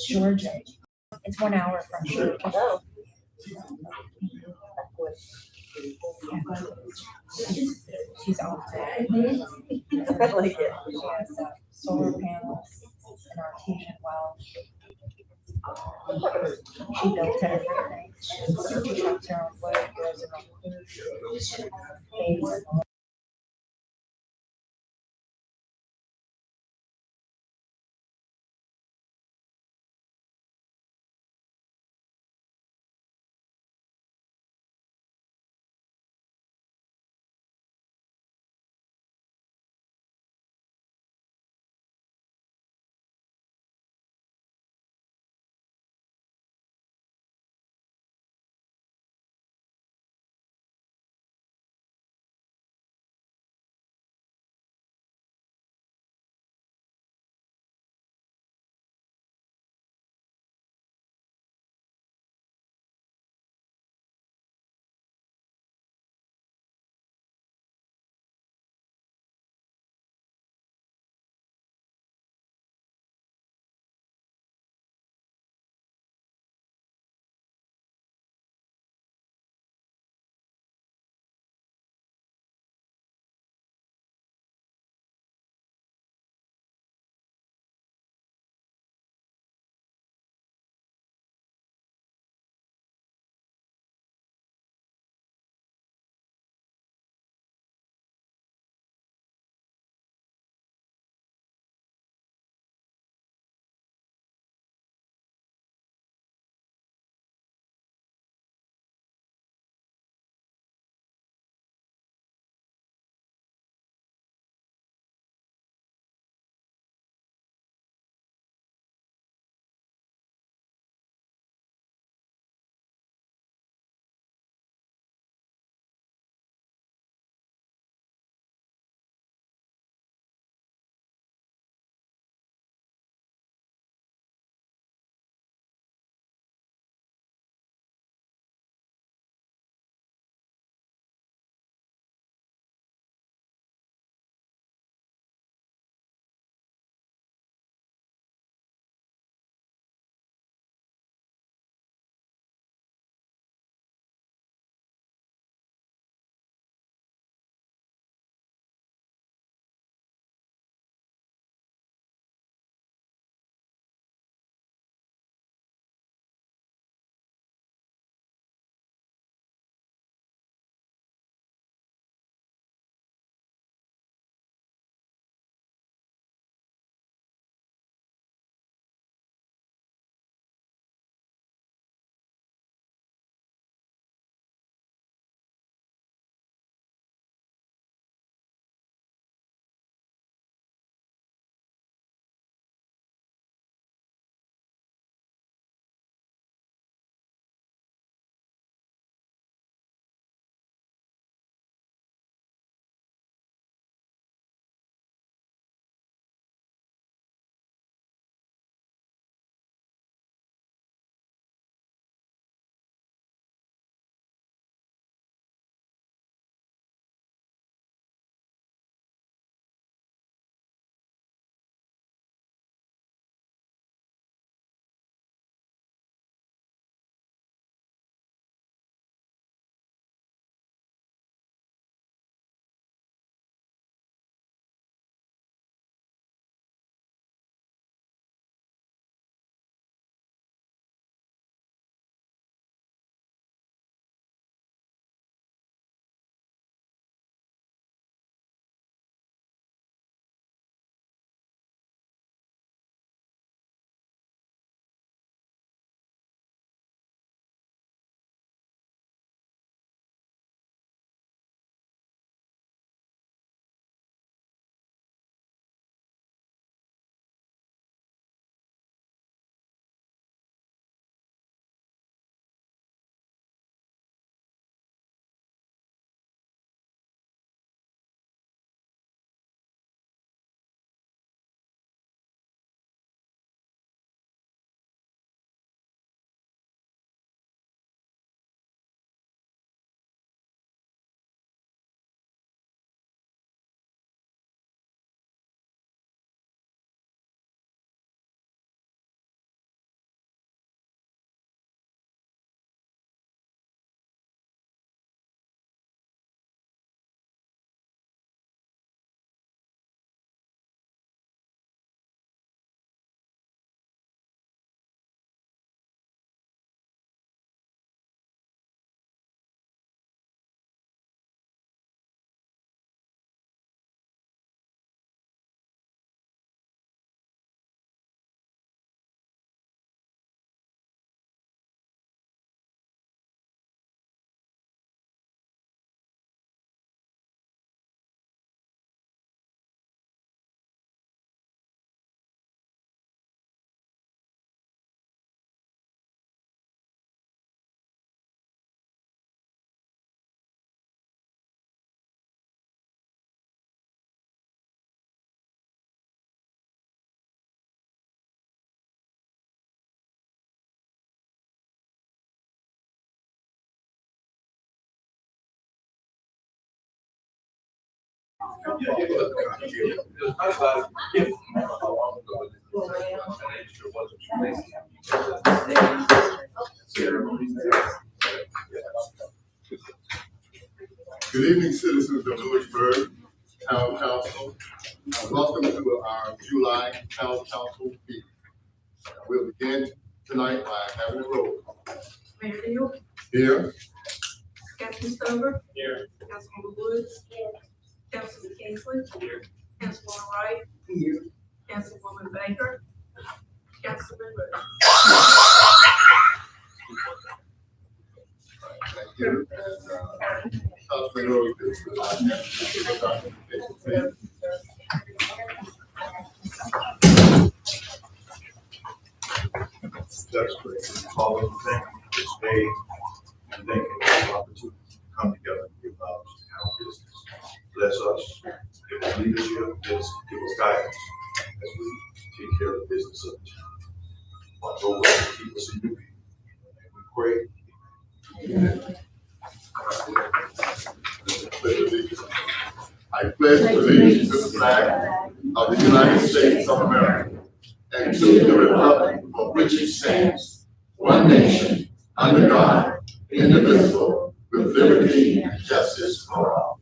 Georgia. It's 1 hour from Georgia. Oh. She's off today. I like it. She has solar panels and artesian well. She built everything. She chops her own wood, grows her own food. Good evening, citizens of Louisburg Town Council. Welcome to our July Town Council meeting. We'll begin tonight by having a roll call. Mayor Field, Here, Councilman Stover, Here. Councilwoman Woods, Councilman Kingsley, Councilwoman Wright, Councilwoman Baker, Councilman Wood. thank you. Councilman Rose. That's great. All of them, thank you for this day, and thank you for the opportunity to come together and give knowledge to our business. Bless us, give us leadership, give us guidance as we take care of the business of the town. Watch over us and keep us in your people. And we pray. I pledge allegiance to the flag of the United States of America and to the republic for which it stands, one nation, under God, indivisible, with liberty and justice for all.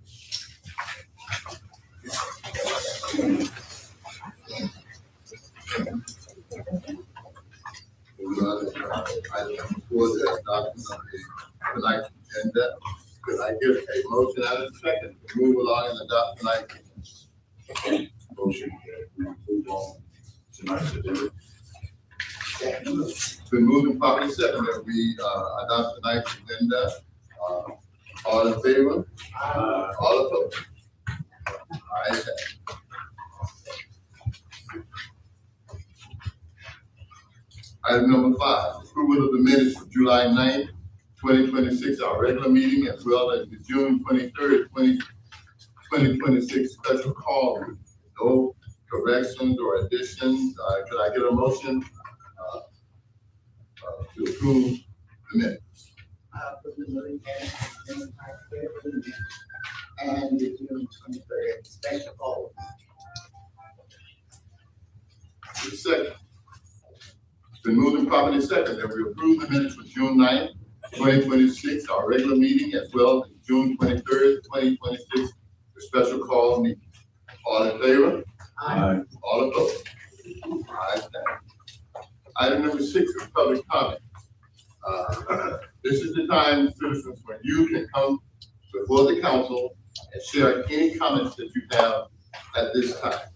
Item 4, the adoption of the tonight's agenda. Could I get a motion and a second to move along and adopt tonight's agenda? Motion that we move on tonight's agenda. It's been moved and properly second that we adopt tonight's agenda. All in favor? All opposed? Ayes have it. Item number 5, approval of the minutes for July 9th, 2026, our regular meeting, as well as the June 23rd, 2026 special call. No corrections or additions. Could I get a motion to approve the minutes? And the June 23rd special call. The second. It's been moved and properly second that we approve the minutes for June 9th, 2026, our regular meeting, as well as June 23rd, 2026, the special call meeting. All in favor? Aye. All opposed? Ayes have it. Item number 6 is public comment. This is the time, citizens, when you can come before the council and share any comments that you have at this time.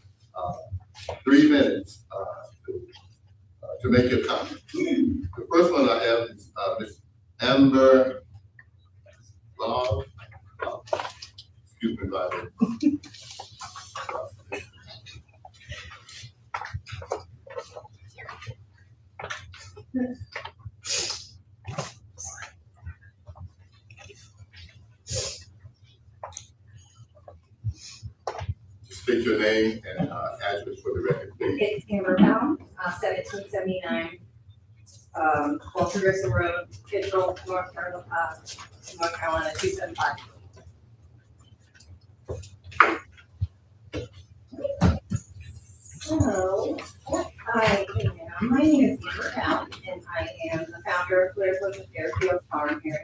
3 minutes to make your comment. The first one I have is Ms. Amber Law. Excuse me, by the way. State your name and address for the record, please. It's Amber Pound, 1779, Walter Grissom Road, Kittrell, North Carolina, 275. So, my name is Amber Pound, and I am the founder of Louisburg Fairfield Farm here.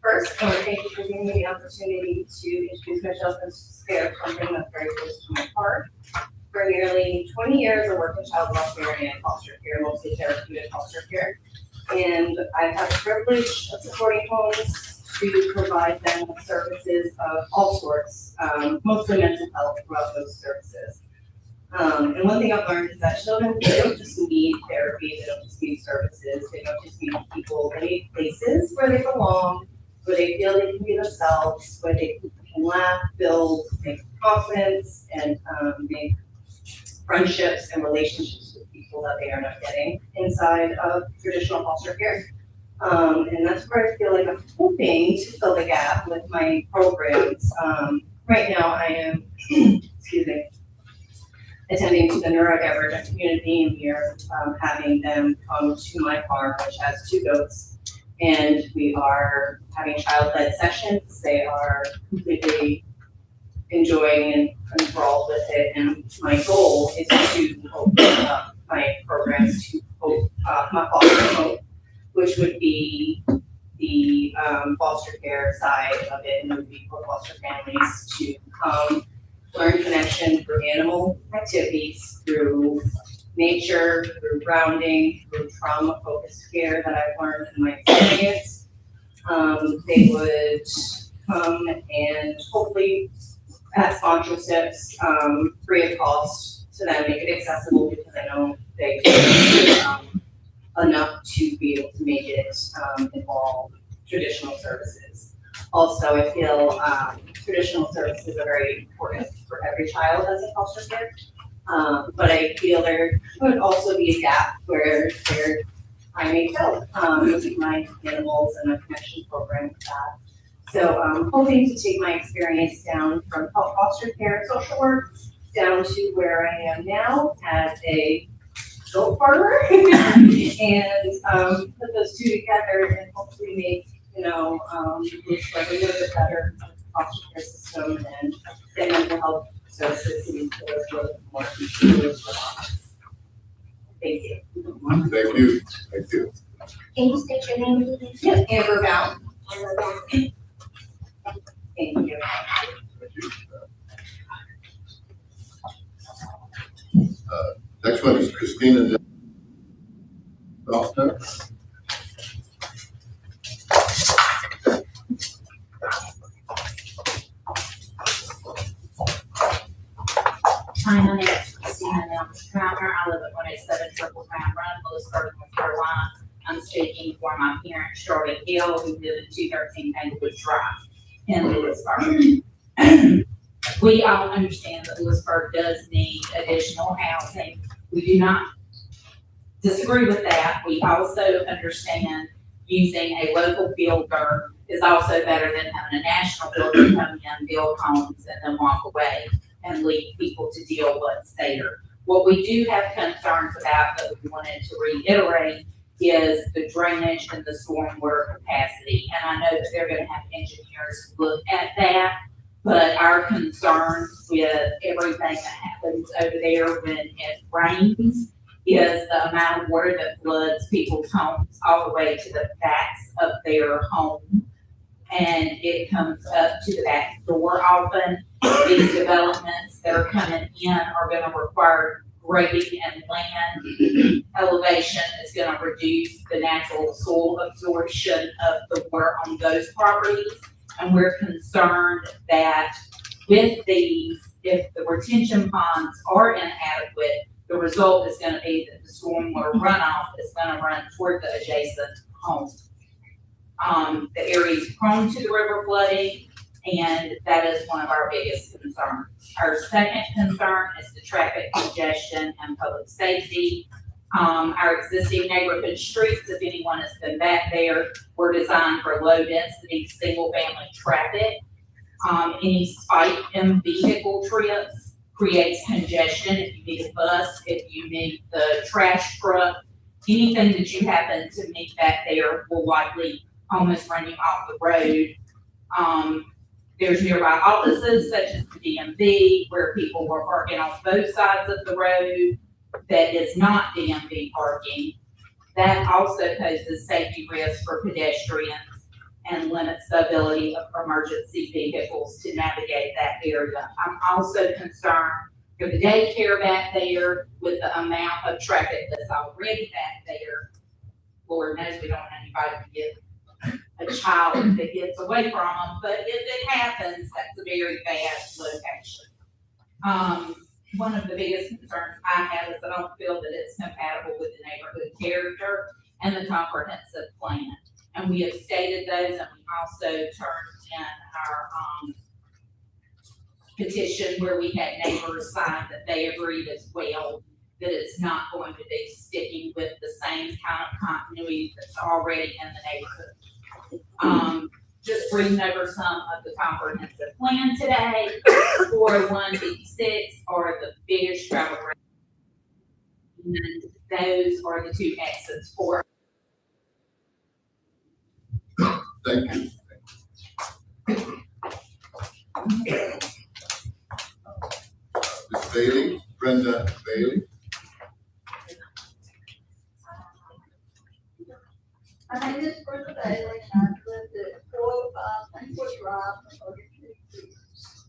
First, I want to thank you for giving me the opportunity to introduce myself and share something that's very close to my heart. For nearly 20 years, I worked in child welfare and foster care, mostly therapeutic foster care. And I've had the privilege of supporting homes to provide them with services of all sorts, mostly mental health throughout those services. And one thing I've learned is that children, they don't just need therapy, they don't just need services, they don't just need people, they need places where they belong, where they feel they can be themselves, where they can laugh, build, make confidence, and make friendships and relationships with people that they are not getting inside of traditional foster care. And that's where I feel like I'm hoping to fill the gap with my programs. Right now I am, excuse me, attending to the neurodivergent community, and we are having them come to my farm, which has 2 goats. And we are having child-led sessions. They are completely enjoying and enthralled with it. And my goal is to open up my programs to my foster home, which would be the foster care side of it, and it would be for foster families to come learn connection through animal activities, through nature, through grounding, through trauma-focused care that I've learned in my experience. They would come and hopefully at sponsorships, free of cost to them, make it accessible because I know they enough to be able to make it involve traditional services. Also, I feel traditional services are very important for every child as a foster care. But I feel there could also be a gap where I may fill with my animals and a connection program with that. So I'm hoping to take my experience down from foster care and social work down to where I am now as a adult partner and put those two together and hopefully make, Louisburg a little bit better foster care system and mental health services to a little more. Thank you. Thank you, thank you. Can you state your name, please? Yes, Amber Val. Amber Val. Thank you. Next one is Christina Doctor. Hi, my name is Christina Crowner. I live at 187 Triple Crown Run, Louisburg, North Carolina. I'm speaking for my parents, Charlotte Hill, who live at 213 Englewood Drive in Louisburg. We all understand that Louisburg does need additional housing. We do not disagree with that. We also understand using a local builder is also better than having a national builder come in, build homes, and then walk away and leave people to deal what's there. What we do have concerns about that we wanted to reiterate is the drainage and the stormwater capacity. And I know that they're gonna have engineers look at that, but our concerns with everything that happens over there when it rains is the amount of water that floods people's homes all the way to the backs of their home. And it comes up to the back door often. These developments that are coming in are gonna require grading and land elevation. Is gonna reduce the natural soil absorption of the water on those properties. And we're concerned that with these, if the retention ponds are inadequate, the result is gonna be that the stormwater runoff is gonna run toward the adjacent homes. The area is prone to the river flooding, and that is one of our biggest concerns. Our second concern is the traffic congestion and public safety. Our existing neighborhood streets, if anyone has been back there, were designed for low density, single family traffic. Any spike in vehicle trips creates congestion. If you need a bus, if you need the trash truck, anything that you happen to meet back there will likely almost run you off the road. There's nearby offices such as the DMV where people were parking on both sides of the road that is not DMV parking. That also poses safety risks for pedestrians and limits the ability of emergency vehicles to navigate that area. I'm also concerned for the daycare back there with the amount of traffic that's already back there. Lord knows we don't want anybody to get a child that gets away from them, but if it happens, that's a very bad location. One of the biggest concerns I have is I don't feel that it's compatible with the neighborhood character and the comprehensive plan. And we have stated those, and we also turned in our petition where we had neighbors sign that they agreed as well that it's not going to be sticking with the same kind of continuity that's already in the neighborhood. Just reading over some of the comprehensive plan today, 40156 are the biggest travel routes. And those are the two exits for. Thank you. Bailey, Brenda Bailey. My name is Brenda Bailey, and I've lived at 405 Plainwood Drive for 32 years.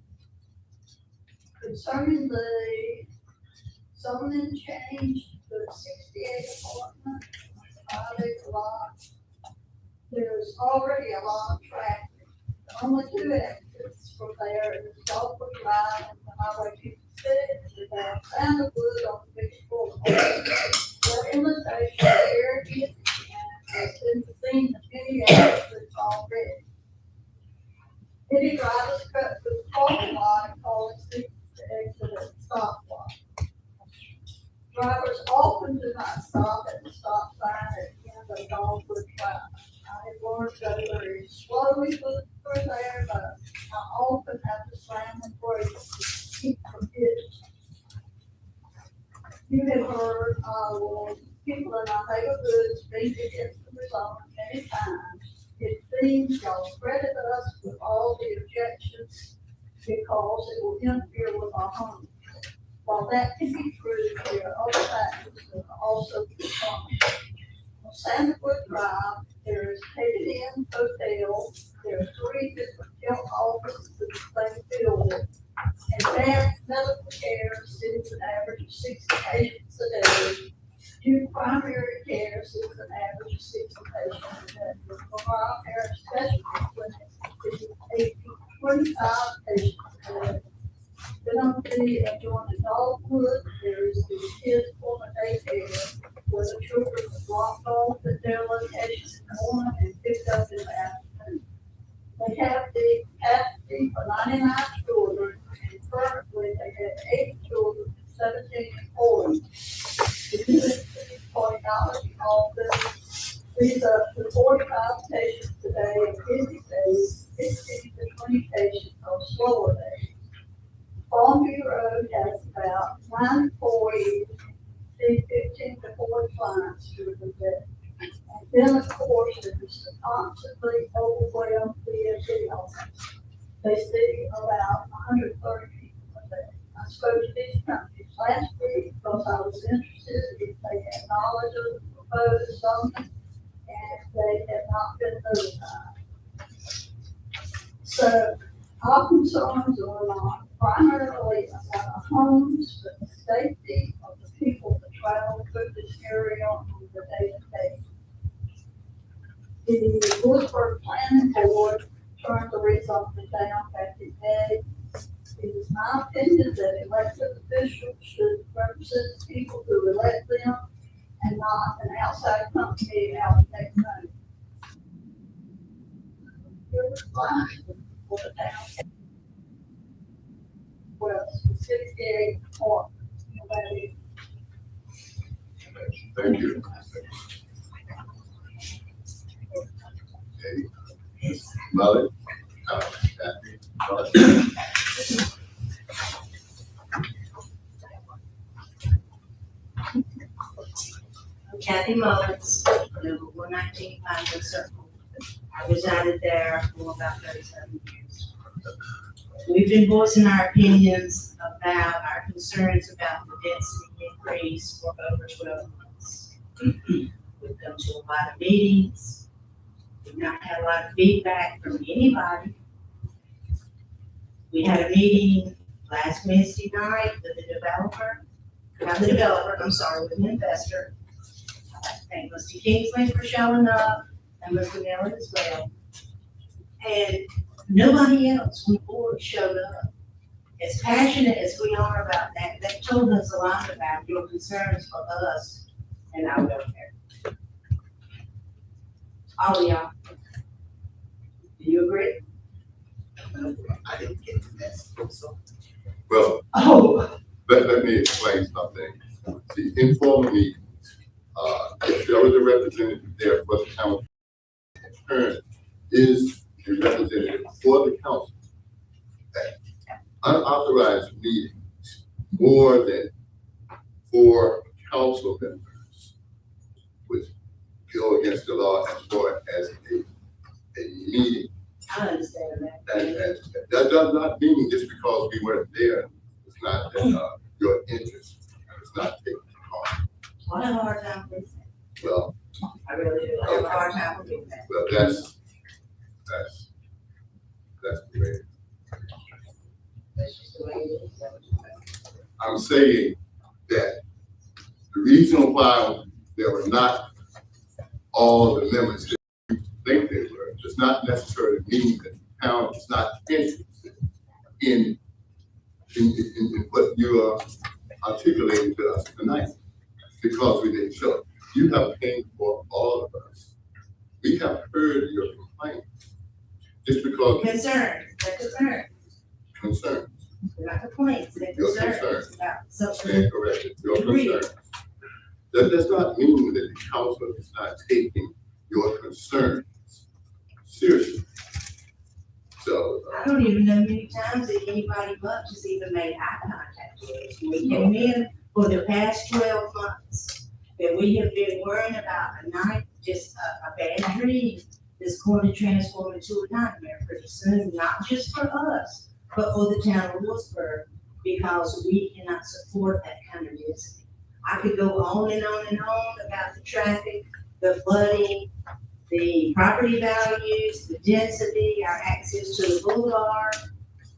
Concerning the zoning change to 68 apartment, 5-acre lot, there's already a lot of traffic. The only two exits from there is Dogwood Drive and the Highway 56, and then Sandalwood on the big boulevard. The intersection here is has been seen in many areas already. Many drivers cut through the parking lot and call it to exit at the stop sign. Drivers often do not stop at the stop sign at the end of Dogwood Drive. I have learned to go very slowly through there, but I often have to slam the brakes to keep from hitting. You have heard, people in our neighborhood speak against the result many times. It seems y'all credit us with all the objections because it will interfere with our home. While that can be true, there are other factors that are also be common. On Sandwood Drive, there is Hated Inn Hotel, there are 3 different health offices in the same building. Advanced medical care sees an average of 60 patients a day. Two primary care sees an average of 60 patients a day. Our specialty clinic is 25 patients a day. Then on the adjoining Dogwood, there is the kids corner daycare where the children are dropped off at their locations in the morning and picked up in the afternoon. They have the capacity for 99 children, and currently they have 8 children and 17 employees. The community cardiology office sees up to 45 patients today on busy days, 15 to 20 patients on slower days. Longview Road has about 9 employees, and 15 to 40 clients during the day. And then, of course, there's the constantly overwhelmed DSC office. They see about 130 people a day. I spoke to these companies last week because I was interested if they had knowledge of the proposed zoning, and they had not been notified. So, our concerns are not primarily about our homes, but the safety of the people that travel through this area on the day-to-day. The Louisburg Planning Board turned the rezoning down back in May. It is my opinion that elected officials should represent the people who elect them and not an outside company out to make money. You're responsible for the town. Well, specifically, or, Thank you. Okay. Molly. Kathy. I'm Kathy Mullins, number 119 Pineville Circle. I resided there for about 37 years. We've been voicing our opinions about our concerns about the density increase for over 12 months. We've come to a lot of meetings. We've not had a lot of feedback from anybody. We had a meeting last Wednesday night with the developer, with an investor. Thank Mr. Kingsley for showing up and Mr. Miller as well. And nobody else on the board showed up. As passionate as we are about that, they told us a lot about your concerns for us and our welfare. All of y'all. Do you agree? I didn't get to that, so. Well, Oh. let me explain something. The informal meetings, if there was a representative there for the council, in turn is a representative for the council. That unauthorized meetings, more than 4 council members, would go against the law as far as a meeting. I understand that. And that does not mean just because we weren't there, it's not that your interest. It's not taking harm. I have a hard time with that. Well, I really do. I have a hard time with that. well, that's the way. That's just the way it is. I'm saying that the reason why there were not all the members that you think they were does not necessarily mean that the town is not interested in what you are articulating to us tonight, because we didn't show. You have paid for all of us. We have heard your complaints. Just because Concerns, they're concerns. concerns, They're not complaints, they're Your concerns concerns. about social. stand corrected, your Agreed. concerns. That does not mean that the council is not taking your concerns seriously. So, I don't even know many times that anybody much has even made eye contact with us. We came in for the past 12 months, that we have been worrying about a night, just a bad dream that's going to transform into a nightmare pretty soon, not just for us, but for the town of Louisburg, because we cannot support that kind of density. I could go on and on and on about the traffic, the flooding, the property values, the density, our access to the boulevard.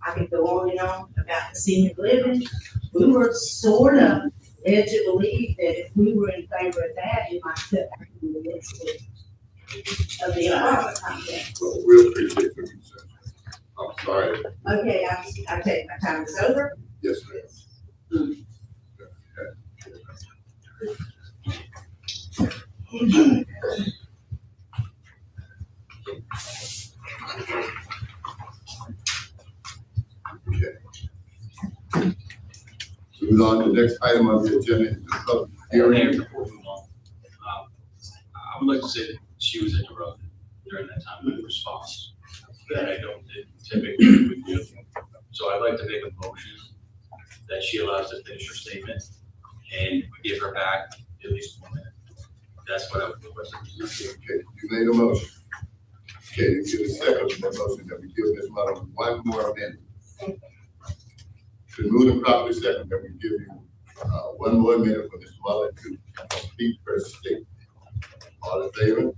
I could go on and on about the senior living. We were sort of led to believe that if we were in favor of that, it might cut back on the density of the apartment complex. well, we appreciate your concerns. I'm sorry. Okay, I take my time, it's over. Yes, ma'am. Okay. So move on to the next item on the agenda, is the public hearing. Before we move on, I would like to say that she was interrupted during that time with response that I don't typically would do. So I'd like to make a motion that she allows to finish her statement and we give her back at least 1 minute. That's what I would request. Okay, you made a motion. Okay, you get a second to that motion that we give this mother 1 more minute. To move and properly second that we give you 1 more minute for this mother to complete her statement. All in favor?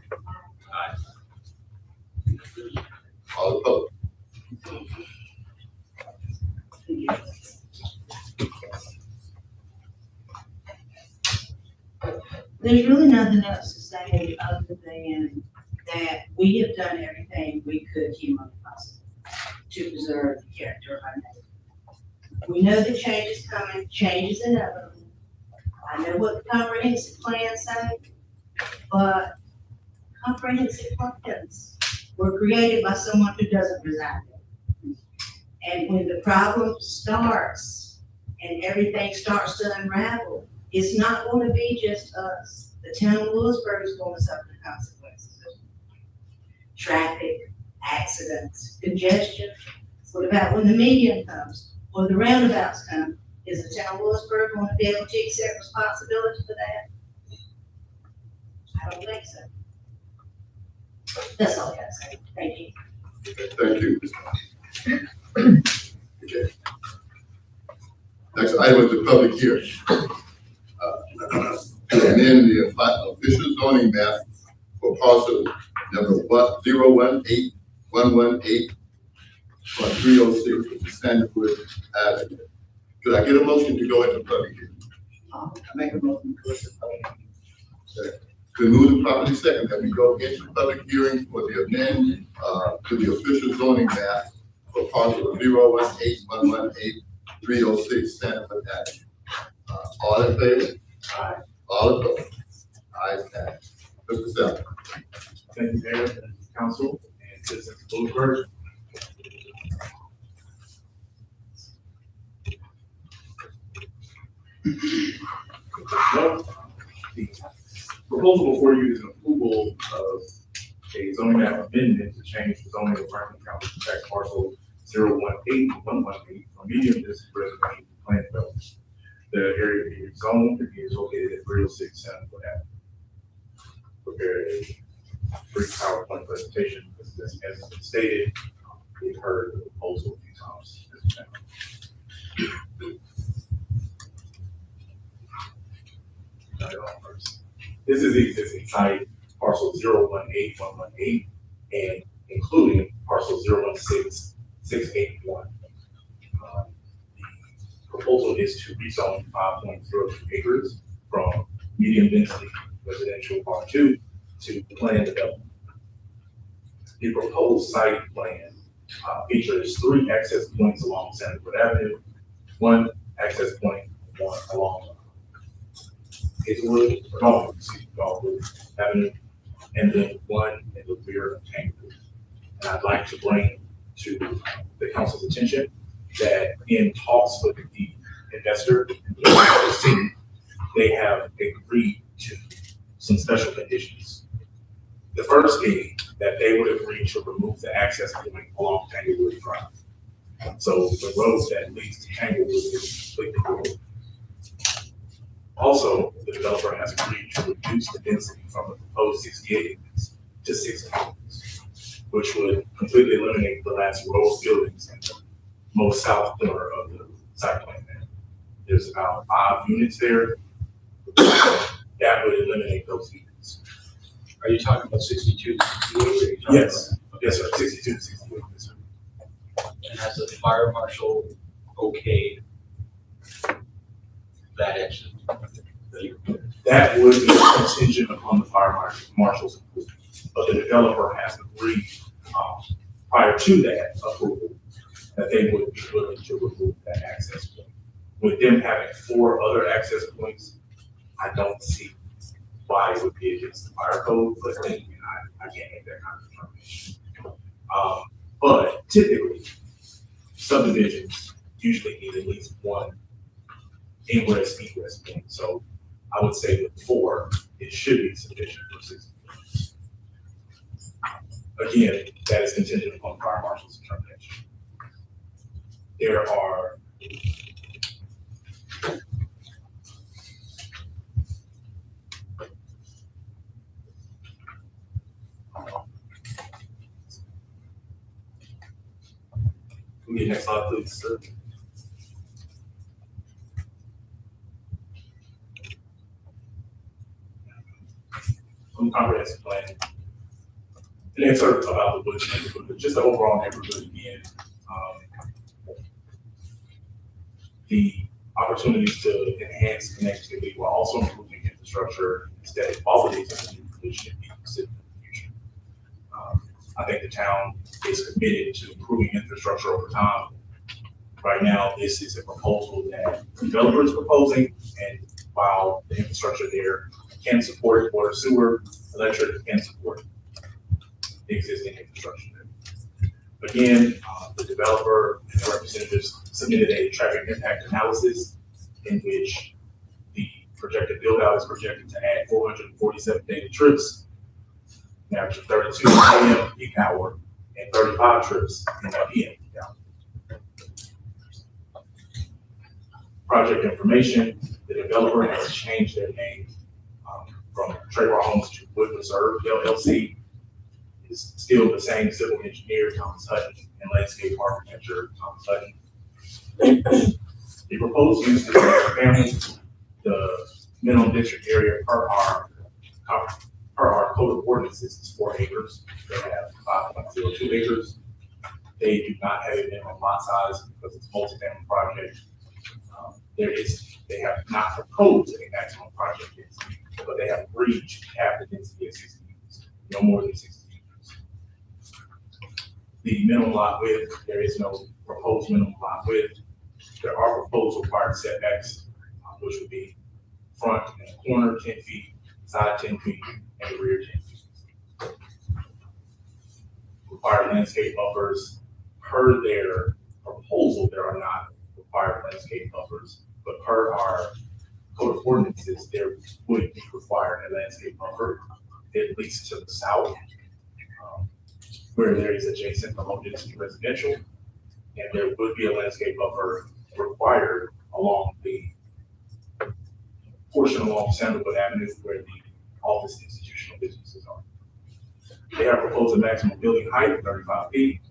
Aye. All opposed? There's really nothing else to say other than that we have done everything we could humanly possible to preserve the character of our neighborhood. We know the change is coming, change is inevitable. I know what the comprehensive plans say, but comprehensive plans were created by someone who doesn't reside there. And when the problem starts and everything starts to unravel, it's not going to be just us. The town of Louisburg is going to suffer the consequences of it. Traffic, accidents, congestion. What about when the median comes or the roundabouts come? Is the town of Louisburg going to be able to accept responsibility for that? I don't think so. That's all I gotta say. Thank you. Thank you. Okay. Next item is the public hearing. To amend the official zoning map for parcel number 018-118.306, which is Sandwood Avenue. Could I get a motion to go into public hearing? Make a motion to close the public. To move the property second that we go into public hearing for the amendment to the official zoning map for parcel 018-118.306 Sandwood Avenue. All in favor? Aye. All opposed? Ayes have it. Mr. Selby. Thank you, Mayor, and Council, and citizens of Louisburg. Well, the proposal before you is an approval of a zoning map amendment to change the zoning of Franklin County tax parcel 018-118 from medium density residential to planned development. The area being zoned is located at 306 Sandwood Avenue. Prepare a brief PowerPoint presentation, as has been stated. We've heard the proposal a few times. turn it on first. This is the existing site, parcel 018-118, and including parcel 016-681. The proposal is to rezone 5.02 acres from medium density residential R2 to planned development. The proposed site plan features 3 access points along Sanford Avenue, 1 access point along Hazelwood Avenue, and then 1 in the rear of Tanglewood. And I'd like to bring to the council's attention that in talks with the investor, they have agreed to some special conditions. The first being that they would agree to remove the access point along Tanglewood Drive. So the road that leads to Tanglewood is completely removed. Also, the developer has agreed to reduce the density from the proposed 68 units to 60 units, which would completely eliminate the last row of buildings in the most south corner of the site plan there. There's about 5 units there. That would eliminate those units. Are you talking about 62? Yes, yes, sir, 62, 68, yes, sir. And has the fire marshal okayed that exit? That would be contingent upon the fire marshal's approval, but the developer has agreed prior to that approval that they would be willing to remove that access point. With them having 4 other access points, I don't see why it would be against the fire code, but then again, I can't make that kind of determination. But typically, subdivisions usually need at least 1 ingress egress point. So I would say with 4, it should be sufficient for 60. Again, that is contingent upon fire marshal's determination. There are Can we get next slide, please, sir? Some comprehensive plan. An excerpt about the Woods neighborhood, just the overall neighborhood again. The opportunities to enhance connectivity while also improving infrastructure instead of all of these should be considered in the future. I think the town is committed to improving infrastructure over time. Right now, this is a proposal that the developer is proposing, and while the infrastructure there can support water, sewer, electric, can support the existing infrastructure there. Again, the developer and the representatives submitted a traffic impact analysis in which the projected build out is projected to add 447 daily trips, an average of 32 a.m. peak hour, and 35 trips in the PM peak hour. Project information: the developer has changed their name from Trayvon Homes to Wood Reserve LLC. It's still the same civil engineer, Thomas Hutton, and landscape architecture, Thomas Hutton. The proposed use is family. The minimum district area per our code of ordinances is 4 acres. They have 5.02 acres. They do not have a minimum lot size because it's a multi-family project. They have not proposed a maximum project density, but they have agreed to cap the density at 60 units, no more than 60 units. The minimum lot width, there is no proposed minimum lot width. There are proposed required setbacks, which would be front and corner 10 feet, side 10 feet, and the rear 10 feet. Required landscape buffers, per their proposal, there are not required landscape buffers, but per our code of ordinances, there would be required a landscape buffer, at least to the south, where there is adjacent to low density residential, and there would be a landscape buffer required along the portion along Sandalwood Avenue where the office institutional businesses are. They have proposed a maximum building height of 35 feet.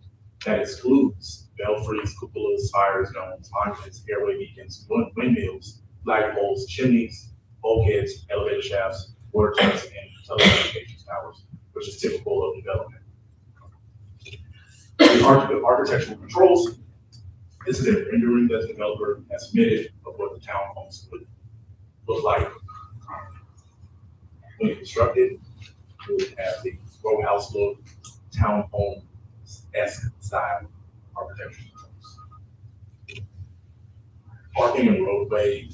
That excludes belfries, cupolas, spires, domes, monuments, airway beacons, windmills, flagpoles, chimneys, bulkheads, elevator shafts, water tanks, and telecommunications towers, which is typical of development. The architectural controls, this is a rendering that the developer has submitted of what the townhomes would look like when constructed. We would have the row house look, townhome-esque style architectural controls. Parking and roadway,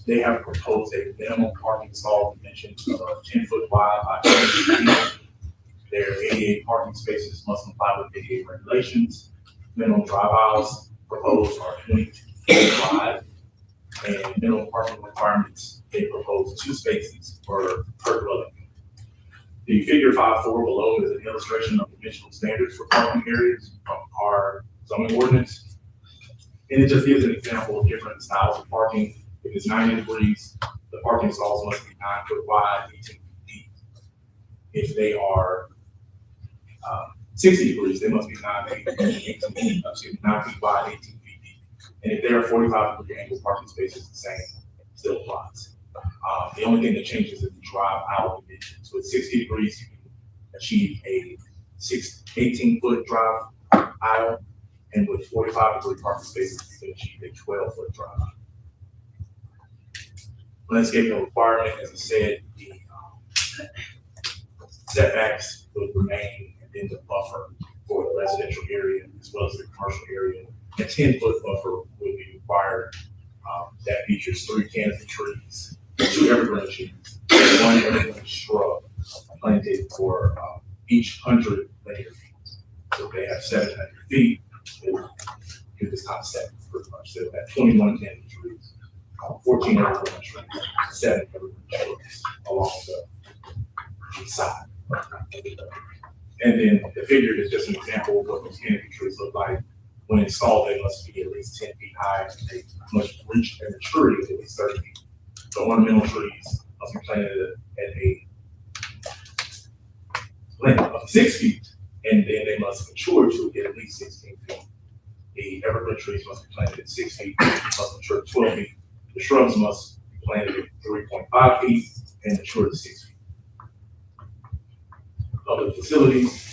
they have proposed a minimum parking stall dimension of 10 foot wide by 20 feet. Their 88 parking spaces must comply with 88 regulations. Minimum drive aisles proposed are 20 feet wide. And minimum parking requirements, they propose 2 spaces per dwelling. The figure 5.4 below is an illustration of dimensional standards for parking areas from our zoning ordinance. And it just gives an example of different styles of parking. If it's 90 degrees, the parking stalls must be 9 foot wide, 18 feet deep. If they are 60 degrees, they must be 9 feet wide, 18 feet deep. And if they are 45-degree angle parking spaces, the same still applies. The only thing that changes is the drive aisle dimension. So at 60 degrees, you can achieve a 18-foot drive aisle, and with 45-degree parking spaces, you can achieve a 12-foot drive aisle. Landscaping requirement, as I said, the setbacks would remain in the buffer for the residential area as well as the commercial area. A 10-foot buffer would be required that features 3 canopy trees, 2 evergreen trees, and 1 evergreen shrub planted for each 100 linear feet. So if they have 700 feet, they would do this time 7 pretty much. So they have 21 canopy trees, 14 evergreen trees, 7 evergreen shrubs along the side. And then the figure is just an example of what those canopy trees look like. When installed, they must be at least 10 feet high, and they must reach a maturity of at least 30 feet. The ornamental trees must be planted at a length of 6 feet, and then they must mature to at least 16 feet. The evergreen trees must be planted at 6 feet, must mature to 12 feet. The shrubs must be planted at 3.5 feet and mature to 6 feet. Public facilities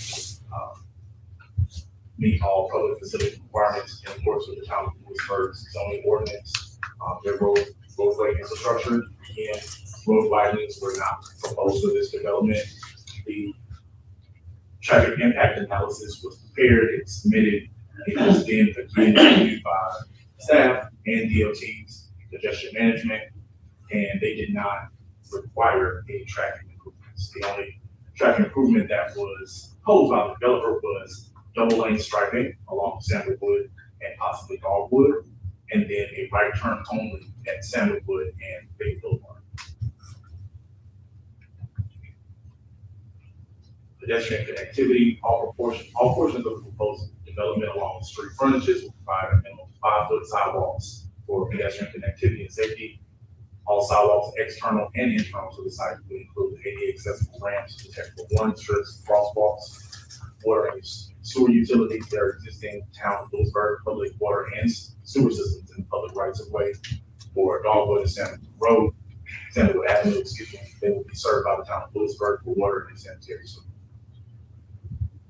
meet all public facility requirements in accordance with the town of Louisburg's zoning ordinance. Their roadway infrastructure and road widenings were not proposed for this development. The traffic impact analysis was prepared, it was submitted, it was then again reviewed by staff and DOT's congestion management, and they did not require any traffic improvements. The only traffic improvement that was proposed by the developer was double lane striping along Sandalwood and possibly Dogwood, and then a right turn only at Sandalwood and Big Boulevard. Pedestrian connectivity, all portions of the proposed development along the street frontages will provide a minimum of 5-foot sidewalks for pedestrian connectivity and safety. All sidewalks, external and internal to the site, will include ADA accessible ramps, detectable warning strips, crosswalks, water and sewer utilities. There are existing town of Louisburg public water and sewer systems in public rights of way for Dogwood and Sandalwood Avenue, they will be served by the town of Louisburg for water and sanitary sewer.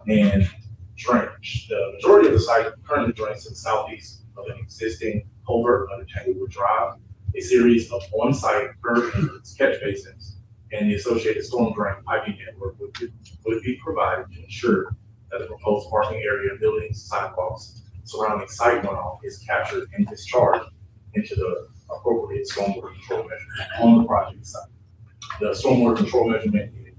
And drainage. The majority of the site currently drains to the southeast of an existing culvert under Tanglewood Drive. A series of on-site curb inlets, catch basins, and the associated storm drain piping network would be provided to ensure that the proposed parking area, buildings, sidewalks surrounding site runoff is captured and discharged into the appropriate stormwater control measurement on the project site. The stormwater control measurement in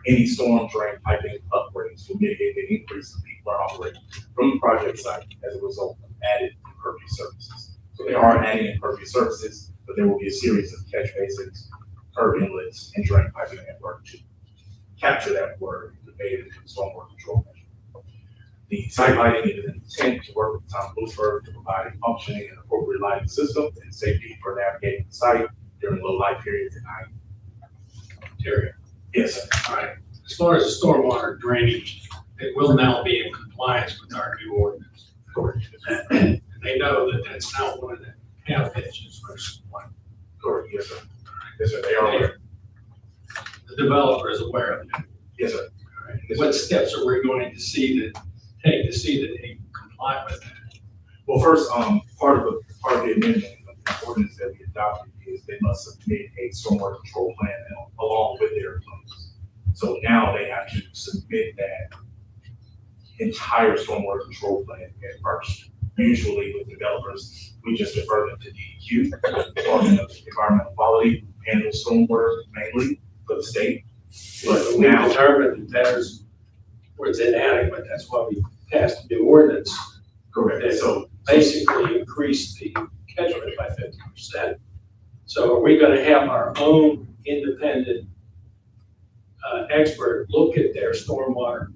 any storm drain piping upgrades will mitigate the increase in peak runoff rate from the project site as a result of added impervious surfaces. So they are adding impervious surfaces, but there will be a series of catch basins, curb inlets, and drain piping network to capture that water and convey it into the stormwater control measure. The site lighting is an intent to work with the town of Louisburg to provide a functioning and appropriate lighting system and safety for navigating the site during low light periods at night. Terry. Yes, sir. All right. As far as the stormwater drainage, it will now be in compliance with our new ordinance. Correct. And they know that that's not one of the half pitches versus one. Correct, yes, sir. Yes, sir, they are aware. The developer is aware of it. Yes, sir. What steps are we going to take to see that they comply with that? Well, first, part of the amendment of the ordinance that we adopted is they must submit a stormwater control plan along with their plans. So now they have to submit that entire stormwater control plan at first. Usually with developers, we just defer them to DEQ, Department of Environmental Quality, who handles stormwater mainly for the state. But We now, determined that there's, where it's inadequate, that's why we passed the new ordinance. correct, so Basically increase the catchment by 50%. So are we gonna have our own independent expert look at their stormwater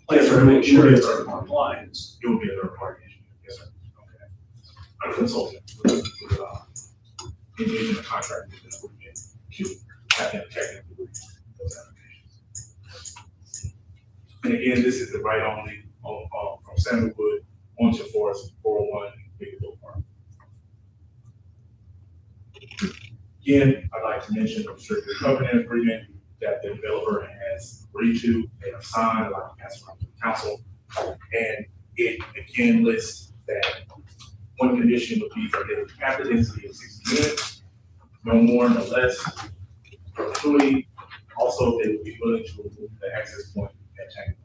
plan Yes, sir. to make sure it's in compliance? it will be a third party issue. Yes, sir. Okay. A consultant with engaging a contract with them to have them technically review those applications. And again, this is the right only from Sandalwood onto Forest 401 Bigelow Park. Again, I'd like to mention the restricted covenant agreement that the developer has agreed to, they have signed, I'd like to pass it on to the council. And it again lists that one condition would be that they have the density of 60 units, no more, no less, perpetuity. Also, they would be willing to remove the access point at Tank.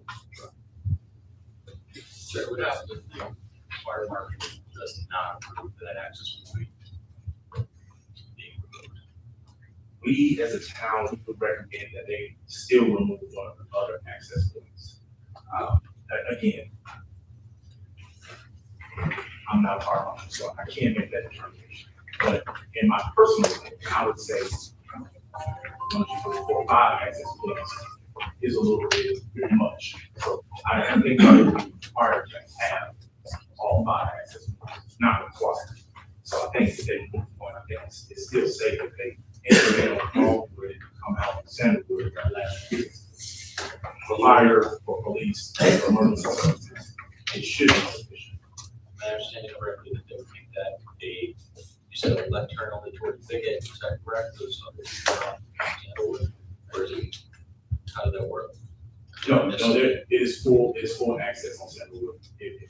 So what happens if the fire marshal does not approve that access point being removed? We, as a town, we would recommend that they still remove one of the other access points. Again, I'm not a fire marshal, so I can't make that determination. But in my personal opinion, I would say, once you put 4 or 5 access points is a little bit much. So I think I would be required to have all 5 access points, it's not required. So I think that they move on, I think it's still safe if they enter in on Dogwood and come out of Sandalwood that last year. For fire, for police, for emergency services, it should be sufficient. I understand correctly that they would make that you said a left turn only toward the thicket, is that correct? Those other people are on, or is it, how did that work? No, it is full access on Sandalwood. If you,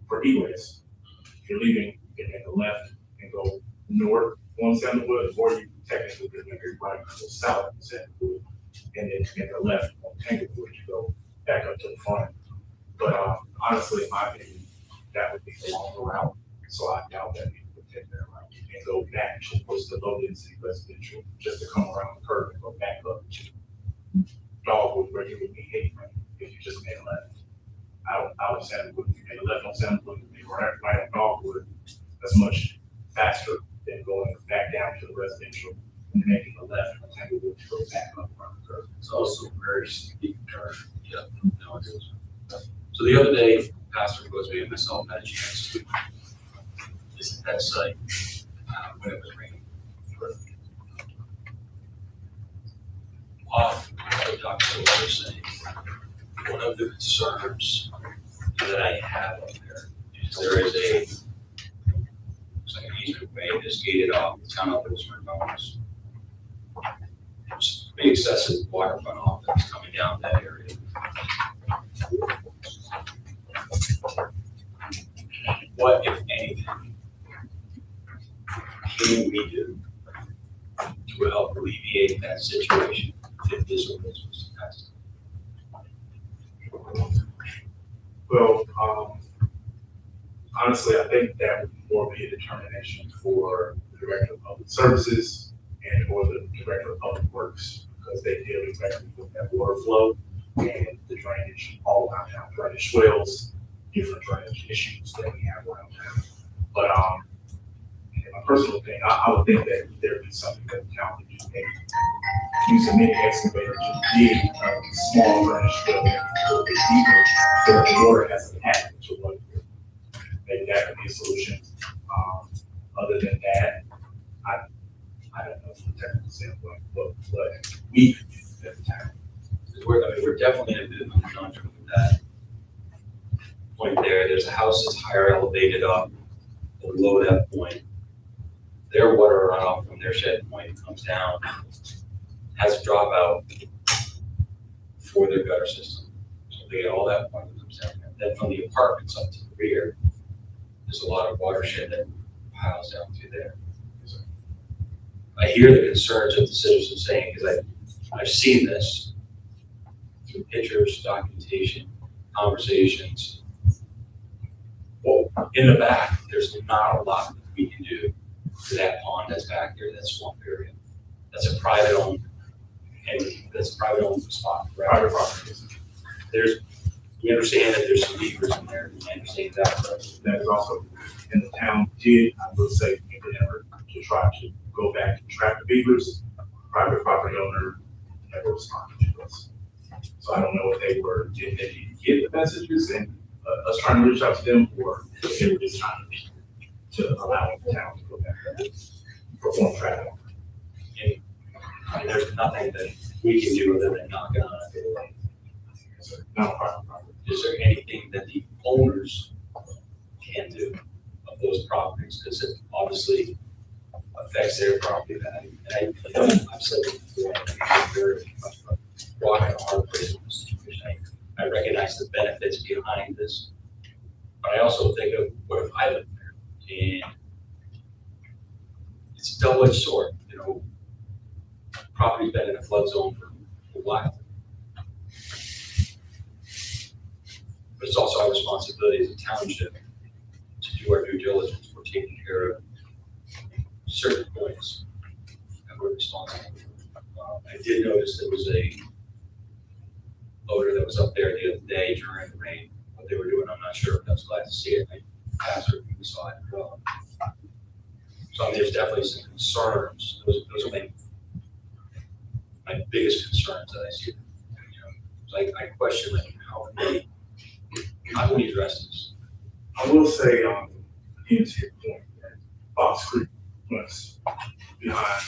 for egress, if you're leaving, you can make a left and go north on Sandalwood, or you technically can make a right and go south on Sandalwood, and then make a left on Tanglewood to go back up to the front. But honestly, in my opinion, that would be the longer route, so I doubt that people would take that route and go back towards the low density residential, just to come around the curve and go back up to Dogwood where you would be anyway, if you just made a left. I would say if you made a left on Sandalwood, and you right on Dogwood, that's much faster than going back down to the residential and making a left on Tanglewood to go back up around the curve. It's also a very steep turn. Yeah, no, it is. So the other day, Pastor Busby and myself had a chance to visit that site when it was raining. The doctor was saying, one of the concerns that I have up there is there is looks like an easement way that's gated off the town of Louisburg owns. There's big excessive water runoff that's coming down that area. What, if anything, can we do to help alleviate that situation if this ordinance was passed? Well, honestly, I think that would more be a determination for the Director of Public Services and or the Director of Public Works, because they deal directly with that water flow and the drainage all around town, drainage swells, different drainage issues that we have around town. But in my personal opinion, I would think that there'd be something that the town could do, maybe use a mini excavator to dig a small drainage swell a little bit deeper so that the water has a path to run through. Maybe that could be a solution. Other than that, I don't know from a technical standpoint, what we could do at the time. We're definitely in a bit of a conundrum with that point there. There's a house that's higher elevated up below that point. their water runoff from their shed point comes down, has a dropout for their gutter system. So they get all that water that comes down. And then from the apartments up to the rear, there's a lot of watershed that piles down through there. I hear the concerns of the citizens saying, because I've seen this through pictures, documentation, conversations. Well, in the back, there's not a lot that we can do to that pond that's back there, that swamp area. That's a private owned, and that's a private owned spot, right? Private property. We understand that there's some beavers in there, I understand that, right? That is also in the town did, I will say, make an effort to try to go back and trap the beavers. Private property owner never responded to us. So I don't know if they didn't get the messages and us trying to reach out to them, or if they were just trying to allow the town to go back and perform trapping. And there's nothing that we can do other than knock it on a door. So not a private property. Is there anything that the owners can do of those properties? Because it obviously affects their property value. And I've said it before, I'm very much of a rock and a hard place in this situation. I recognize the benefits behind this, but I also think of what if I live there, and it's a double-edged sword. You know, property's been in a flood zone for a while. But it's also our responsibility as a township to do our due diligence for taking care of certain points that we're responsible for. I did notice there was a loader that was up there the other day during the rain. What they were doing, I'm not sure, but I was glad to see it. I passed it, we saw it as well. So I mean, there's definitely some concerns. Those are my biggest concerns that I see. So I question, like, how do we address this? I will say, again, to your point, that Fox Creek runs behind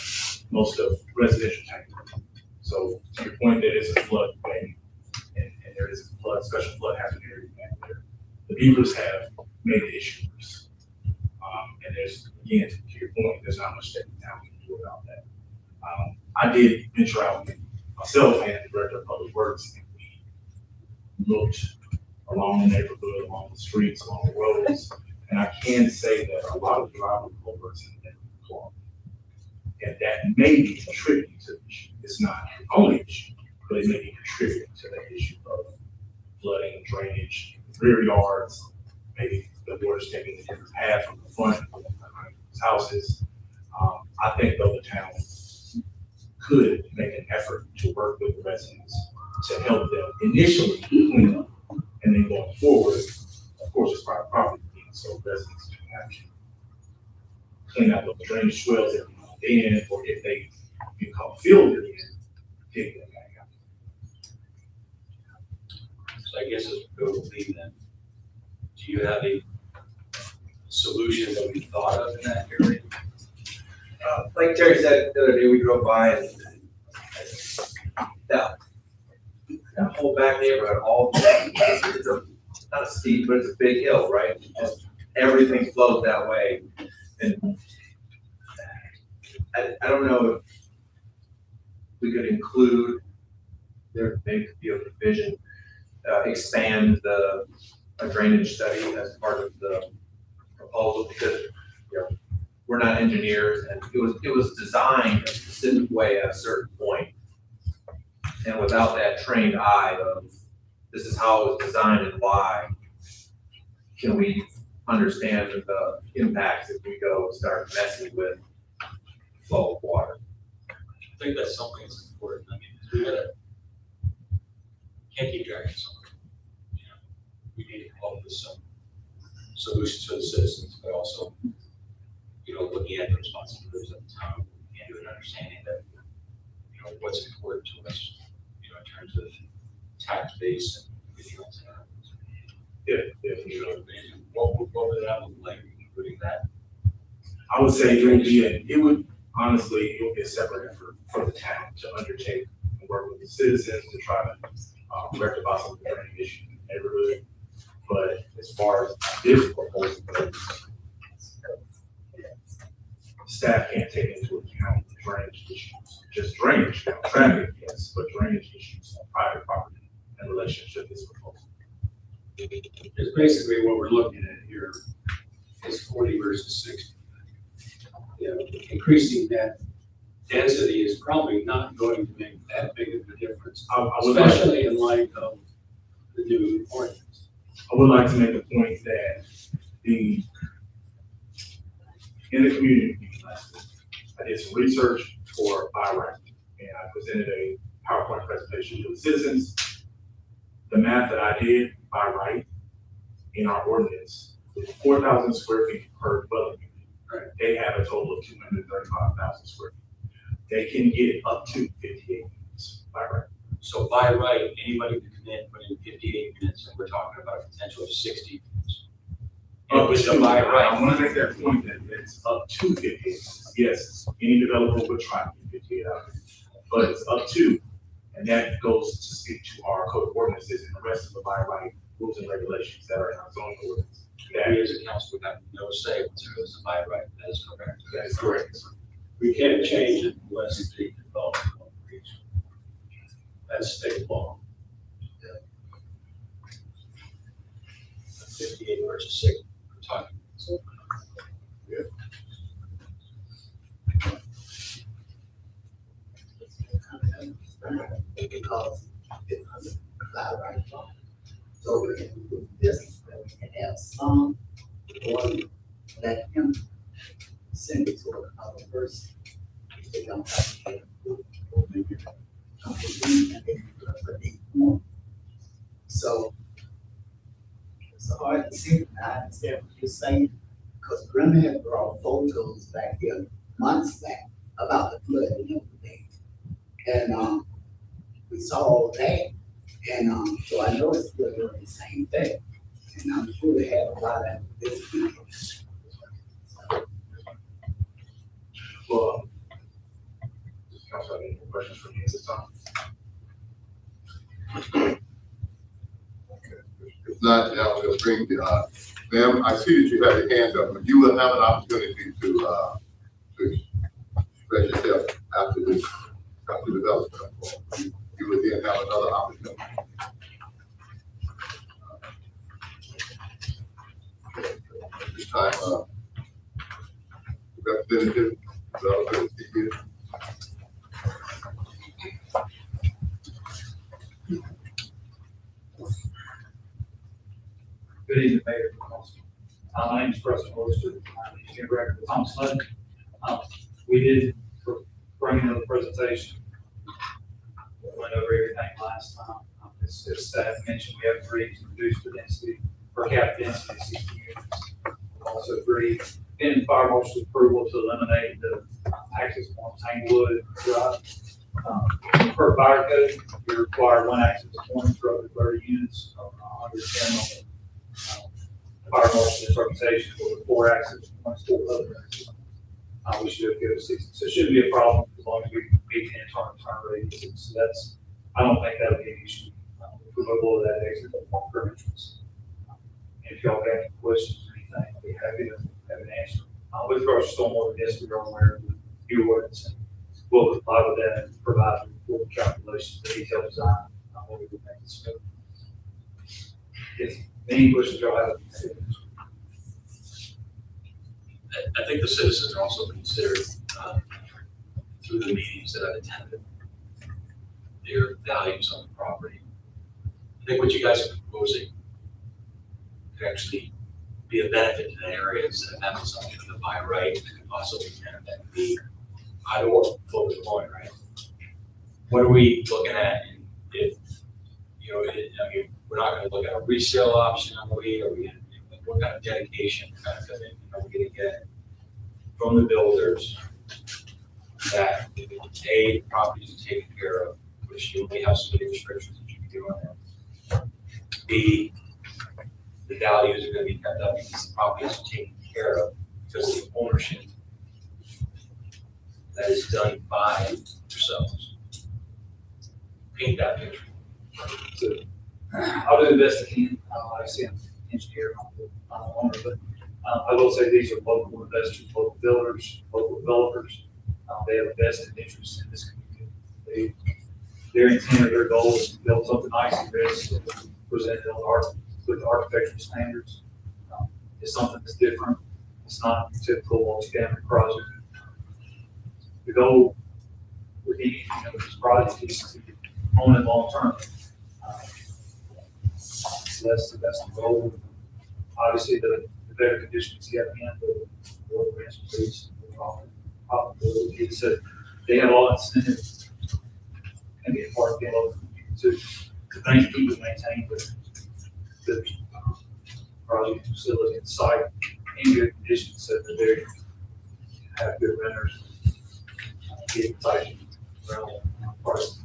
most of residential tank. So to your point, there is a flood plain, and there is a flood, special flood hazard area back there. The beavers have made the issue worse. And there's, again, to your point, there's not much that the town can do about that. I did venture out myself and the director of public works, and we looked along the neighborhood, along the streets, along the roads, and I can say that a lot of driveway culverts have been clogged. And that may be contributing to the issue. It's not the only issue, but it may be contributing to the issue of flooding, drainage, rear yards, maybe the water's taking a different path from the front behind these houses. I think though the town could make an effort to work with the residents to help them initially clean up, and then going forward, of course, it's private property, so residents can actually clean out the drainage swells every now and then, or if they become filled again, take them back out. So I guess as we go with Lee then, do you have a solution that we thought of in that area? Like Terry said the other day, we drove by and that whole back neighborhood, it's not a steep, but it's a big hill, right? Just everything flows that way. And I don't know if we could include, there maybe could be a provision, expand the drainage study as part of the proposal, because we're not engineers, and it was designed a specific way at a certain point. And without that trained eye of this is how it was designed and why, can we understand the impacts if we go and start messing with flow of water? I think that's something that's important. I mean, we can't keep dragging something. We need to come up with some solutions for the citizens, but also, looking at the responsibilities of the town and an understanding that, what's important to us, in terms of tax base and everything else. What would that look like, including that? I would say it would honestly be a separate effort for the town to undertake and work with the citizens to try to rectify some of the drainage issues in the neighborhood. But as far as this proposal goes, staff can't take into account drainage issues. Just drainage, now traffic, yes, but drainage issues on private property in relationship to this proposal. It's basically what we're looking at here is 40 versus 60. You know, increasing that density is probably not going to make that big of a difference, I would like, especially in light of the new ordinance. I would like to make a point that in the community meeting last week, I did some research for by right, and I presented a PowerPoint presentation to the citizens. The math that I did by right in our ordinance is 4,000 square feet per dwelling unit. Right. They have a total of 235,000 square feet. They can get up to 58 units by right. So by right, anybody can come in, put in 58 units, and we're talking about a potential of 60 units. Up with to, the by right. I want to make that point that it's up to 58. Yes, any developer would try to get 58 out, but it's up to, and that goes to speak to our code of ordinances and the rest of the by right rules and regulations that are in our zoning ordinance. We as a council would have no say whether it was a by right. That is correct. That is correct. We can't change it unless the development agrees. That's state law. 58 versus 60, we're talking. Because it's under cloud right now. So we can do this, and we can have some, or let him send it to another person. They don't have to get approved, or maybe something, and they can do it for 8 more. So it's hard to see, I understand what you're saying, because Grim had brought photos back here months back about the flood and everything. And, we saw all that, and, so I know it's still doing the same thing. And I'm sure they have a lot of this people. Well, council, have any questions for me at this time? If not, now we'll bring the, ma'am, I see that you have your hand up, but you will have an opportunity to express yourself after this, after the development. You will then have another opportunity. This time, Representative, developer, is here. Good evening, Mayor. My name is Preston Royster. I'm the engineer director of Thomas Lund. We did bring another presentation. We went over everything last time. As staff mentioned, we have agreed to reduce the density, per capita density to 60 units. We also agreed in fire marshal's approval to eliminate the access points, Tanglewood Drive. Per fire code, we require one access point for over 30 units, 110 on it. Fire marshal's interpretation for the 4 access points, 4 other access. We should go to 60, so it shouldn't be a problem as long as we meet the internal turn radius. So that's, I don't think that'll be an issue. Removal of that exit per entrance. If y'all have any questions or anything, I'll be happy to have an answer. With regards to stormwater, yes, we are aware of the new ordinance, and we'll comply with that and provide the full calculations, the detailed design, what we would make it scope. Yes, any questions y'all have? I think the citizens are also considered, through the meetings that I've attended, their values on the property. I think what you guys are proposing could actually be a benefit to the area instead of having something to the by right that could possibly that could be either or, flip the coin, right? What are we looking at? And if, I mean, we're not going to look at a resale option, are we? Are we? What kind of dedication kind of commitment are we going to get from the builders that A, the properties are taken care of, which you may have some restrictions that you can do on that. B, the values are going to be kept up because the properties are taken care of because of the ownership that is done by yourselves. Paint that picture. So I'll do the best I can. Obviously, I'm an engineer, I'm the owner, but I will say these are local investors, local builders, local developers. They have a vested interest in this community. Their intent or their goal is to build something nice and this, presented on with the architectural standards. It's something that's different. It's not a typical multi-family project. The goal with any of this project is to own it long term. So that's the goal. Obviously, the better conditions you have in, the more grants please. It's a, they have all incentives and be a part of the local community to keep and maintain the project facility and site in good conditions so that they have good renters, get tight rental parts.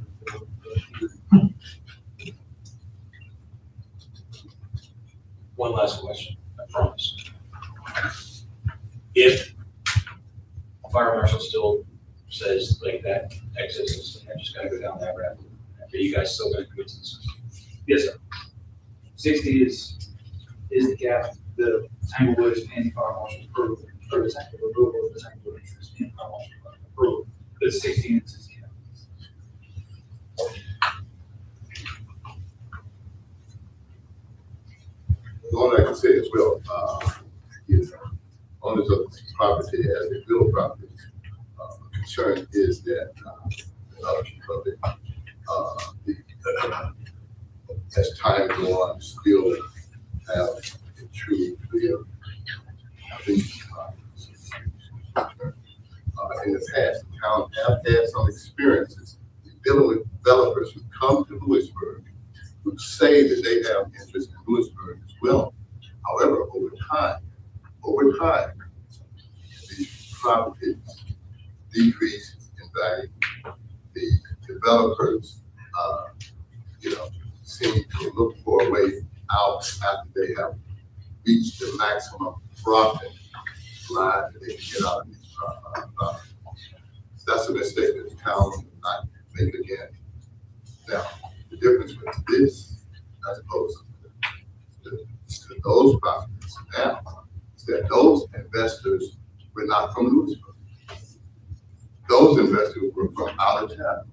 One last question, I promise. If a fire marshal still says like that exit system, I just gotta go down that route, are you guys still gonna commit to this? Yes, sir. 60 is the gap. The Tanglewood is pending fire marshal approval, or the Tanglewood removal of the Tanglewood interest in fire marshal approval. But 60 is the gap. All I can say as well, is owners of this property as they build properties, concern is that, as time goes on, still have a true clear these properties. In the past, the town have had some experiences dealing with developers who come to Louisburg who say that they have interest in Louisburg as well. However, over time, these properties decrease in value. The developers, seem to look for a way out after they have reached the maximum profit line that they can get out of these properties. That's a mistake that the town will not make again. Now, the difference with this as opposed to those properties now is that those investors were not from Louisburg. Those investors were from out of town.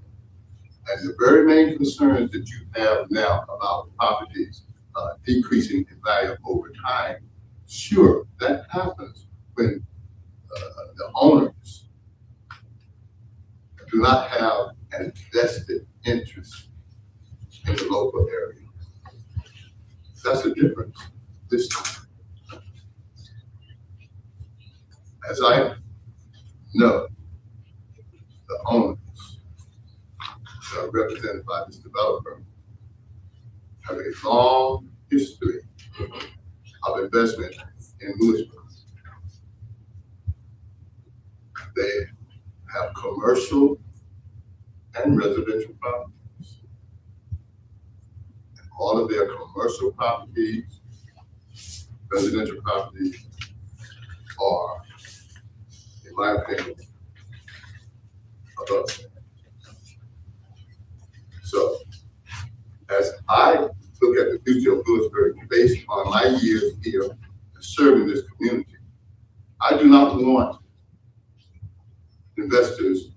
And the very main concerns that you have now about properties decreasing in value over time, sure, that happens when the owners do not have an vested interest in the local area. That's the difference this time. As I know, the owners that are represented by this developer have a long history of investment in Louisburg. They have commercial and residential properties. And all of their commercial properties, residential properties are, in my opinion, above standard. So, as I look at the future of Louisburg based on my years here and serving this community, I do not want investors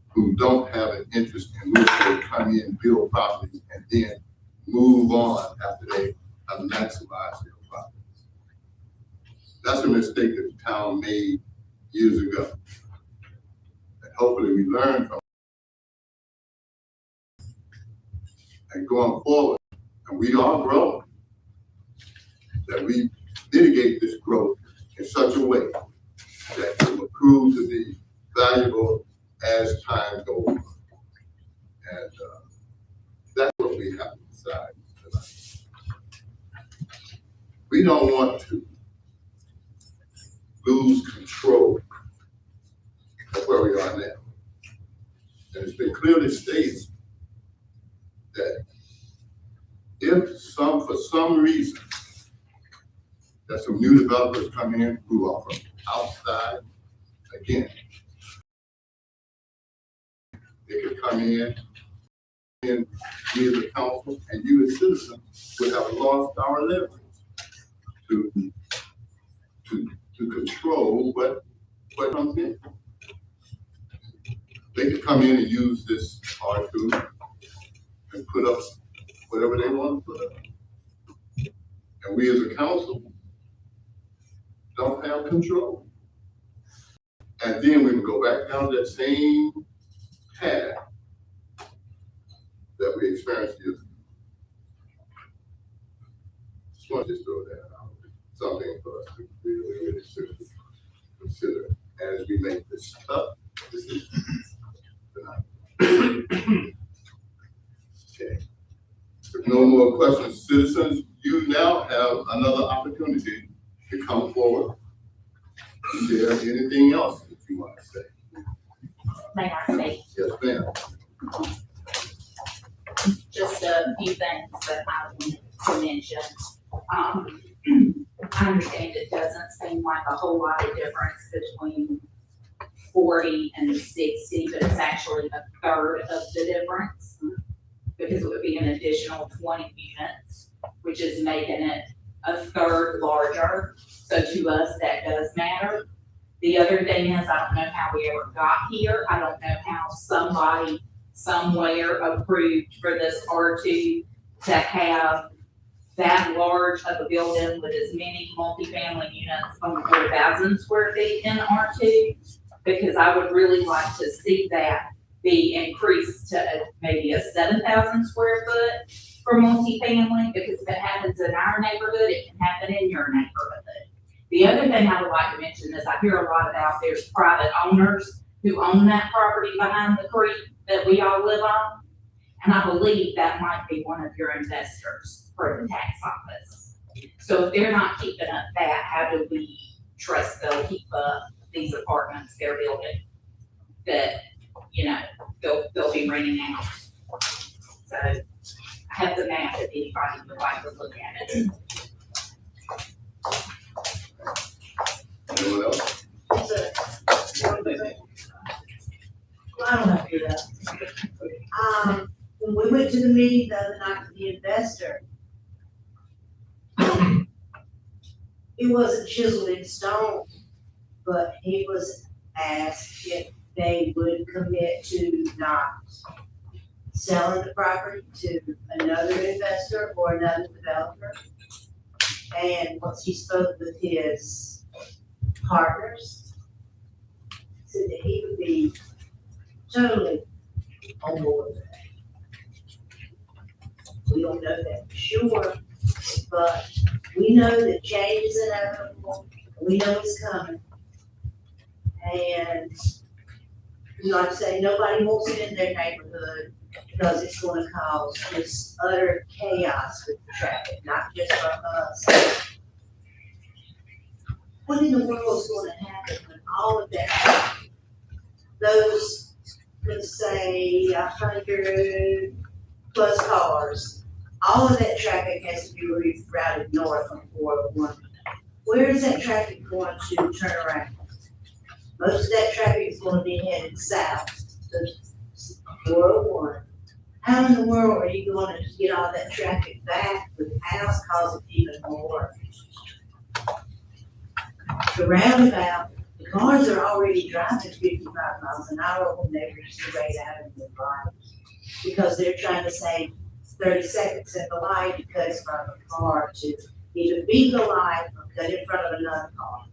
who don't have an interest in Louisburg come in, build properties, and then move on after they have maximized their properties. That's a mistake that the town made years ago. And hopefully we learn from it. And going forward, and we are growing, that we mitigate this growth in such a way that it will prove to be valuable as time goes on. And that's what we have to decide tonight. We don't want to lose control of where we are now. And it's been clearly stated that if for some reason, that some new developers come in who are from outside, again, they could come in we as a council and you as citizens would have lost our leverage to to control what comes in. They could come in and use this R2 and put up whatever they want to put up. And we as a council don't have control. And then we would go back down that same path that we experienced years ago. Just want to just throw that out. Something for us to really, really seriously consider as we make this tough decision tonight. Okay. If no more questions, citizens, you now have another opportunity to come forward and share anything else that you want to say. May I say Yes, ma'am. just a few things that I wanted to mention? I understand it doesn't seem like a whole lot of difference between 40 and 60, but it's actually a third of the difference, because it would be an additional 20 units, which is making it a third larger. So to us, that does matter. The other thing is, I don't know how we ever got here. I don't know how somebody somewhere approved for this R2 to have that large of a building with as many multifamily units on 4,000 square feet in R2, because I would really like to see that be increased to maybe a 7,000 square foot for multifamily, because if it happens in our neighborhood, it can happen in your neighborhood. The other thing I would like to mention is I hear a lot about there's private owners who own that property behind the creek that we all live on. And I believe that might be one of your investors for the tax office. So if they're not keeping up that, how do we trust they'll keep up these apartments they're building that, you know, they'll be renting out? So I have the map if anybody would like to look at it. Anyone else? Well, I don't have to do that. When we went to the meeting the other night with the investor, it wasn't chiseled in stone, but he was asked if they would commit to not selling the property to another investor or another developer. And once he spoke with his partners, said that he would be totally on board with that. We don't know that for sure, but we know that change is inevitable. We know it's coming. And like I say, nobody wants it in their neighborhood because it's going to cause this utter chaos with the traffic, not just for us. What in the world is going to happen when all of that, those, let's say, 100 plus cars, all of that traffic has to be rerouted north on 401. Where is that traffic going to turn around? Most of that traffic is going to be headed south to 401. How in the world are you going to get all that traffic back without causing even more? The roundabout, the cars are already driving 55 miles an hour when they reach the Wade Ave and light, because they're trying to save 30 seconds at the light to cut in front of a car to either beat the light or cut in front of another car.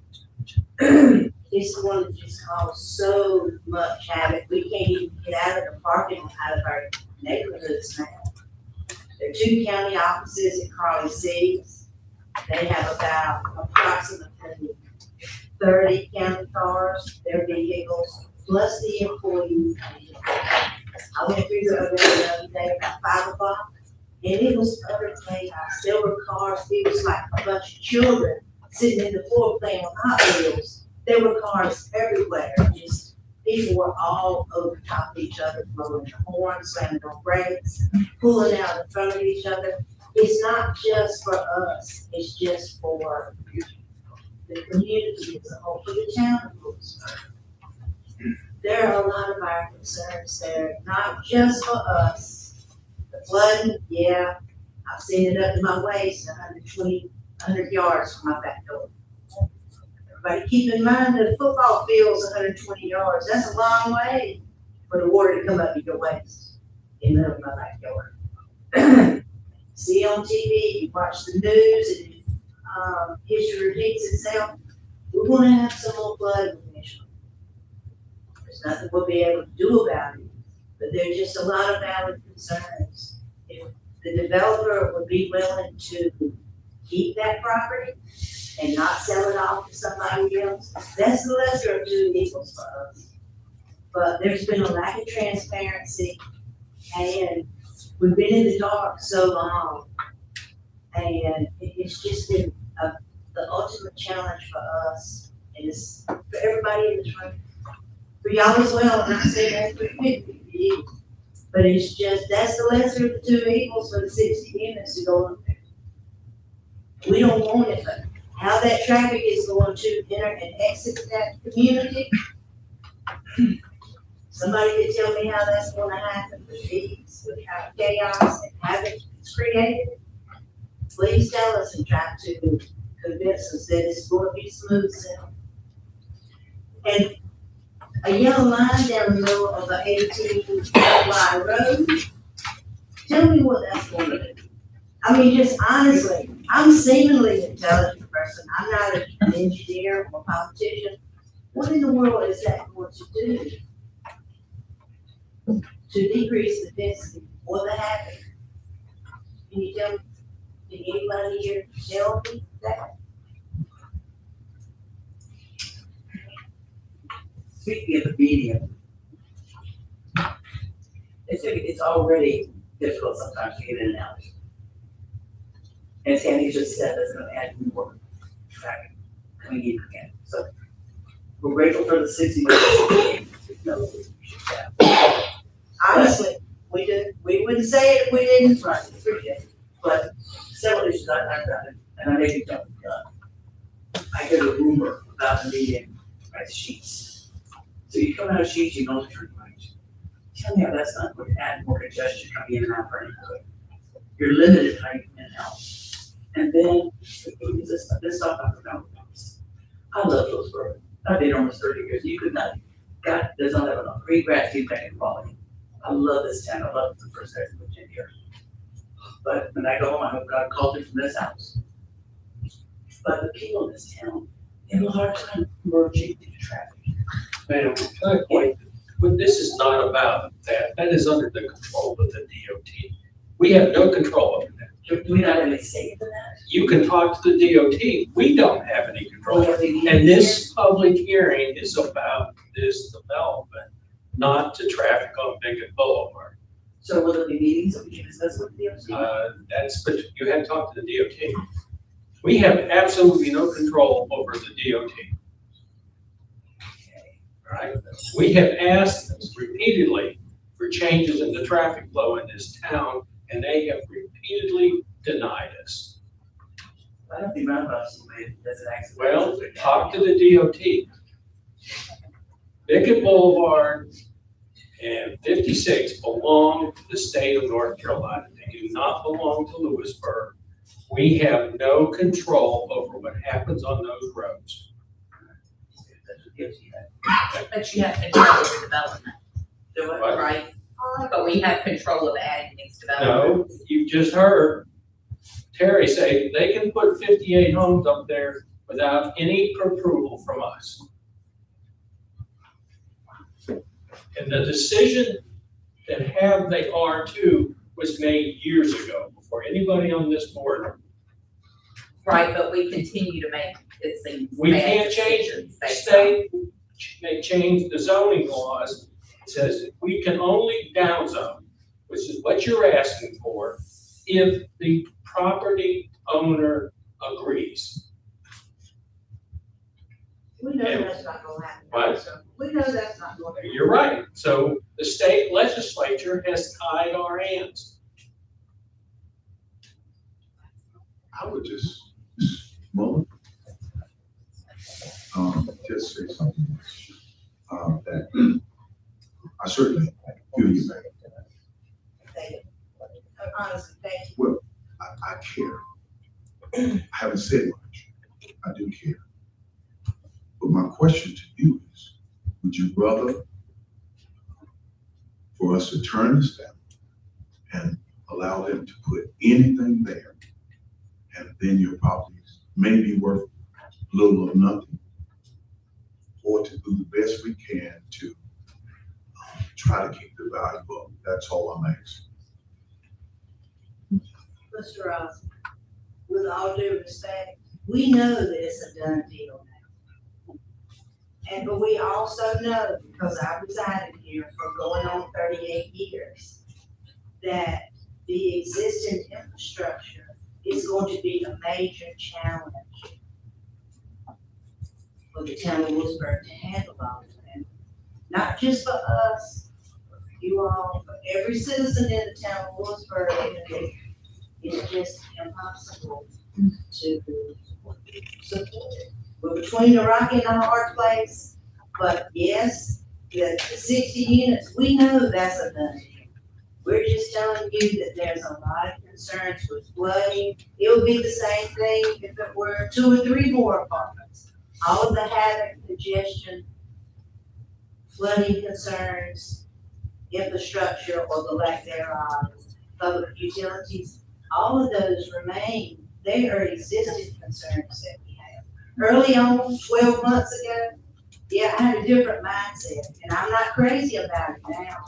It's going to just cause so much havoc. We can't even get out of the parking lot out of our neighborhoods now. There are 2 county offices in Karl cities. They have about approximately 30 county cars, their vehicles, plus the employees. I went through the other day about 5 o'clock, and it was utter chaos. There were cars, it was like a bunch of children sitting in the floor playing with Hot Wheels. There were cars everywhere. Just people were all over top of each other, blowing the horns, slamming on brakes, pulling out in front of each other. It's not just for us, it's just for the community as a whole, for the town of Louisburg. There are a lot of our concerns there, not just for us. The flooding, yeah, I've seen it up to my waist, 100 yards from my back door. But keep in mind that a football field's 120 yards, that's a long way for the water to come up your waist in the middle of my backyard. See on TV, you watch the news, and history repeats itself. We're gonna have some more flooding eventually. There's nothing we'll be able to do about it, but there's just a lot of valid concerns. If the developer would be willing to keep that property and not sell it off to somebody else, that's the lesser of two evils for us. But there's been a lack of transparency, and we've been in the dark so long. And it's just been the ultimate challenge for us, and it's for everybody in this room. For y'all as well, and I'm saying that's what it is. But it's just, that's the lesser of the two evils for the 60 units to go up there. We don't want it, but how that traffic is going to enter and exit that community, somebody could tell me how that's gonna happen with these, with how chaos and havoc is created. Please tell us and try to convince us that it's going to be smooth sailing. And a yellow line down the middle of the 18-mile road, tell me what that's going to do. I mean, just honestly, I'm seemingly an intelligent person. I'm not an engineer or a politician. What in the world is that going to do to decrease the density or the havoc? Can you tell me? Can anybody here tell me that? Speaking of the medium, it's already difficult sometimes to get in and out. And Sandy just said that's gonna add more traffic coming in again. So we're grateful for the 60 minutes. Honestly, we wouldn't say it if we didn't. Right, appreciate it. But several issues I've got, and I may be jumping the gun. I heard a rumor about the median price sheets. So you come out of sheets, you know the true price. Tell me how that's not going to add more congestion coming in and out for anybody. You're limited how you come in and out. And then, this stuff I'm about. I love Louisburg. I've been almost 30 years. You could not, God, there's not enough green grass to back in quality. I love this town. I love the first day I moved in here. But when I go home, I hope God called me from this house. But the people in this town, they have a hard time merging into traffic. Madam, can I point, but this is not about that. That is under the control of the DOT. We have no control over that. Do we not have any say in that? You can talk to the DOT. We don't have any control. And this public hearing is about this development, not to traffic on Bigot Boulevard. So will there be meetings that we can discuss with the DOT? But you had to talk to the DOT. We have absolutely no control over the DOT. Right? We have asked repeatedly for changes in the traffic flow in this town, and they have repeatedly denied us. I don't think roundabouts does an accident. Well, talk to the DOT. Bigot Boulevard and 56 belong to the state of North Carolina. They do not belong to Louisburg. We have no control over what happens on those roads. But you have control of the development, What? right? But we have control of adding things to development. No, you just heard Terry say they can put 58 homes up there without any approval from us. And the decision to have the R2 was made years ago, before anybody on this board. Right, but we continue to make, it seems. We bad can't change decisions based state, they changed the zoning laws. It says we can only downzone, which is what you're asking for, if the property owner agrees. We know that's not gonna happen. What? So we know that's not gonna happen. You're right. So the state legislature has tied our hands. I would just just say something, that I certainly feel you, man. Thank you. Honestly, thank you. Well, I care. I haven't said much. I do care. But my question to you is, would you rather for us to turn this down and allow them to put anything there, and then your properties may be worth little or nothing, or to do the best we can to try to keep the value up? That's all I'm asking. Mr. Ross, with all due respect, we know that it's a done deal now. But we also know, because I resided here for going on 38 years, that the existing infrastructure is going to be a major challenge for the town of Louisburg to handle all of that. Not just for us, but for you all, for every citizen in the town of Louisburg. It's just impossible to support it. We're between the rock and a hard place, but yes, the 60 units, we know that's a done deal. We're just telling you that there's a lot of concerns with flooding. It would be the same thing if it were 2 or 3 more apartments. All of the havoc, congestion, flooding concerns, infrastructure or the lack thereof, public utilities, all of those remain. They are existing concerns that we have. Early on, 12 months ago, yeah, I had a different mindset, and I'm not crazy about it now,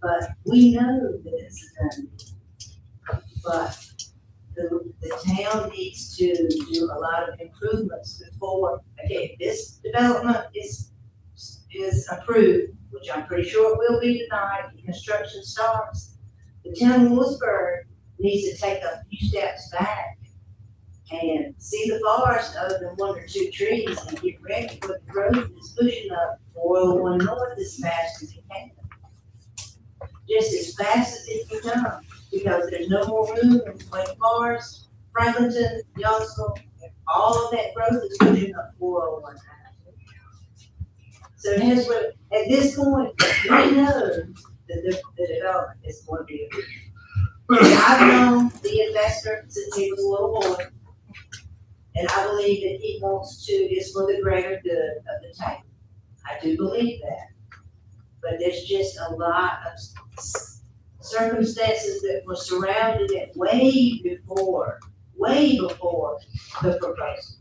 but we know that it's done. But the town needs to do a lot of improvements before, okay, this development is approved, which I'm pretty sure it will be tonight, the construction starts. The town of Louisburg needs to take a few steps back and see the forest other than 1 or 2 trees and get ready for the growth that's pushing up 401 north as fast as it can. Just as fast as it can come, because there's no more room in Wake Forest, Franklinton, Youngsville, all of that growth is pushing up 401. So that's what, at this point, we know that the development is going to be. I've known the investor since he was a little boy, and I believe that he wants to, is for the greater good of the town. I do believe that. But there's just a lot of circumstances that were surrounded it way before the proposal.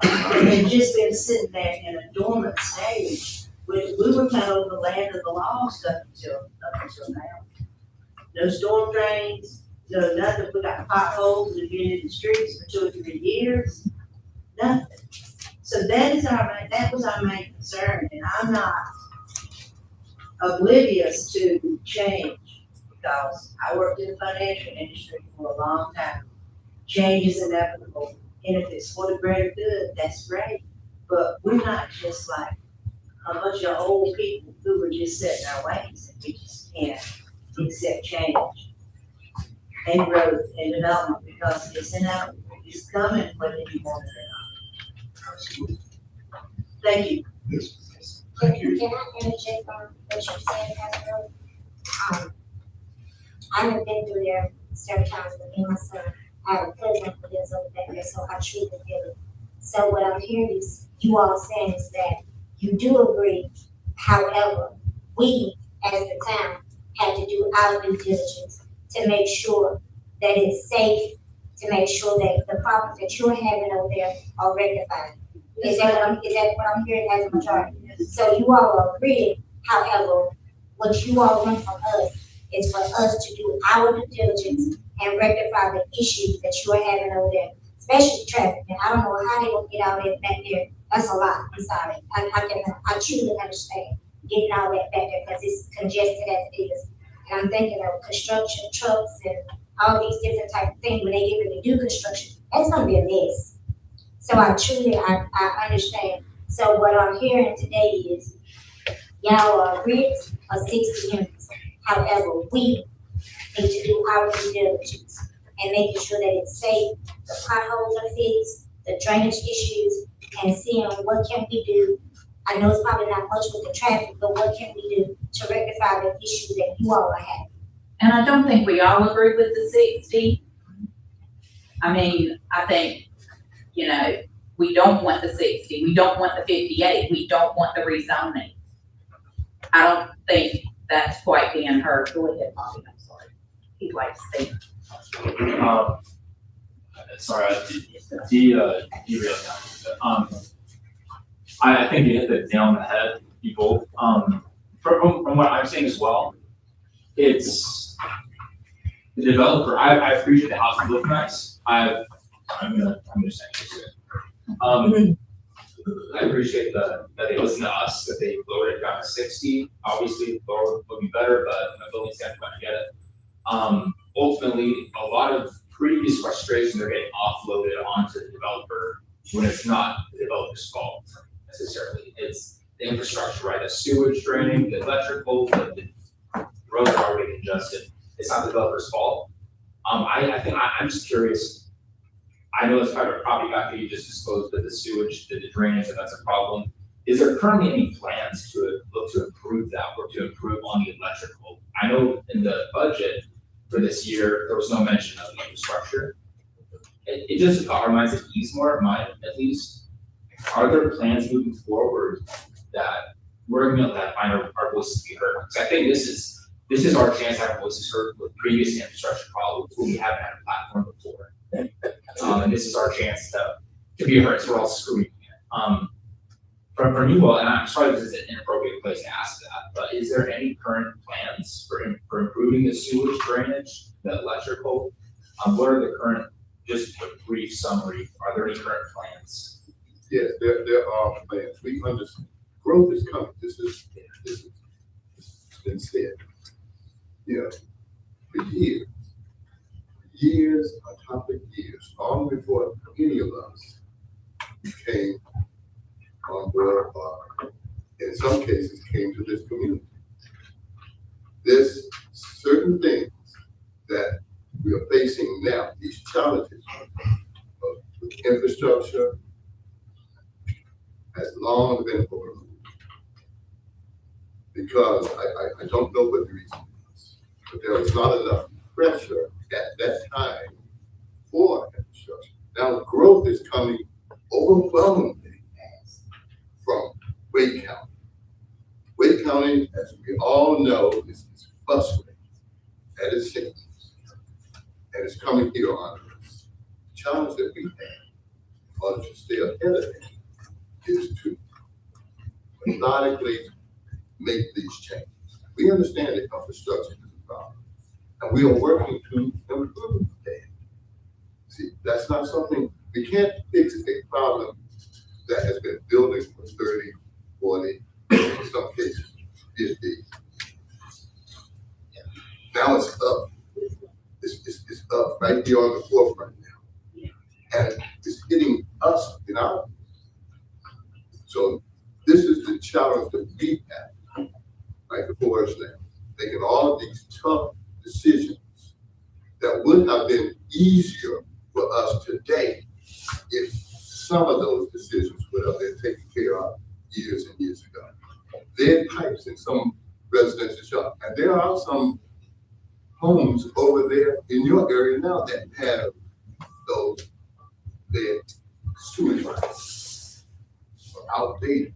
And they've just been sitting there in a dormant stage. We were kind of the land of the lost up until now. No storm drains, no nothing. We got potholes that have been in the streets for 2 or 3 years. Nothing. So that was our main concern, and I'm not oblivious to change because I worked in the financial industry for a long time. Change is inevitable, and if it's for the greater good, that's great. But we're not just like a bunch of old people who were just set in our ways, and we just can't accept change and growth and development because it's inevitable. It's coming whether you want it or not. Thank you. Yes. Thank you. Can I interject on what you said, Pastor? I have been through there several times with me and my son. I have a cousin who lives over back there, so I truly feel it. So what I'm hearing you all saying is that you do agree. However, we as the town have to do our due diligence to make sure that it's safe, to make sure that the problems that you're having over there are rectified. Is that what I'm hearing as a majority? So you all are agreeing, however, what you all want from us is for us to do our due diligence and rectify the issues that you are having over there, especially traffic. And I don't know how they will get out there back there. That's a lot. I'm sorry. I truly understand getting all that back there because it's congested as it is. And I'm thinking of construction trucks and all these different type of things when they get ready to do construction. That's gonna be a mess. So I understand. So what I'm hearing today is y'all are agreed of 60 units. However, we need to do our due diligence and making sure that it's safe, the potholes are fixed, the drainage issues, and seeing what can we do. I know it's probably not much with the traffic, but what can we do to rectify the issue that you all are having? And I don't think we all agree with the 60. I mean, I think, We don't want the 60, we don't want the 58, we don't want the rezoning. I don't think that's quite being heard. Go ahead, Bobby, I'm sorry. He'd like to speak. Sorry, derailed now. I think you hit the nail on the head, people. From what I'm saying as well, it's the developer. I appreciate the house look nice. I'm just saying. I appreciate that they listen to us, that they lowered it down to 60. Obviously, lower would be better, but my building standpoint, I get it. Ultimately, a lot of previous frustrations are getting offloaded onto the developer when it's not the developer's fault necessarily. It's the infrastructure, right? The sewage draining, the electrical, the roads are already congested. It's not the developer's fault. I think I'm just curious. I know as private property back you just disclosed that the sewage, the drainage, and that's a problem. Is there currently any plans to look to improve that or to improve on the electrical? I know in the budget for this year, there was no mention of the infrastructure. It just reminds it Eastmore, mine at least. Are there plans moving forward that we're going to be able to find our voices to be heard? Because I think this is our chance to have our voices heard with previous infrastructure problems when we haven't had a platform before. And this is our chance to be heard. So we're all screaming it. From you all, and I'm sorry this is an inappropriate place to ask that, but is there any current plans for improving the sewage drainage, the electrical? What are the current, just a brief summary, are there any current plans? Yes, there are plans. We understand. Growth is coming. This is been said. Yeah, for years on top of years, long before any of us became on board, in some cases came to this community. There's certain things that we are facing now, these challenges with infrastructure has long been overlooked. Because I don't know what the reason is, but there was not enough pressure at that time for infrastructure. Now growth is coming overwhelmingly from Wade County. Wade County, as we all know, is bustling at its seams, and it's coming here on us. The challenge that we have in order to stay ahead of it is to methodically make these changes. We understand that infrastructure is a problem, and we are working to improve that. See, that's not something, we can't fix a problem that has been building for 30, 40, in some cases, 50. Now it's up. It's up right here on the forefront now. And it's hitting us in our. So this is the challenge that we have right before us now. Making all of these tough decisions that would have been easier for us today if some of those decisions would have been taken care of years and years ago. Lead pipes in some residential shops, and there are some homes over there in your area now that have those lead sewage lines outdated.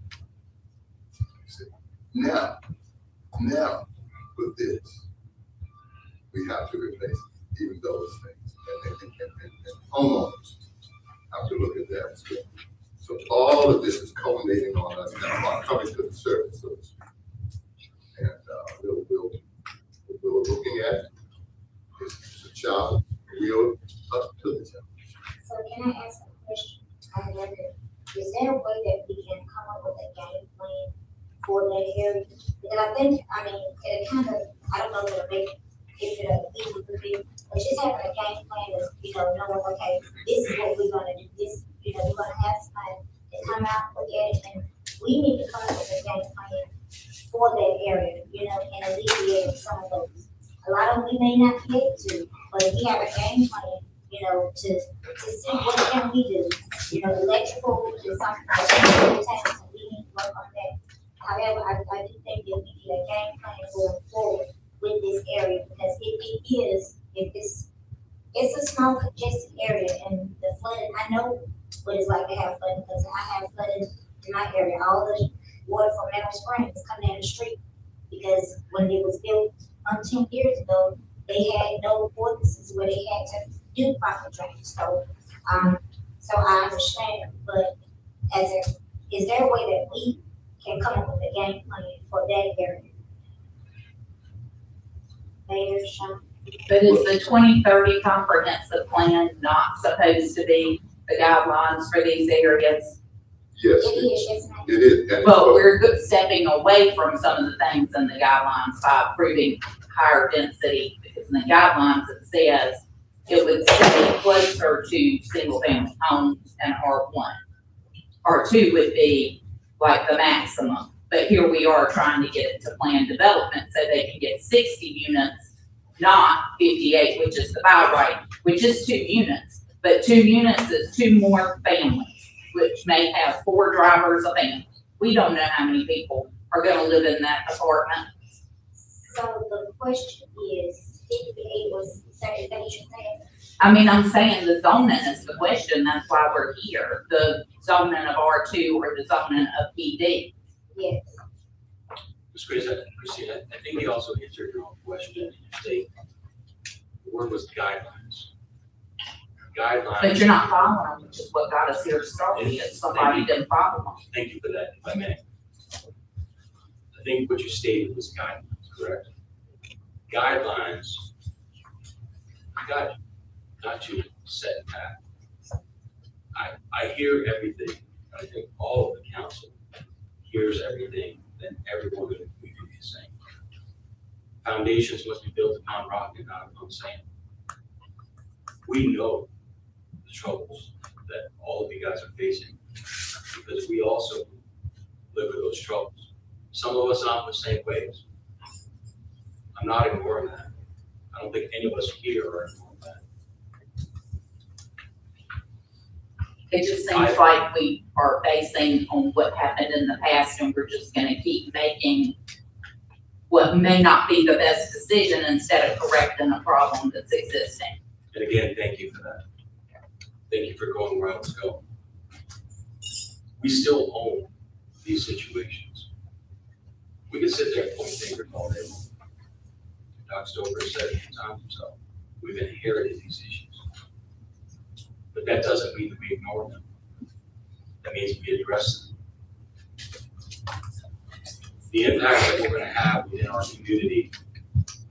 Now with this, we have to replace even those things, and homeowners have to look at that as well. So all of this is culminating on us now, coming to the surface, so to speak. And we're looking at this a challenge, real up to the challenge. So can I ask a question? I wonder, is there a way that we can come up with a game plan for that area? Because I think, it kind of, I don't know if it'll make it easy for people, but just having a game plan is, knowing, okay, this is what we're gonna do, this, we're gonna have somebody to come out, look at it, and we need to come up with a game plan for that area, and alleviate some of those. A lot of them we may not be able to, but if we have a game plan, to see what can we do. Electrical is something that we need to work on that. However, I do think that we need a game plan going forward with this area, because if it's a small congested area, and the flooding, I know what it's like to have flooding, because I have flooding in my area. All the water from Meadow Springs come down the street, because when it was built 10 years ago, they had no ordinances where they had to do proper drainage. So I understand, but is there a way that we can come up with a game plan for that area? Mayor, Sean? But is the 2030 comprehensive plan not supposed to be the guidelines for these areas? Yes, It is, yes, ma'am. it is. And But we're stepping away from some of the things in the guidelines by approving higher density, because in the guidelines it says it would stay closer to single family homes and R1. R2 would be like the maximum, but here we are trying to get it to planned development so they can get 60 units, not 58, which is the by right, which is 2 units. But 2 units is 2 more families, which may have 4 drivers a family. We don't know how many people are gonna live in that apartment. So the question is, 58 was, sorry, is that what you're saying? I mean, I'm saying the zoning is the question, that's why we're here. The zoning of R2 or the zoning of PD. Yes. Ms. Christina, I think you also answered your own question in your statement. The word was guidelines. Guidelines. But you're not following them, which is what got us here to start with, is somebody didn't follow them. Thank you for that, if I may. I think what you stated was guidelines, correct? Guidelines, got you set path. I hear everything. I think all of the council hears everything that everyone in the community is saying. Foundations must be built upon rock and not upon sand. We know the troubles that all of you guys are facing, because we also live with those troubles. Some of us aren't the same ways. I'm not ignoring that. I don't think any of us here are ignoring that. It just seems like we are basing on what happened in the past, and we're just gonna keep making what may not be the best decision instead of correcting a problem that's existing. And again, thank you for that. Thank you for going where I was going. We still own these situations. We can sit there and point fingers all day long. Doc Stover said it times himself. We've inherited these issues. But that doesn't mean that we ignore them. That means we address them. The impact that we're going to have within our community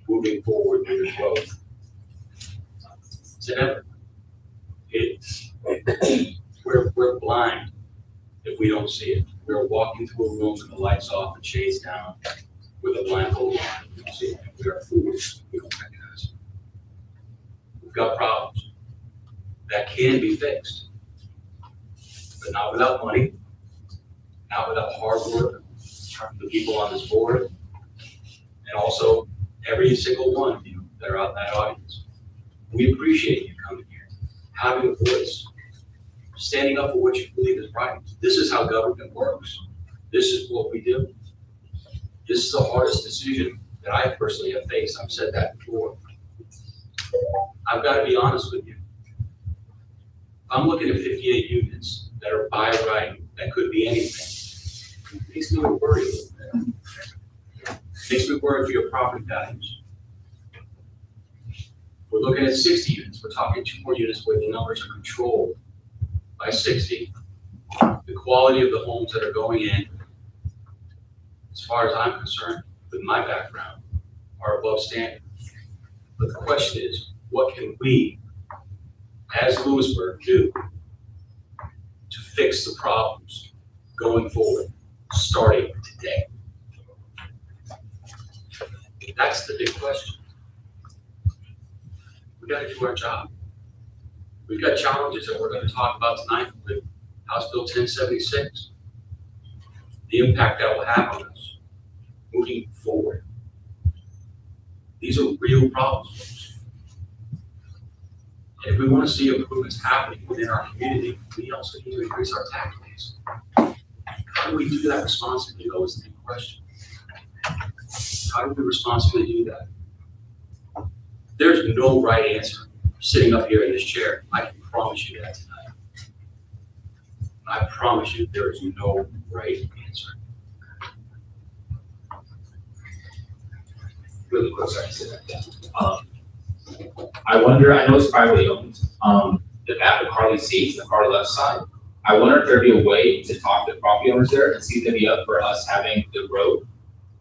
moving forward with the growth, it's inevitable. We're blind if we don't see it. We're walking through a room with the lights off and shades down with a blindfold on. We don't see it. We are fools. We don't recognize it. We've got problems that can be fixed, but not without money, not without hard work from the people on this board, and also every single one of you that are out in that audience. We appreciate you coming here, having a voice, standing up for what you believe is right. This is how government works. This is what we do. This is the hardest decision that I personally have faced. I've said that before. I've got to be honest with you. I'm looking at 58 units that are by right, that could be anything. It makes me worry a little bit. It makes me worry for your property values. We're looking at 60 units. We're talking 2 more units where the numbers are controlled by 60. The quality of the homes that are going in, as far as I'm concerned, with my background, are above standard. But the question is, what can we, as Louisburg, do to fix the problems going forward, starting today? That's the big question. We got to do our job. We've got challenges that we're going to talk about tonight with House Bill 1076. The impact that will have on us moving forward. These are real problems. And if we want to see improvements happening within our community, we also need to increase our tax base. How do we do that responsibly? That was the big question. How do we responsibly do that? There's no right answer sitting up here in this chair. I can promise you that tonight. I promise you, there is no right answer. Really quick, sorry to say that. I wonder, I know it's privately owned, the back of Carly Seats, the far left side. I wonder if there'd be a way to talk to property owners there and see if they'd be up for us having the road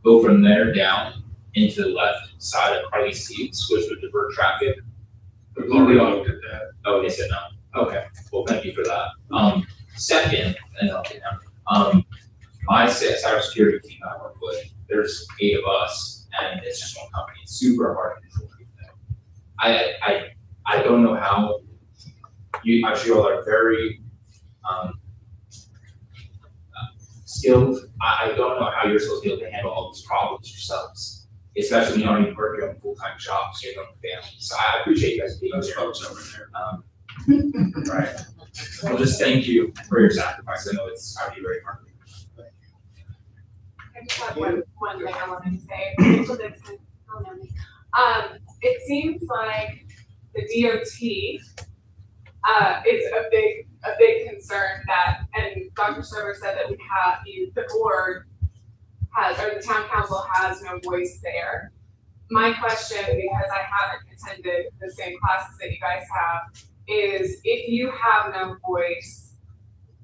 go from there down into the left side of Carly Seats, which would divert traffic. We've already looked at that. Oh, they said no. Okay, well, thank you for that. Second, and I'll get down. My cybersecurity team I work with, there's 8 of us, and it's just one company. It's super hard to control everything. I don't know how I'm sure you all are very skilled. I don't know how you're supposed to be able to handle all these problems yourselves, especially when you aren't even working on a full-time job, so you're going to family. So I appreciate you guys being Those here. folks over there. Right. Well, just thank you for your sacrifice. I know it's probably very hard. I just have one thing I wanted to say. Rachel Dixon, don't know me. It seems like the DOT is a big concern that, and Dr. Server said that the board has, or the town council has no voice there. My question, because I haven't attended the same classes that you guys have, is if you have no voice,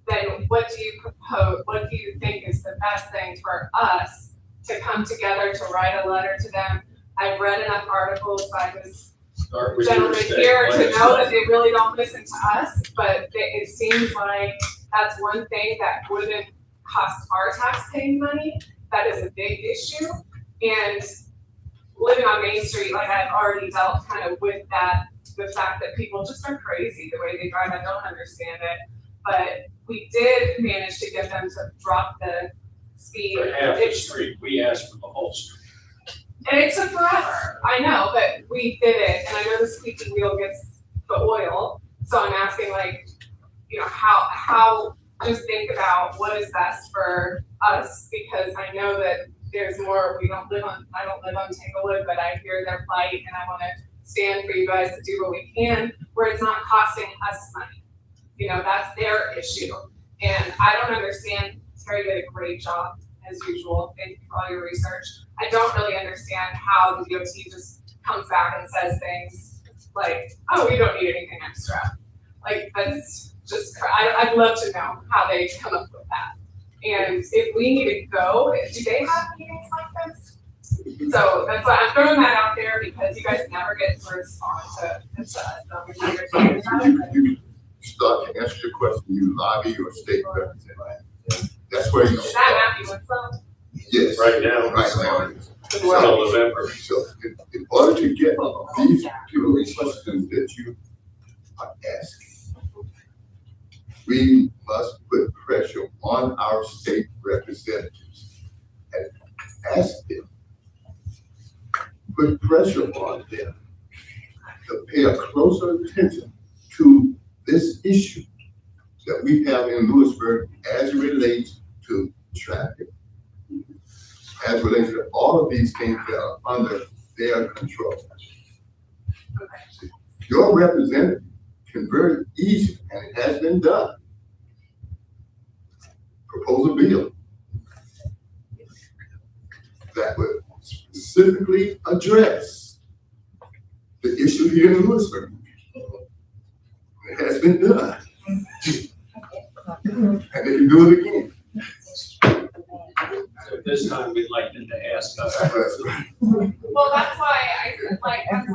then what do you propose, what do you think is the best thing for us to come together to write a letter to them? I've read enough articles by this gentleman here to know that they really don't listen to us, but it seems like that's one thing that wouldn't cost our taxpaying money. That is a big issue. And living on Main Street, like I've already dealt kind of with that, the fact that people just are crazy the way they drive. I don't understand it, but we did manage to get them to drop the speed. For half the street, we asked for the whole street. And it took forever, I know, but we did it, and I know the squeaky wheel gets the oil, so I'm asking like, you know, how, just think about what is best for us, because I know that there's more, I don't live on Tanglewood, but I hear their plight, and I wanna stand for you guys to do what we can, where it's not costing us money. You know, that's their issue, and I don't understand, Terry did a great job, as usual, thank you for all your research. I don't really understand how the DOT just comes back and says things like, oh, we don't need anything extra. Like, that's just, I'd love to know how they come up with that. And if we need to go, do they have meetings like this? So that's why I'm throwing that out there, because you guys never get to respond to us. You start to answer your question, you lobby your state representative. That's where you. Is that Matthew Winslow? Yes. Right now. Right now. Until November. So in order to get these particular questions that you are asking, we must put pressure on our state representatives and ask them, put pressure on them to pay a closer attention to this issue that we have in Louisburg as it relates to traffic, as it relates to all of these things that are under their control. See, your representative can very easily, and it has been done, propose a bill that would specifically address the issue here in Louisburg. It has been done. And they can do it again. So this time we'd like them to ask us. Well, that's why I'm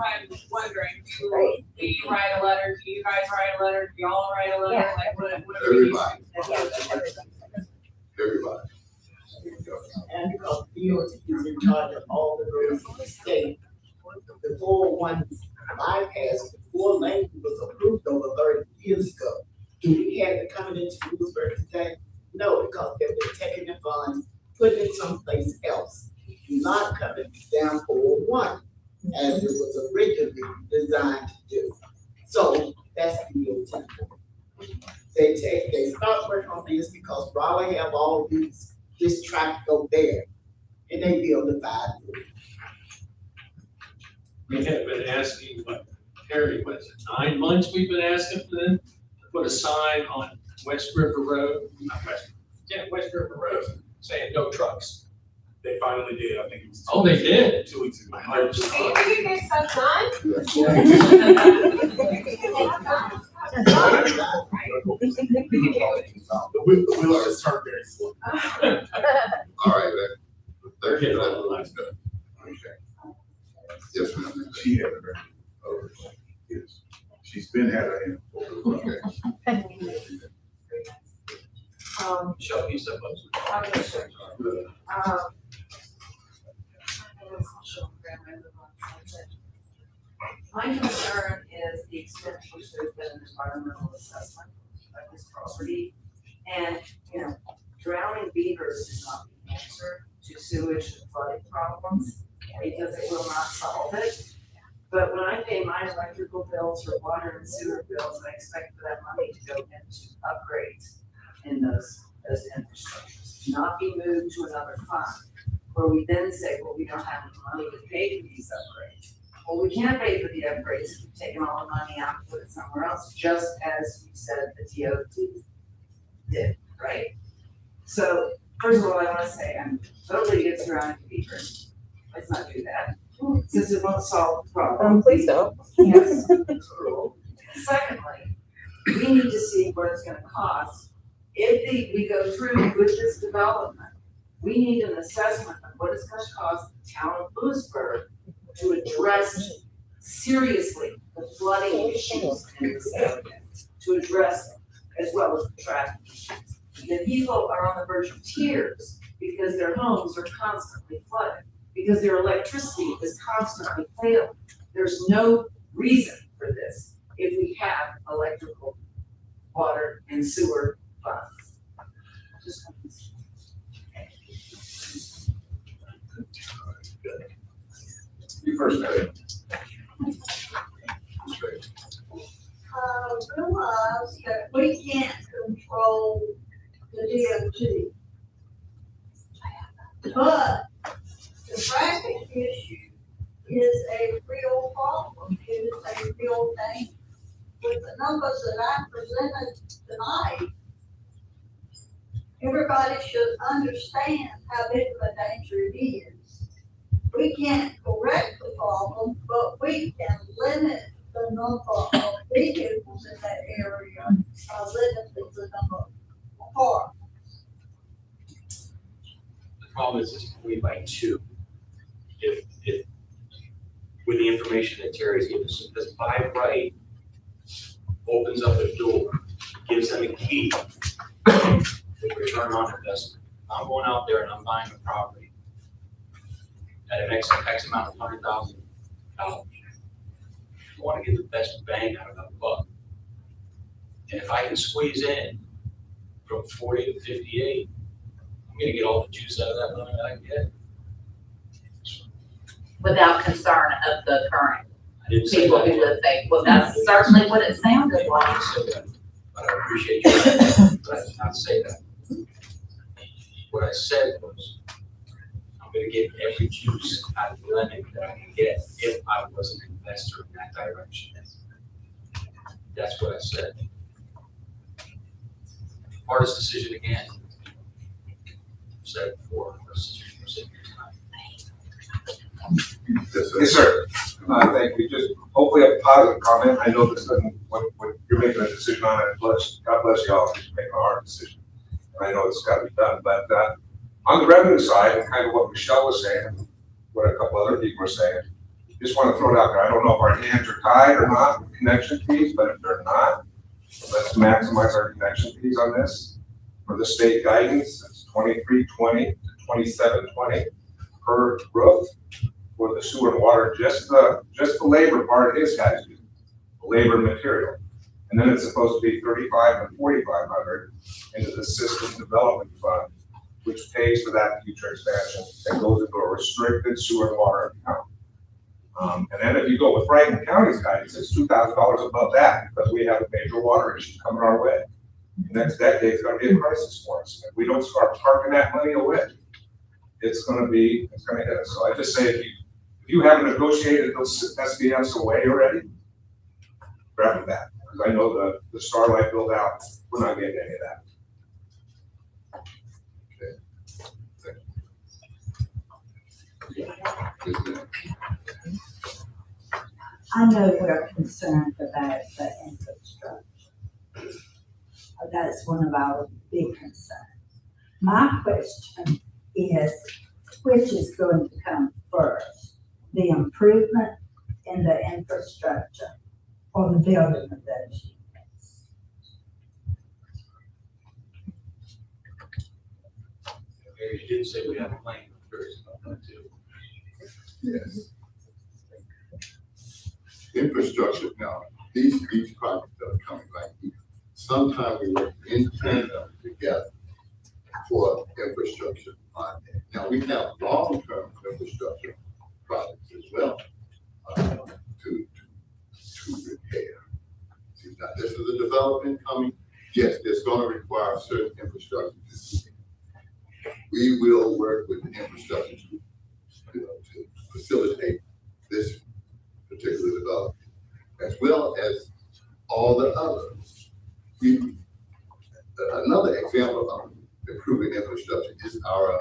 wondering, do we write a letter, do you guys write a letter, do y'all write a letter, Yeah. like what do we do? Everybody. And because DOT is in charge of all the roads in the state, the 401 bypass, the 4 lane was approved over 30 years ago. Do we have it coming into Louisburg today? No, because they've been taking the funds, putting it someplace else. Not coming down 401 as it was originally designed to do. So that's DOT. They start working on this because Raleigh have all this traffic over there, and they build the 5. We have been asking, what, Harry, what is it, 9 months we've been asking for them to put a sign on West River Road, West River Road, saying no trucks. They finally did, I think it was. Oh, they did? 2 weeks ago. See, we can get stuff done. The wheels just turned very slow. All right, let's get that last done. Okay. Yes, ma'am. She had a very, yes, she's been had her hand. Okay. Michelle, you step up. Okay, sure. My concern is the extent to which there's been an environmental assessment of this property. And, you know, drowning beavers is not the answer to sewage and flooding problems, because it will not solve it. But when I pay my electrical bills or water and sewer bills, I expect for that money to go into upgrades in those infrastructures, not be moved to another fund, where we then say, well, we don't have the money to pay for these upgrades. Well, we can't pay for the upgrades if we've taken all the money out and put it somewhere else, just as we said the DOT did, right? So, first of all, I wanna say, I'm totally against drowning beavers. Let's not do that, since it won't solve the problem. Please don't. Yes. Secondly, we need to see what it's gonna cost. If we go through with this development, we need an assessment of what it's gonna cost the town of Louisburg to address seriously the flooding issues in this area, to address them, as well as the traffic issues. The people are on the verge of tears because their homes are constantly flooded, because their electricity is constantly failing. There's no reason for this if we have electrical, water, and sewer funds. Just You first, Mary. Realize that we can't control the DOT. But the traffic issue is a real problem, it is a real thing. With the numbers that I presented tonight, everybody should understand how big of a danger it is. We can't correct the problem, but we can limit the number of vehicles in that area, limit the number of cars. The problem is it's only by 2. If, with the information that Terry's given us, because by right opens up a door, gives them a key with return on investment. I'm going out there and I'm buying a property at an X amount of $100,000. I want to get the best bang out of that buck. And if I can squeeze in from 40 to 58, I'm gonna get all the juice out of that money that I can get. Without concern of the current I didn't say people that. who live there. Well, that's certainly what it sounded I like. didn't say that, but I appreciate you, but I did not say that. What I said was, I'm gonna get every juice out of the lemon that I can get if I was an investor in that direction. That's what I said. Hardest decision again. Said before, hardest decision we're sitting here tonight. Yes, sir. Thank you. Just hopefully a positive comment. I know this doesn't, what you're making a decision on it, God bless y'all, for making a hard decision. And I know it's gotta be done, but, on the revenue side, and kind of what Michelle was saying, what a couple other people are saying, just want to throw it out there. I don't know if our hands are tied or not with connection fees, but if they're not, let's maximize our connection fees on this. For the state guidance, it's $23.20 to $27.20 per roof for the sewer and water, just the labor part of his guys do, the labor and material. And then it's supposed to be $3,500 and $4,500 into the system development fund, which pays for that future expansion and goes into a restricted sewer and water account. And then if you go with Franklin County's guidance, it's $2,000 above that because we have a major water issue coming our way. The next decade is going to be a crisis for us. If we don't start parking that money away, it's going to hit us. So I just say, if you haven't negotiated those SBFs away already, grab them back. Because I know the Starlight build out we're not getting any of that. I know we're concerned about the infrastructure. That's one of our big concerns. My question is, which is going to come first? The improvement in the infrastructure or the building of those units? You did say we have a plan, I'm curious about that too. Yes. Infrastructure, now, these projects that are coming right here, sometimes we work in tandem together for infrastructure on that. Now, we have long-term infrastructure projects as well, to repair. See, now, this is a development coming, yes, it's gonna require certain infrastructure to do it. We will work with the infrastructure to, to facilitate this particular development, as well as all the others. Another example of improving infrastructure is our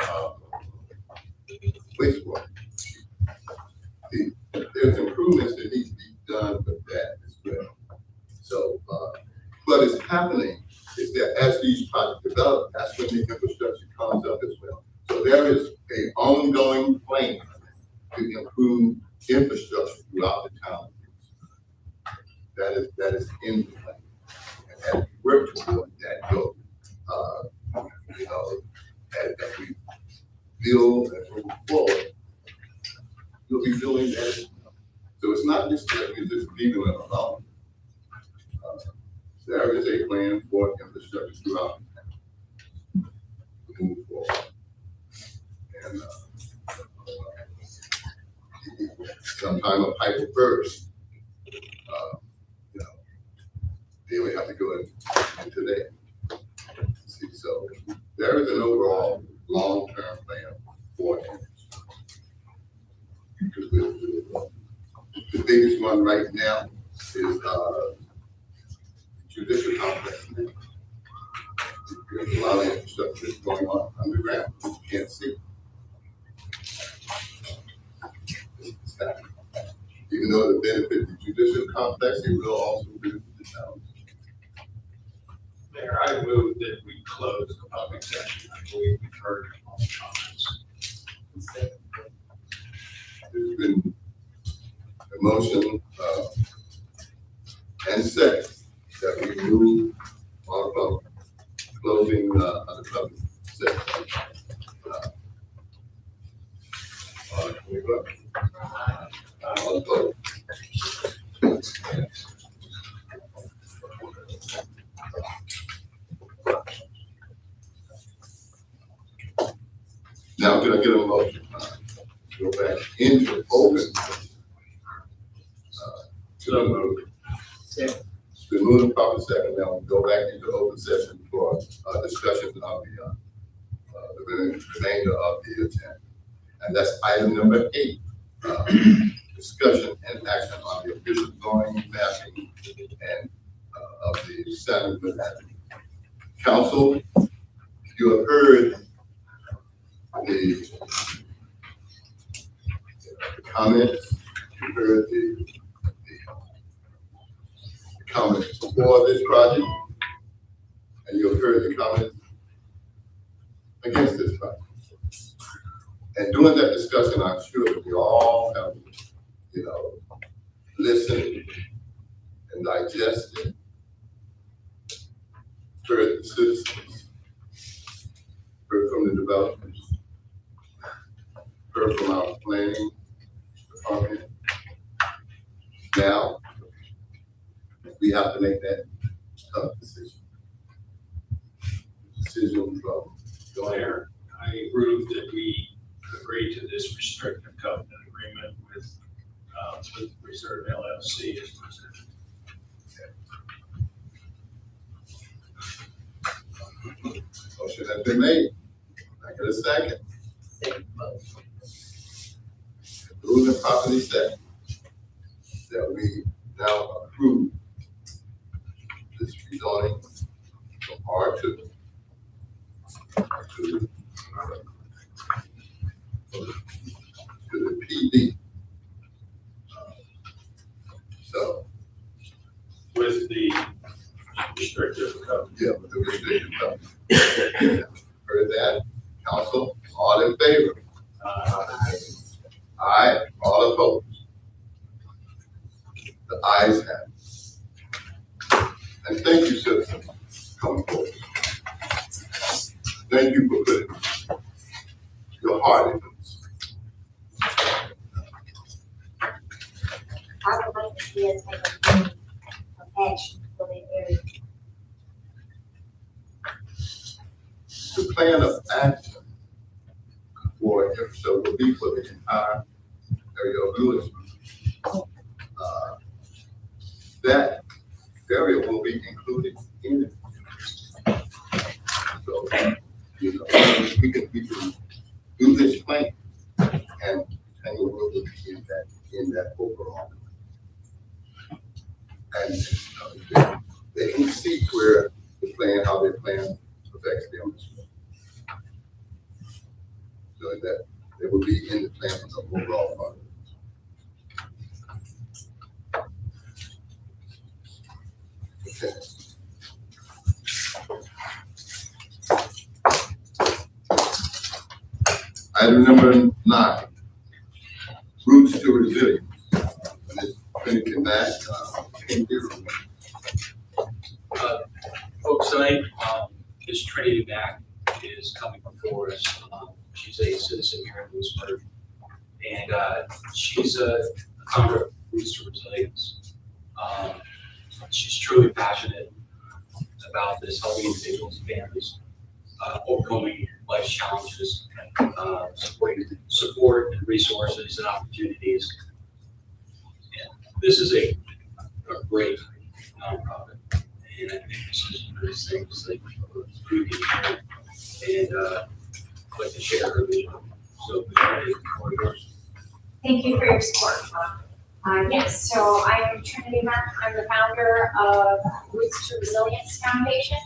wastewater. There's improvements that need to be done with that as well. So what is happening is that as these projects develop, that's when the infrastructure comes up as well. So there is an ongoing plan to improve infrastructure throughout the town. That is in the plan. And as we work toward that goal, as we build and move forward, we'll be doing that as well. So it's not just that we're just leaving it alone. There is a plan for infrastructure throughout the town to move forward. And sometime a pipe will burst. Then we have to go into that. See, so there is an overall long-term plan for it. The biggest one right now is judicial complex. There's a lot of infrastructure going on underground, which you can't see. Even though the benefit of the judicial complex, it will also benefit the town. Mayor, I move that we close the public session. I believe we've heard all the comments. There's been a motion and second that we move on from closing the public session. We vote. All opposed. Now, can I get a motion? Go back into open. So moved. It's been moved and properly second. Now we'll go back into open session for discussion of the remainder of the agenda. And that's item number 8. Discussion and action on the official zoning mapping and of the Samuel Avenue. Council, you have heard the comments, you heard the comments for this project, and you have heard the comments against this project. And during that discussion, I'm sure that we all have, listened and digested, heard the citizens, heard from the developers, heard from our planning department. Now, we have to make that tough decision. Decision from Mayor, I move that we agree to this restrictive covenant agreement with Reserve LLC as presented. Motion has been made. I get a second. Moved and properly second that we now approve this rezoning So, With the restrictive covenant. yeah, with the restrictive covenant. Heard that? Council, all in favor? Aye, all opposed? The ayes have it. And thank you, citizens, for coming forward. Thank you for putting your heart into this. I would like to see us take a plan of action for the area. The plan of action for so will be for the entire area of Louisburg. That area will be included in it. So, you know, we can do this plan and will be in that overall. And they can see where the plan, how their plan affects them. So that it will be in the plan of the overall fund. Okay. Item number 9, roots to resilience. Ms. Trinity Mack, Folks, tonight, Ms. Trinity Mack is coming before us. She's a citizen here in Louisburg, and she's a founder of Roots to Resilience. She's truly passionate about this, helping individuals and families overcoming life's challenges, supporting support and resources and opportunities. And this is a great nonprofit, and I think this is one of those things that we need to hear. And I'd like to share her vision. So, Thank you for your support, Tom. Yes, so I am Trinity Mack. I'm the founder of Roots to Resilience Foundation,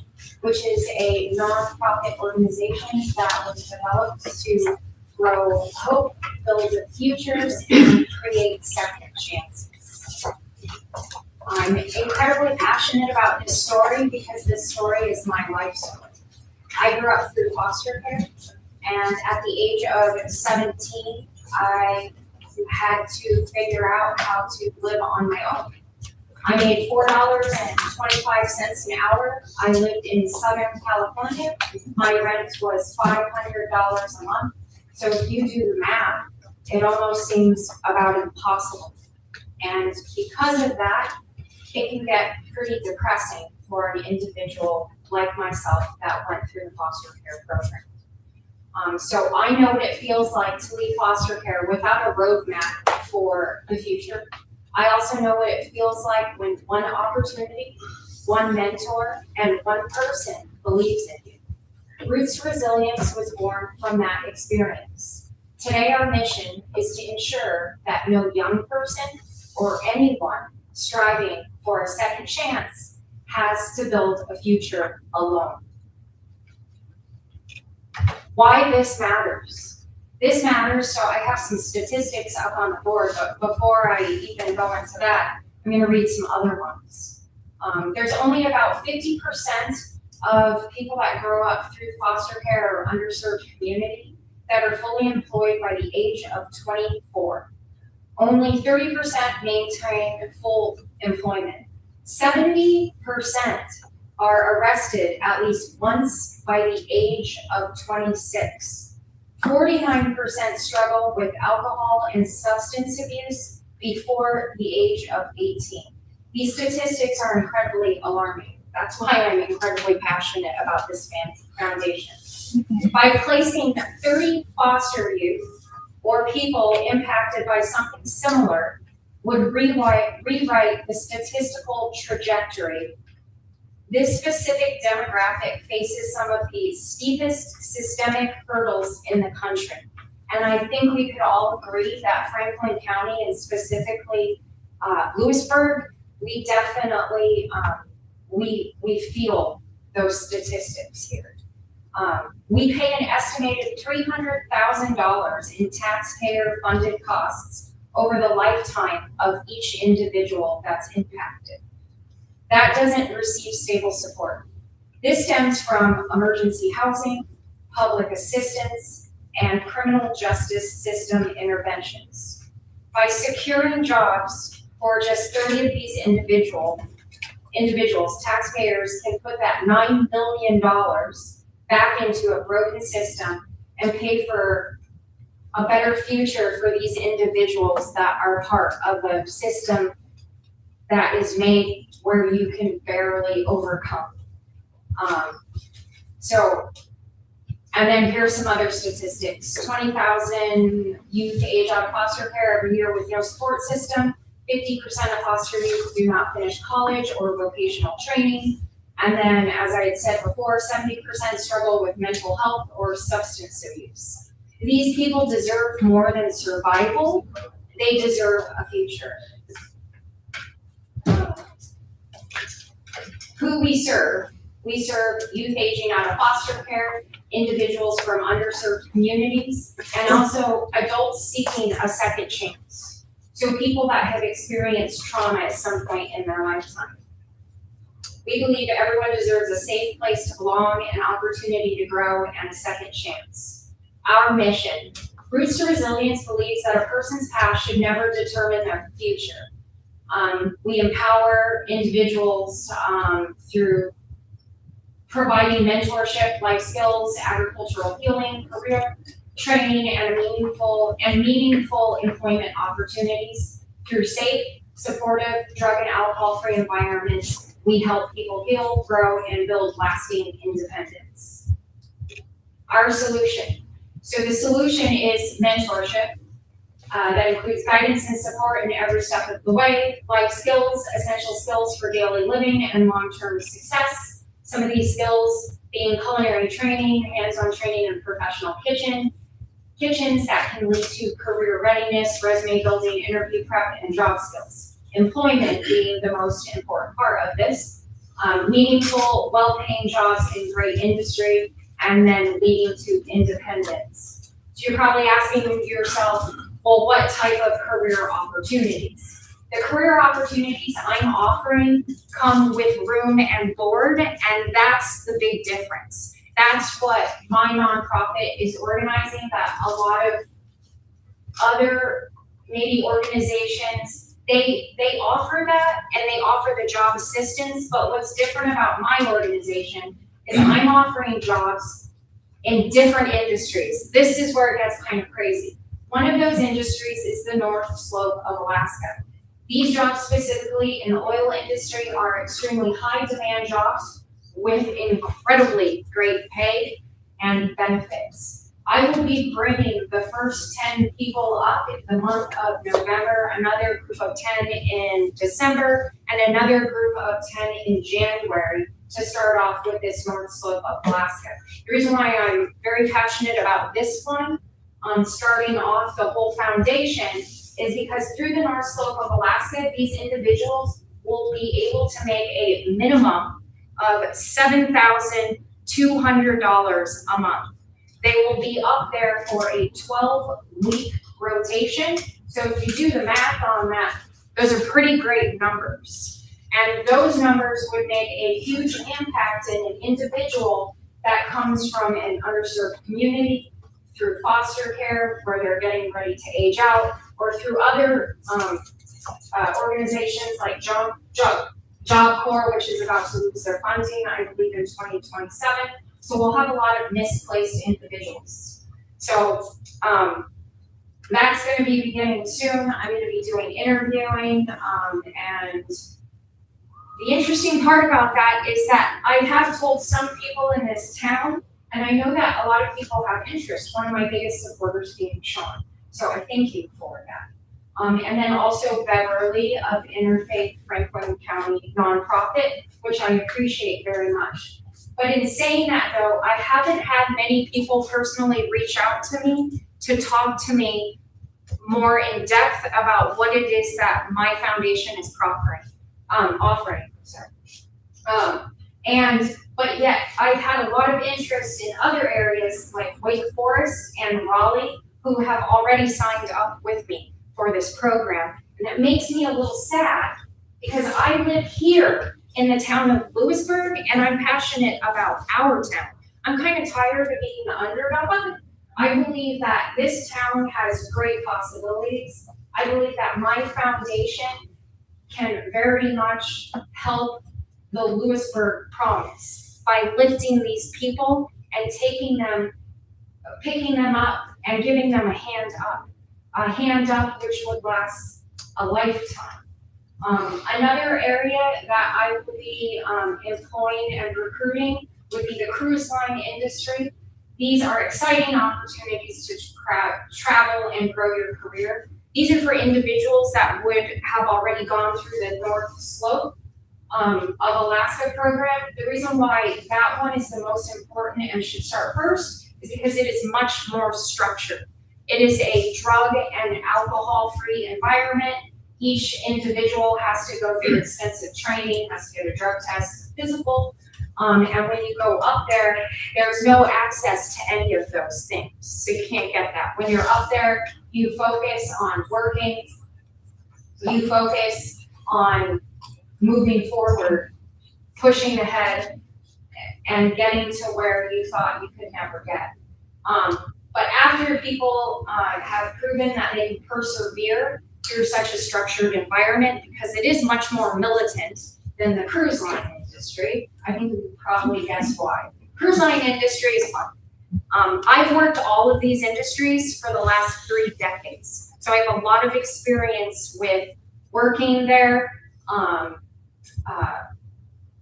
which is a nonprofit organization that was developed to grow hope, build futures, and create second chances. I'm incredibly passionate about this story because this story is my life story. I grew up through foster care, and at the age of 17, I had to figure out how to live on my own. I made $4.25 an hour. I lived in Southern California. My rent was $500 a month. So if you do the math, it almost seems about impossible. And because of that, it can get pretty depressing for an individual like myself that went through the foster care program. So I know what it feels like to leave foster care without a roadmap for the future. I also know what it feels like when one opportunity, one mentor, and one person believes in you. Roots to Resilience was born from that experience. Today, our mission is to ensure that no young person or anyone striving for a second chance has to build a future alone. Why this matters? This matters, so I have some statistics up on the board, but before I even go into that, I'm gonna read some other ones. There's only about 50% of people that grow up through foster care or underserved community that are fully employed by the age of 24. Only 30% maintain full employment. 70% are arrested at least once by the age of 26. 49% struggle with alcohol and substance abuse before the age of 18. These statistics are incredibly alarming. That's why I'm incredibly passionate about this foundation. By placing 30 foster youth or people impacted by something similar would rewrite the statistical trajectory. This specific demographic faces some of the steepest systemic hurdles in the country. And I think we could all agree that Franklin County and specifically Louisburg, we definitely, we feel those statistics here. We pay an estimated $300,000 in taxpayer funded costs over the lifetime of each individual that's impacted. That doesn't receive stable support. This stems from emergency housing, public assistance, and criminal justice system interventions. By securing jobs for just 30 of these individuals, taxpayers can put that $9 million back into a broken system and pay for a better future for these individuals that are part of a system that is made where you can barely overcome. And then here's some other statistics. 20,000 youth age out of foster care every year with no support system. 50% of foster youth do not finish college or vocational training. And then, as I had said before, 70% struggle with mental health or substance abuse. These people deserve more than survival. They deserve a future. Who we serve youth aging out of foster care, individuals from underserved communities, and also adults seeking a second chance. So people that have experienced trauma at some point in their lifetime. We believe everyone deserves a safe place to belong, an opportunity to grow, and a second chance. Our mission, Roots to Resilience, believes that a person's past should never determine their future. We empower individuals through providing mentorship, life skills, agricultural healing, career training, and meaningful employment opportunities. Through safe, supportive, drug and alcohol-free environments, we help people heal, grow, and build lasting independence. Our solution. So the solution is mentorship. That includes guidance and support in every step of the way, life skills, essential skills for daily living and long-term success. Some of these skills being culinary training, hands-on training in professional kitchens that can lead to career readiness, resume building, interview prep, and job skills. Employment being the most important part of this. Meaningful, well-paying jobs in great industry, and then leading to independence. So you're probably asking yourself, well, what type of career opportunities? The career opportunities I'm offering come with room and board, and that's the big difference. That's what my nonprofit is organizing that a lot of other maybe organizations, they offer that and they offer the job assistance, but what's different about my organization is I'm offering jobs in different industries. This is where it gets kind of crazy. One of those industries is the North Slope of Alaska. These jobs specifically in the oil industry are extremely high demand jobs with incredibly great pay and benefits. I will be bringing the first 10 people up in the month of November, another group of 10 in December, and another group of 10 in January to start off with this North Slope of Alaska. The reason why I'm very passionate about this one, starting off the whole foundation, is because through the North Slope of Alaska, these individuals will be able to make a minimum of $7,200 a month. They will be up there for a 12-week rotation. So if you do the math on that, those are pretty great numbers. And those numbers would make a huge impact in an individual that comes from an underserved community, through foster care, where they're getting ready to age out, or through other organizations like Job Corps, which is about to lose their funding, I believe, in 2027. So we'll have a lot of misplaced individuals. So that's going to be beginning soon. I'm going to be doing interviewing, and the interesting part about that is that I have told some people in this town, and I know that a lot of people have interest, one of my biggest supporters being Sean. So I thank you for that. And then also Beverly of Interfaith Franklin County Nonprofit, which I appreciate very much. But in saying that though, I haven't had many people personally reach out to me to talk to me more in depth about what it is that my foundation is offering. But yet I've had a lot of interest in other areas like Wake Forest and Raleigh, who have already signed up with me for this program. And it makes me a little sad because I live here in the town of Louisburg and I'm passionate about our town. I'm kind of tired of being the underdog. I believe that this town has great possibilities. I believe that my foundation can very much help the Louisburg promise by lifting these people and taking them, picking them up and giving them a hand up which would last a lifetime. Another area that I would be employing and recruiting would be the cruise line industry. These are exciting opportunities to travel and grow your career. These are for individuals that would have already gone through the North Slope of Alaska program. The reason why that one is the most important and should start first is because it is much more structured. It is a drug and alcohol-free environment. Each individual has to go through extensive training, has to get a drug test, physical, and when you go up there, there's no access to any of those things, so you can't get that. When you're up there, you focus on working, you focus on moving forward, pushing ahead, and getting to where you thought you could never get. But after people have proven that they can persevere through such a structured environment, because it is much more militant than the cruise line industry, I think you can probably guess why. Cruise line industry is fun. I've worked all of these industries for the last 3 decades. So I have a lot of experience with working there,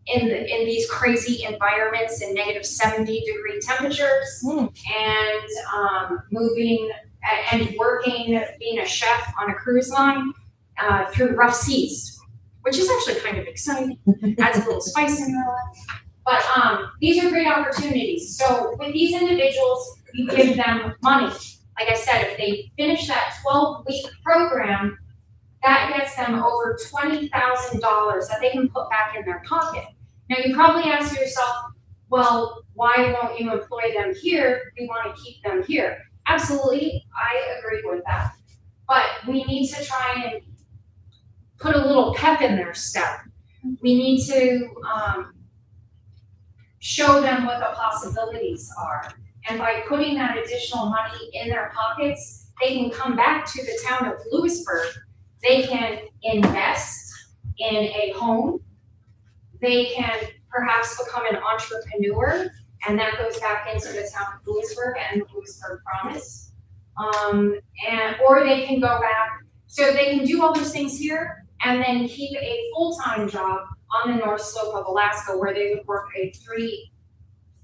in these crazy environments in negative 70-degree temperatures, and moving and working, being a chef on a cruise line through rough seas, which is actually kind of exciting. Adds a little spice in your life. But these are great opportunities. So with these individuals, you give them money. Like I said, if they finish that 12-week program, that gets them over $20,000 that they can put back in their pocket. Now you probably ask yourself, well, why won't you employ them here? We want to keep them here. Absolutely, I agree with that. But we need to try and put a little pep in their step. We need to show them what the possibilities are. And by putting that additional money in their pockets, they can come back to the town of Louisburg. They can invest in a home. They can perhaps become an entrepreneur, and that goes back into the town of Louisburg and the Louisburg Promise. Or they can go back, so they can do all those things here and then keep a full-time job on the North Slope of Alaska, where they would work a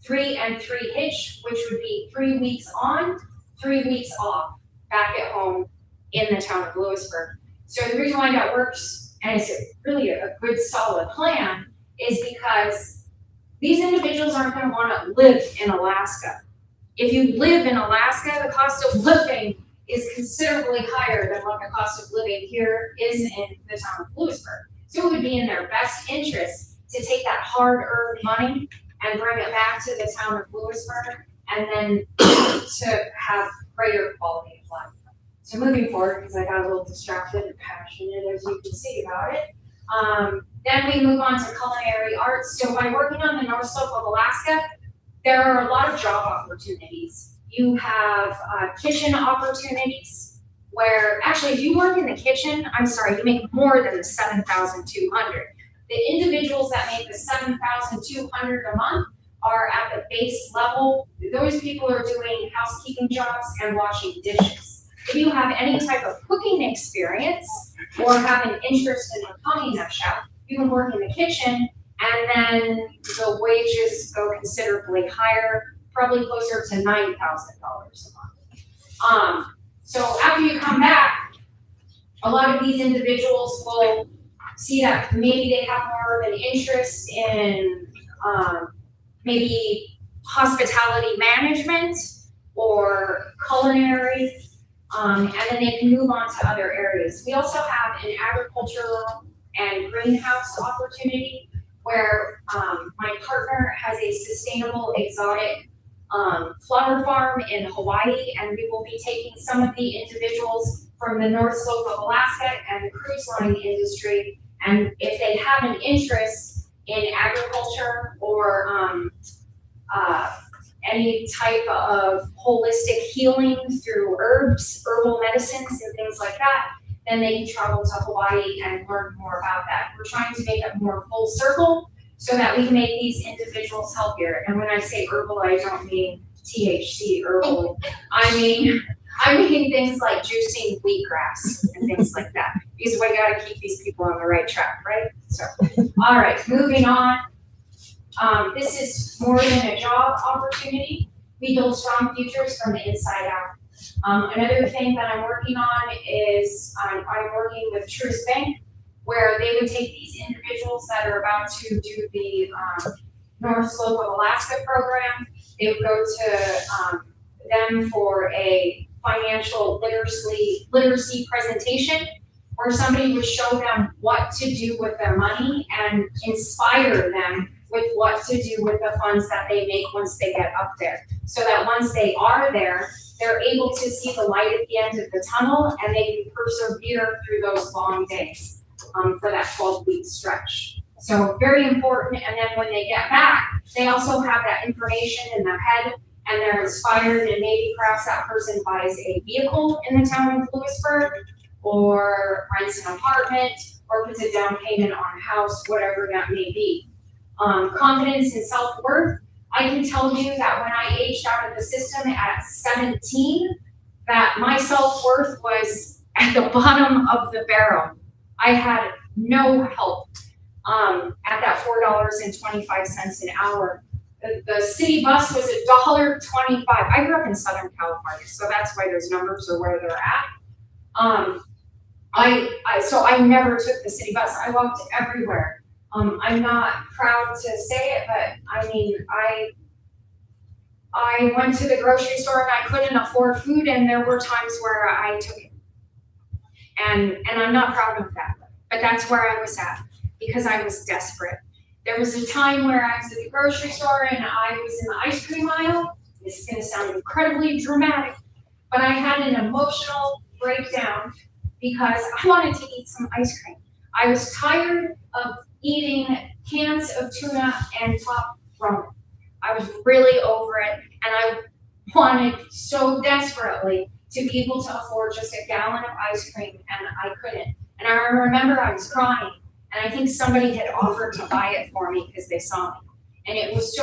3-and-3 hitch, which would be 3 weeks on, 3 weeks off, back at home in the town of Louisburg. So the reason why that works, and it's really a good solid plan, is because these individuals aren't going to want to live in Alaska. If you live in Alaska, the cost of living is considerably higher than what the cost of living here is in the town of Louisburg. So it would be in their best interest to take that hard-earned money and bring it back to the town of Louisburg, and then to have greater quality of life. So moving forward, because I got a little distracted and passionate, as you can see about it, then we move on to culinary arts. So by working on the North Slope of Alaska, there are a lot of job opportunities. You have kitchen opportunities where, actually, if you work in the kitchen, you make more than the $7,200. The individuals that make the $7,200 a month are at the base level. Those people are doing housekeeping jobs and washing dishes. If you have any type of cooking experience or have an interest in becoming a chef, you can work in the kitchen, and then the wages go considerably higher, probably closer to $9,000 a month. So after you come back, a lot of these individuals will see that maybe they have more of an interest in maybe hospitality management or culinary, and then they can move on to other areas. We also have an agricultural and greenhouse opportunity where my partner has a sustainable exotic flower farm in Hawaii, and we will be taking some of the individuals from the North Slope of Alaska and the cruise line industry. And if they have an interest in agriculture or any type of holistic healing through herbs, herbal medicines and things like that, then they can travel to Hawaii and learn more about that. We're trying to make it more full circle so that we can make these individuals healthier. And when I say herbal, I don't mean THC herbal. I mean things like juicing wheatgrass and things like that. Because we gotta keep these people on the right track, right? So, all right, moving on. This is more than a job opportunity. We build strong futures from the inside out. Another thing that I'm working on is I'm working with Truist Bank, where they would take these individuals that are about to do the North Slope of Alaska program. They would go to them for a financial literacy presentation, where somebody would show them what to do with their money and inspire them with what to do with the funds that they make once they get up there. So that once they are there, they're able to see the light at the end of the tunnel and they can persevere through those long days for that 12-week stretch. So very important. And then when they get back, they also have that information in their head and they're inspired, and maybe perhaps that person buys a vehicle in the town of Louisburg or rents an apartment or puts a down payment on a house, whatever that may be. Confidence and self-worth. I can tell you that when I aged out of the system at 17, that my self-worth was at the bottom of the barrel. I had no help at that $4.25 an hour. The city bus was $1.25. I grew up in Southern California, so that's why those numbers are where they're at. So I never took the city bus. I walked everywhere. I'm not proud to say it, but I mean, I went to the grocery store and I couldn't afford food, and there were times where I took it. And I'm not proud of that, but that's where I was at because I was desperate. There was a time where I was at the grocery store and I was in the ice cream aisle. This is gonna sound incredibly dramatic, but I had an emotional breakdown because I wanted to eat some ice cream. I was tired of eating cans of tuna and top ramen. I was really over it, and I wanted so desperately to be able to afford just a gallon of ice cream, and I couldn't. And I remember I was crying, and I think somebody had offered to buy it for me because they saw me. And it was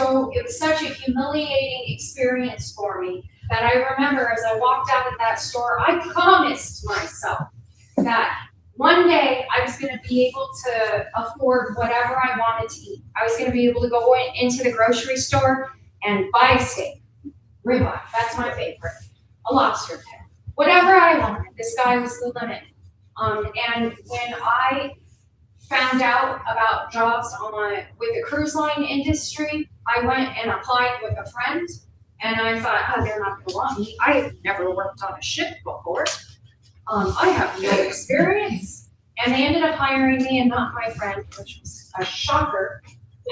such a humiliating experience for me that I remember as I walked out of that store, I promised myself that one day I was going to be able to afford whatever I wanted to eat. I was going to be able to go into the grocery store and buy a steak, ribeye, that's my favorite, a lobster tail, whatever I wanted. The sky was the limit. And when I found out about jobs with the cruise line industry, I went and applied with a friend, and I thought, oh, they're not going to want me. I've never worked on a ship before. I have no experience. And they ended up hiring me and not my friend, which was a shocker.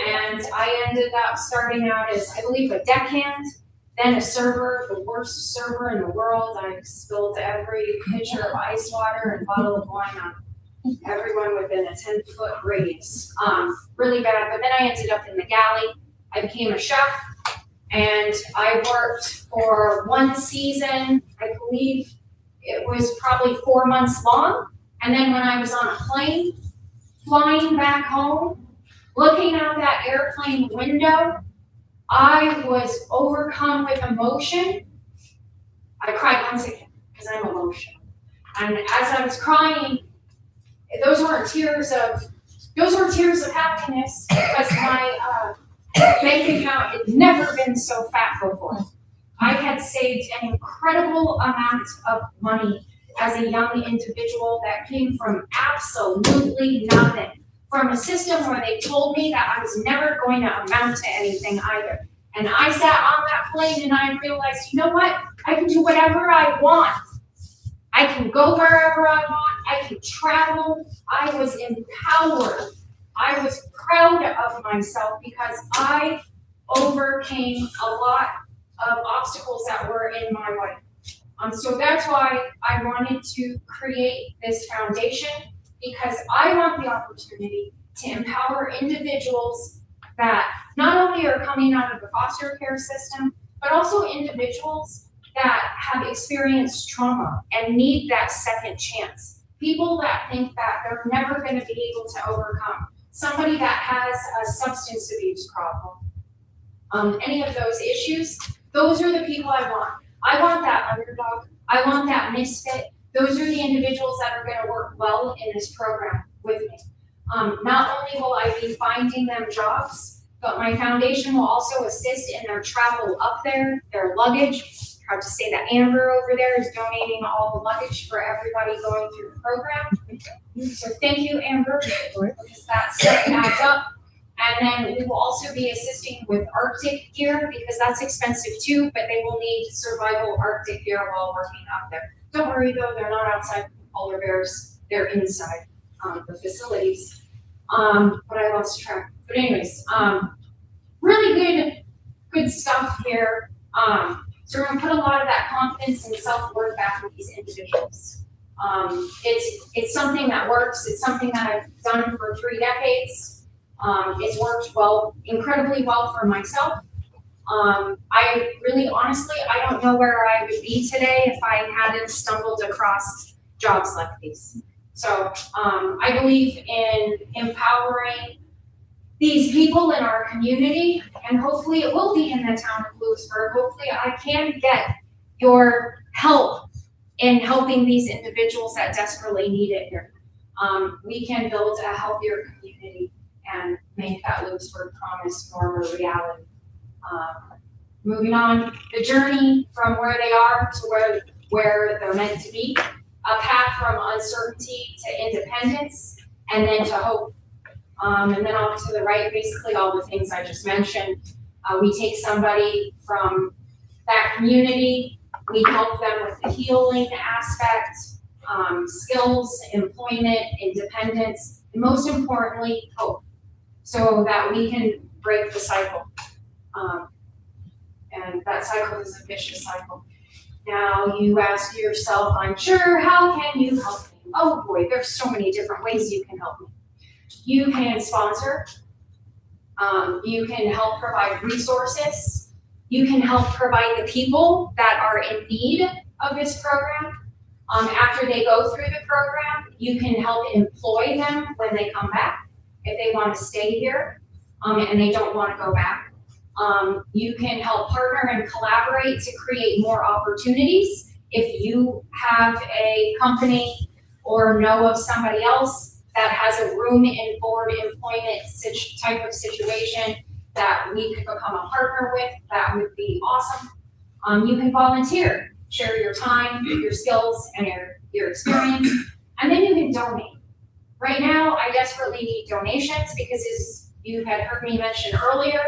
And I ended up starting out as, I believe, a deckhand, then a server, the worst server in the world. I spilled every pitcher of ice water and bottle of wine on everyone within a 10-foot radius. Really bad. But then I ended up in the galley. I became a chef, and I worked for one season, I believe. It was probably 4 months long. And then when I was on a plane, flying back home, looking out that airplane window, I was overcome with emotion. I cried once again because I'm emotional. And as I was crying, those were tears of happiness because my bank account had never been so fat before. I had saved an incredible amount of money as a young individual that came from absolutely nothing, from a system where they told me that I was never going to amount to anything either. And I sat on that plane and I realized, you know what? I can do whatever I want. I can go wherever I want. I can travel. I was empowered. I was proud of myself because I overcame a lot of obstacles that were in my life. So that's why I wanted to create this foundation, because I want the opportunity to empower individuals that not only are coming out of the foster care system, but also individuals that have experienced trauma and need that second chance. People that think that they're never gonna be able to overcome. Somebody that has a substance abuse problem. Any of those issues, those are the people I want. I want that underdog. I want that misfit. Those are the individuals that are gonna work well in this program with me. Not only will I be finding them jobs, but my foundation will also assist in their travel up there, their luggage. Proud to say that Amber over there is donating all the luggage for everybody going through the program. So thank you, Amber, because that stuff adds up. And then we will also be assisting with Arctic gear, because that's expensive too, but they will need survival Arctic gear while working up there. Don't worry though, they're not outside polar bears, they're inside the facilities. But I lost track. But anyways, really good stuff here. So we're gonna put a lot of that confidence and self-worth back in these individuals. It's something that works. It's something that I've done for 3 decades. It's worked well, incredibly well for myself. I really, honestly, I don't know where I would be today if I hadn't stumbled across jobs like these. So I believe in empowering these people in our community, and hopefully it will be in the town of Louisburg. Hopefully I can get your help in helping these individuals that desperately need it here. We can build a healthier community and make that Louisburg promise more of a reality. Moving on, the journey from where they are to where they're meant to be, a path from uncertainty to independence, and then to hope. And then off to the right, basically all the things I just mentioned. We take somebody from that community, we help them with the healing aspect, skills, employment, independence, and most importantly, hope, so that we can break the cycle. And that cycle is a vicious cycle. Now you ask yourself, I'm sure, how can you help me? Oh boy, there's so many different ways you can help me. You can sponsor, you can help provide resources, you can help provide the people that are in need of this program. After they go through the program, you can help employ them when they come back, if they want to stay here, and they don't want to go back. You can help partner and collaborate to create more opportunities. If you have a company or know of somebody else that has a room and board employment type of situation that we could become a partner with, that would be awesome. You can volunteer, share your time, your skills, and your experience, and then you can donate. Right now, I desperately need donations because, as you had heard me mention earlier,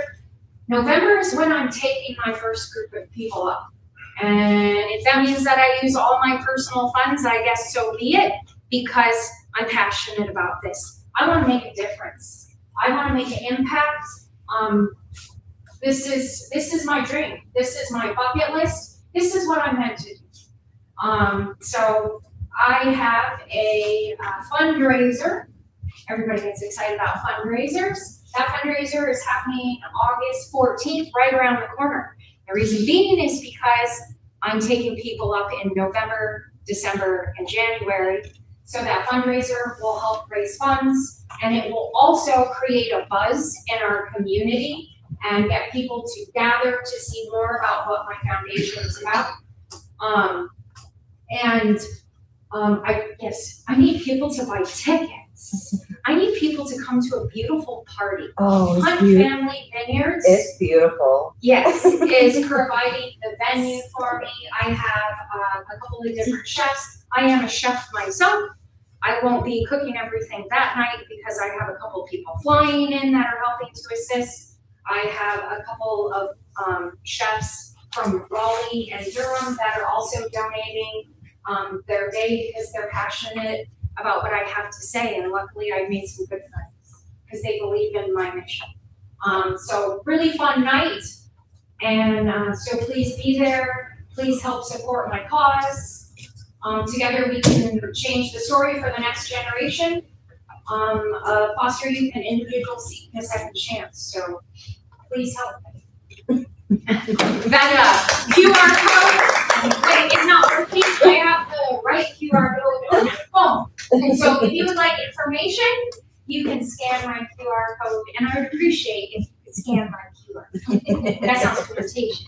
November is when I'm taking my first group of people up. And if that means that I use all my personal funds, I guess so be it, because I'm passionate about this. I want to make a difference. I want to make an impact. This is my dream. This is my bucket list. This is what I'm meant to do. So I have a fundraiser. Everybody gets excited about fundraisers. That fundraiser is happening August 14th, right around the corner. The reason being is because I'm taking people up in November, December, and January. So that fundraiser will help raise funds, and it will also create a buzz in our community and get people to gather to see more about what my foundation is about. I need people to buy tickets. I need people to come to a beautiful party. Oh, Hunt Family Vineyards. It's beautiful. Yes, is providing the venue for me. I have a couple of different chefs. I am a chef myself. I won't be cooking everything that night because I have a couple people flying in that are helping to assist. I have a couple of chefs from Raleigh and Durham that are also donating their day because they're passionate about what I have to say, and luckily I've made some good friends because they believe in my mission. So really fun night, and so please be there. Please help support my cause. Together we can change the story for the next generation of foster youth and individuals seeking a second chance. So please help me. That QR code, wait, it's not working. I have the right QR code on my phone. And so if you would like information, you can scan my QR code, and I would appreciate if you could scan my QR code. That sounds flirtatious.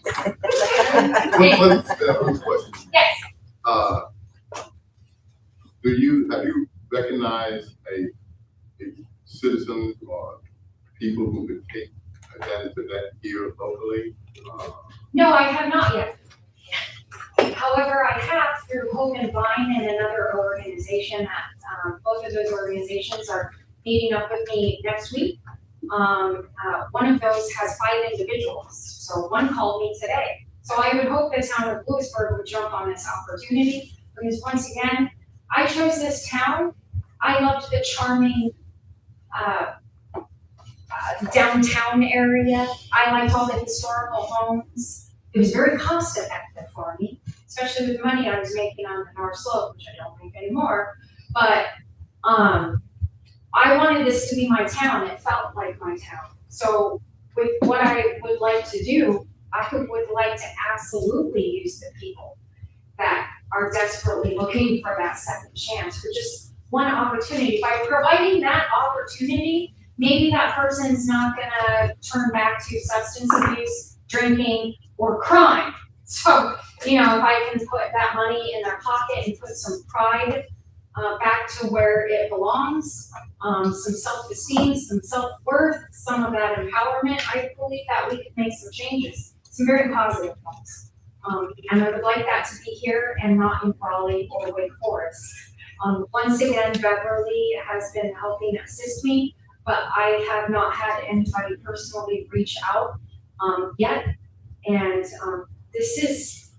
One question. Yes. Have you recognized a citizen or people who could take advantage of that here locally? No, I have not yet. However, I have through Hope and Vine and another organization that, both of those organizations are meeting up with me next week. One of those has 5 individuals, so one called me today. So I would hope the town of Louisburg would jump on this opportunity, because once again, I chose this town. I loved the charming downtown area. I liked all the historical homes. It was very cost effective for me, especially with the money I was making on the North Slope, which I don't make anymore. But I wanted this to be my town. It felt like my town. So with what I would like to do, I would like to absolutely use the people that are desperately looking for that second chance, for just one opportunity. By providing that opportunity, maybe that person's not gonna turn back to substance abuse, drinking, or crime. So, if I can put that money in their pocket and put some pride back to where it belongs, some self-esteem, some self-worth, some of that empowerment, I believe that we could make some changes, some very positive ones. And I would like that to be here and not in Raleigh or Wake Forest. Once again, Beverly has been helping assist me, but I have not had anybody personally reach out yet. And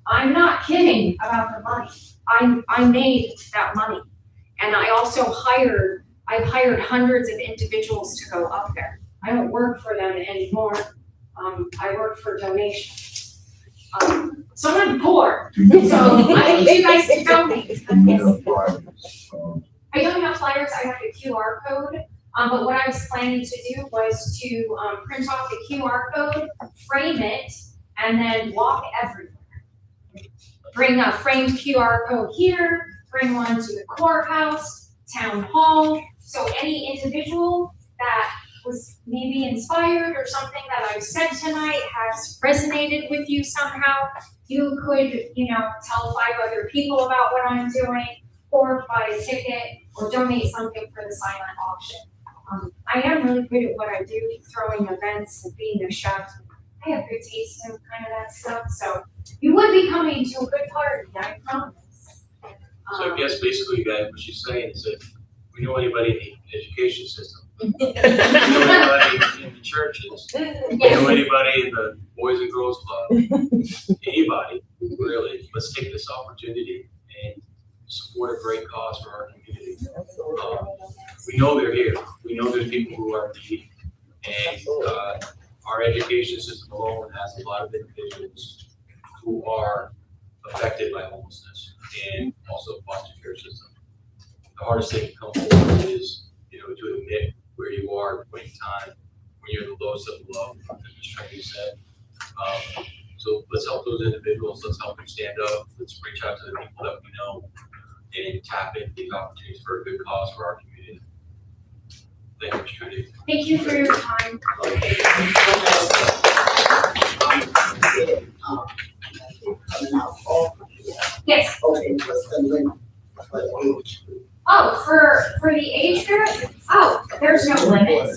I'm not kidding about the money. I made that money. And I also I've hired hundreds of individuals to go up there. I don't work for them anymore. I work for donations. So I'm poor, so I need you guys to donate. I don't have flyers, I have the QR code. But what I was planning to do was to print off the QR code, frame it, and then walk everywhere. Bring a framed QR code here, bring one to the courthouse, town hall. So any individual that was maybe inspired or something that I've said tonight has resonated with you somehow, you could, tell 5 other people about what I'm doing, or buy a ticket, or donate something for the silent auction. I am really good at what I do, throwing events and being a chef. I have good taste in kind of that stuff, so you would be coming to a good party, I promise. So I guess basically what she's saying is if we know anybody in the education system, we know anybody in the churches, we know anybody in the Boys and Girls Club, anybody, really, let's take this opportunity and support a great cause for our community. We know they're here. We know there's people who are in need. And our education system alone has a lot of individuals who are affected by homelessness and also foster care system. The hardest thing to come forward is, to admit where you are at a point in time when you're the lowest of the low, as Ms. Trinity said. So let's help those individuals. Let's help them stand up. Let's reach out to the people that we know and tap into these opportunities for a good cause for our community. Thank you, Ms. Trinity. Thank you for your time. Yes. Oh, for the age group? Oh, there's no limit.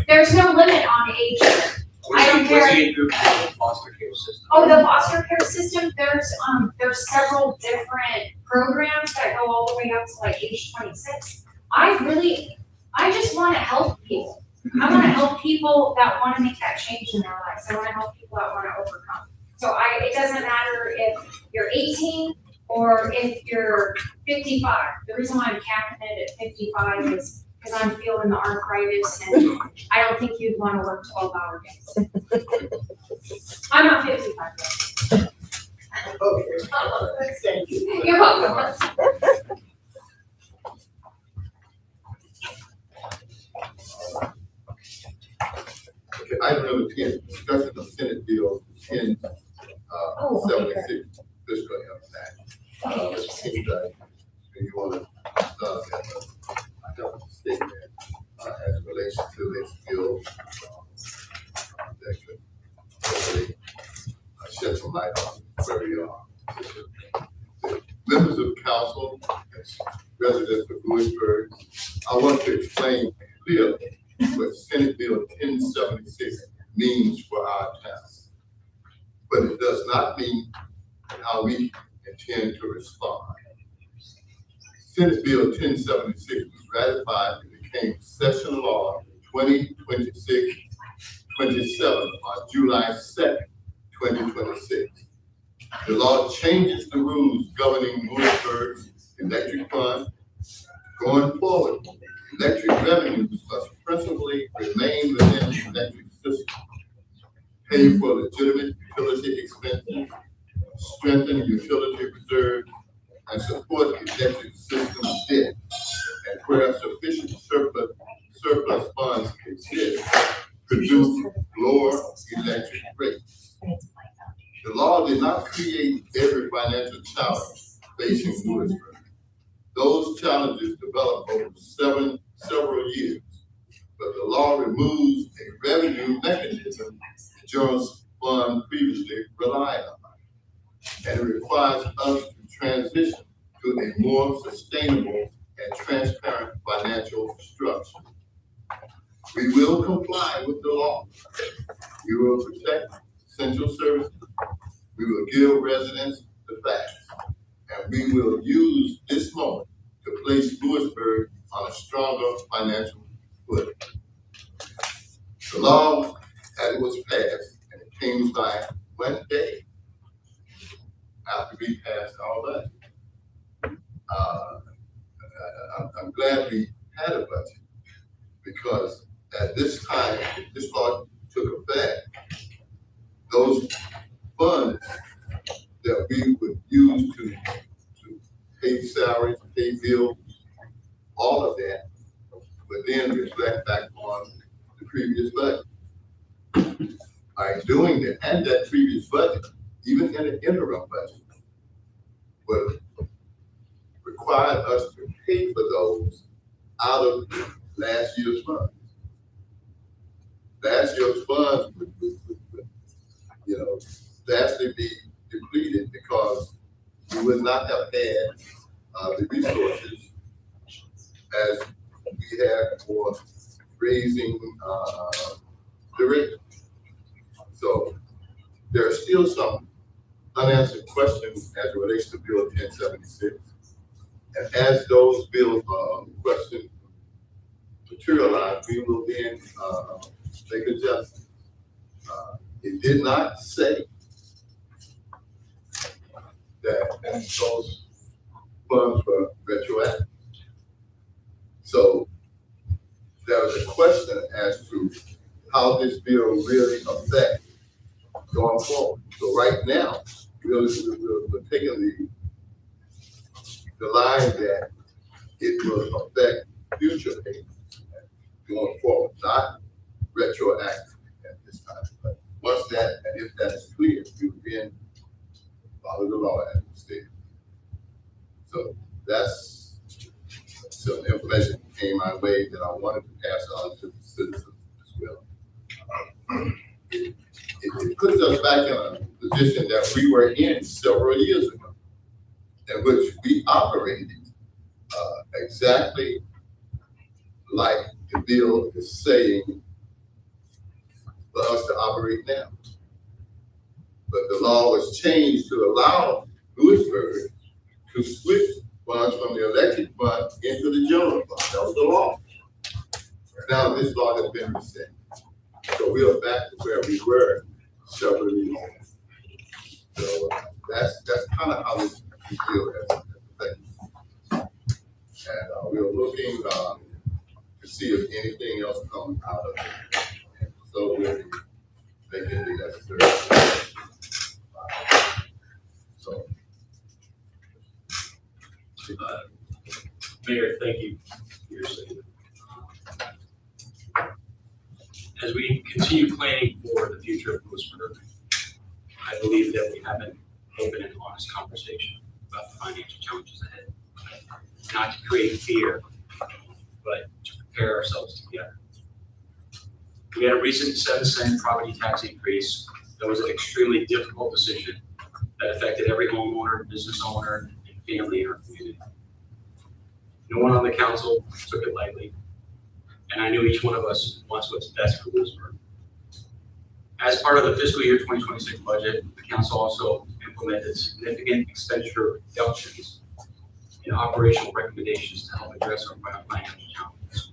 There's no limit on age group. I don't care. What's the age group of the foster care system? Oh, the foster care system, there's several different programs that go all the way up to like age 26. I just want to help people. I want to help people that want to make that change in their lives. I want to help people that want to overcome. So it doesn't matter if you're 18 or if you're 55. The reason why I'm capping it at 55 is because I'm feeling the arthritis and I don't think you'd want to work 12-hour days. I'm not 55 yet. Thank you. You're welcome. Okay, item number 10, discussion of Senate Bill 1076, fiscal impact. It seems like you want to start at a statement as it relates to this bill that could hopefully shed some light on where we are. Members of council, residents of Louisburg, I want to explain clearly what Senate Bill 1076 means for our town. But it does not mean how we intend to respond. Senate Bill 1076 was ratified and became session law 2026-27 on July 2nd, 2026. The law changes the rules governing Louisburg's electric fund. Going forward, electric revenues must principally remain within the electric system, pay for legitimate utility expenses, strengthen utility reserves, and support electric system debt. And where sufficient surplus funds exist, produce lower electric rates. The law did not create every financial challenge facing Louisburg. Those challenges developed over several years, but the law removes a revenue mechanism the general fund previously relied on, and it requires us to transition to a more sustainable and transparent financial structure. We will comply with the law. We will protect essential services. We will give residents the facts. And we will use this moment to place Louisburg on a stronger financial footing. The law, as it was passed, and it came by one day after we passed all that. I'm glad we had a budget, because at this time, this law took effect, those funds that we would use to pay salaries, pay bills, all of that would then reflect back on the previous budget. By doing that, and that previous budget, even in an interim budget, would require us to pay for those out of last year's funds. Last year's funds would vastly be depleted, because we would not have had the resources as we had for raising the rate. So there are still some unanswered questions as it relates to Bill 1076. And as those bill questions materialize, we will then make adjustments. It did not say that those funds were retroactive. So there was a question as to how this bill really affects going forward. So right now, we're taking the line that it will affect future payments going forward, not retroactive at this time. But once that, and if that is clear, we will then follow the law as it stated. So that's some information that came my way that I wanted to pass on to the citizens as well. It puts us back in a position that we were in several years ago, in which we operated exactly like the bill is saying for us to operate now. But the law was changed to allow Louisburg to switch funds from the electric fund into the general fund. That was the law. Now this law has been reset. So we are back to where we were several years ago. So that's kind of how this bill has affected. And we are looking to see if anything else comes out of it. And so we'll be making the necessary. Mayor, thank you for your statement. As we continue planning for the future of Louisburg, I believe that we have an open and honest conversation about the financial challenges ahead. Not to create fear, but to prepare ourselves together. We had a recent 7-cent property tax increase that was an extremely difficult decision that affected every homeowner, business owner, and family in our community. No one on the council took it lightly, and I knew each one of us wants what's best for Louisburg. As part of the fiscal year 2026 budget, the council also implemented significant expenditure reductions and operational recommendations to help address our financial challenges.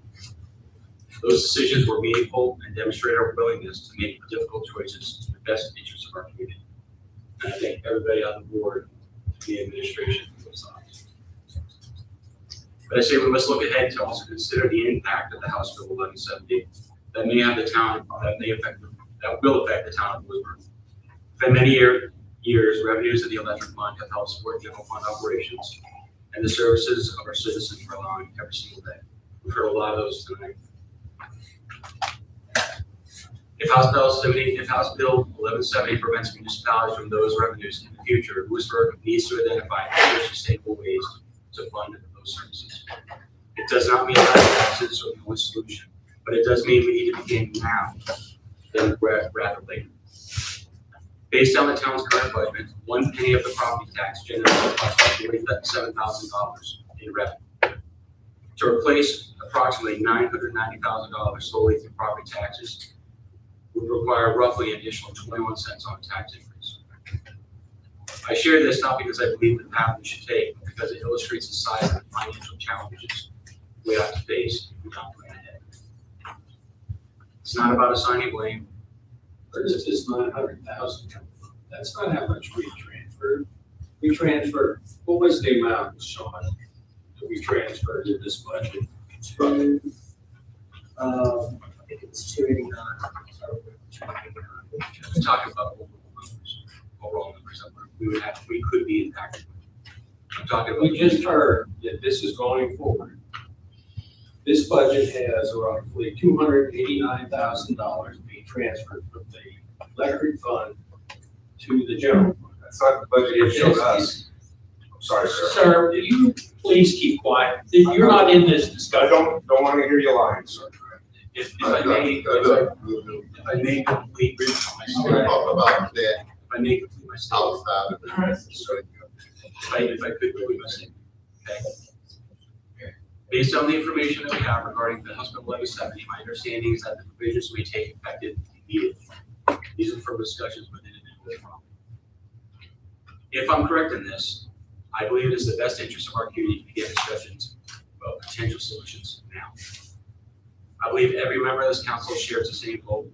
Those decisions were meaningful and demonstrate our willingness to make difficult choices in the best interest of our community. And I thank everybody on the board, the administration, for those sides. But I say we must look ahead to also consider the impact of the House Bill 1170 that may have the town, that will affect the town of Louisburg. For many years, revenues of the electric fund have helped support general fund operations and the services of our citizens rely on every single day. We've heard a lot of those tonight. If House Bill 1170 prevents municipalities from those revenues in the future, Louisburg needs to identify other sustainable ways to fund those services. It does not mean that taxes are the only solution, but it does mean we need to begin now, than rather later. Based on the town's current budget, 1 penny of the property tax generates approximately $47,000 in revenue. To replace approximately $990,000 solely through property taxes would require roughly an additional 21 cents on a tax increase. I share this not because I believe the path we should take, but because it illustrates the size of the financial challenges we have to face if we don't plan ahead. It's not about assigning blame. Where does this 900,000 come from? That's not how much we transferred. We transferred, what was the amount, Sean, that we transferred in this budget? I think it was 289. I'm talking about overall numbers that we could be impacted. I'm talking about. We just heard that this is going forward. This budget has roughly $289,000 being transferred from the electric fund to the general fund. That's not the budget you showed us. I'm sorry, sir. Sir, will you please keep quiet? You're not in this discussion. I don't want to hear you lying, sir. If I may complete my statement. Talk about that If I may complete my statement. outside of the. If I could complete my statement. Okay. Based on the information that we have regarding the House Bill 1170, my understanding is that the provisions may take effect immediately. These are from discussions with individuals. If I'm correct in this, I believe it is the best interest of our community to begin discussions about potential solutions now. I believe every member of this council shares the same goal,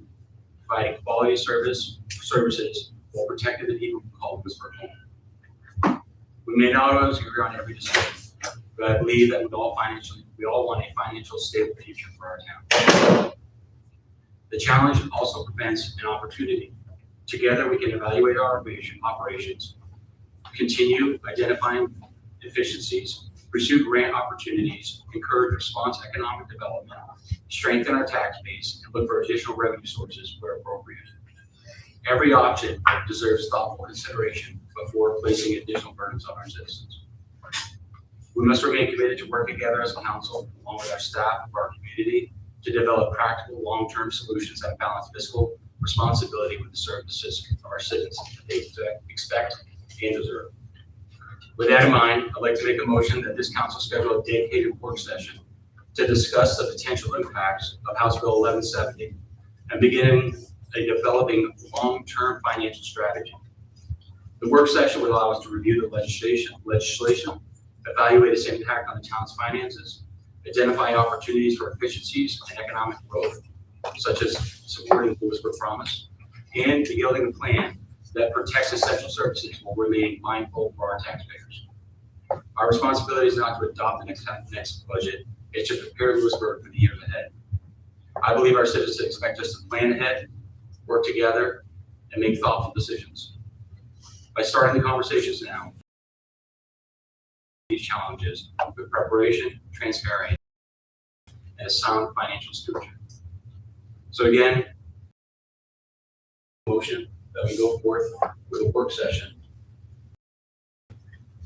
providing quality services while protecting the people who call Louisburg home. We may not always agree on every decision, but I believe that we all want a financial stable future for our town. The challenge also presents an opportunity. Together, we can evaluate our operations, continue identifying efficiencies, pursue grant opportunities, encourage response economic development, strengthen our tax base, and look for additional revenue sources where appropriate. Every option deserves thoughtful consideration before placing additional burdens on our citizens. We must remain committed to work together as a council, along with our staff of our community, to develop practical, long-term solutions that balance fiscal responsibility with the services of our citizens that they expect and deserve. With that in mind, I'd like to make a motion that this council schedule a dedicated work session to discuss the potential impacts of House Bill 1170 and begin developing long-term financial strategy. The work session will allow us to review the legislation, evaluate its impact on the town's finances, identify opportunities for efficiencies and economic growth, such as supporting the Louisburg Promise, and building a plan that protects essential services while remaining mindful for our taxpayers. Our responsibility is not to adopt the next budget, it's to prepare Louisburg for the years ahead. I believe our citizens expect us to plan ahead, work together, and make thoughtful decisions. By starting the conversations now, these challenges with preparation, transparency, and a sound financial stewardship. So again, motion that we go forth with a work session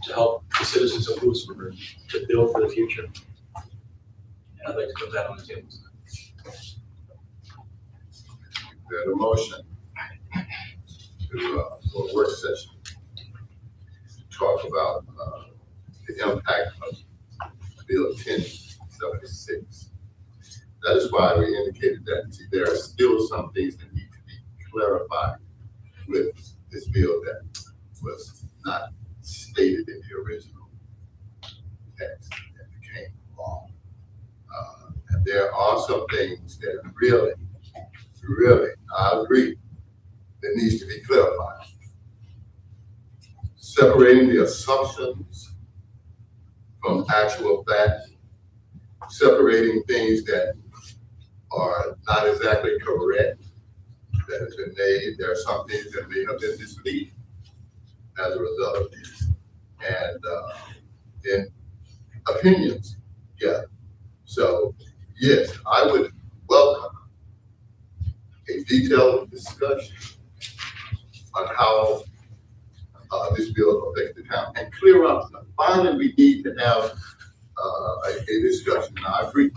to help the citizens of Louisburg to build for the future. And I'd like to put that on the table tonight. There's a motion to, for a work session to talk about, the impact of Bill 1076. That is why we indicated that there are still some things that need to be clarified with this bill that was not stated in the original text that became law. And there are some things that really, I agree, that needs to be clarified. Separating the assumptions from actual facts, separating things that are not exactly correct that has been made. There are some things that may have been misleading as a result of this. And in opinions, yeah. So yes, I would welcome a detailed discussion on how this bill affects the town and clear up. Finally, we need to have a discussion. And I agree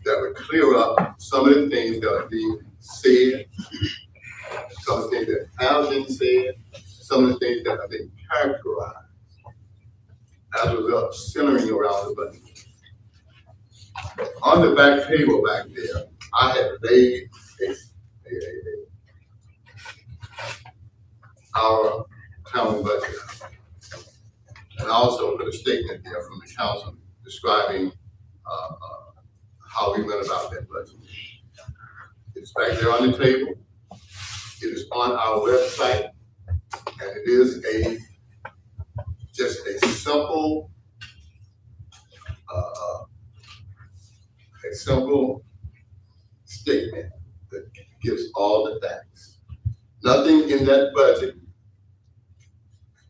that would clear up some of the things that are being said, some of the things that have been said, some of the things that have been characterized as a result of centering around the budget. On the back table back there, I had laid our town budget. And also put a statement there from the council describing how we went about that budget. It's back there on the table. It is on our website, and it is just a simple statement that gives all the facts. Nothing in that budget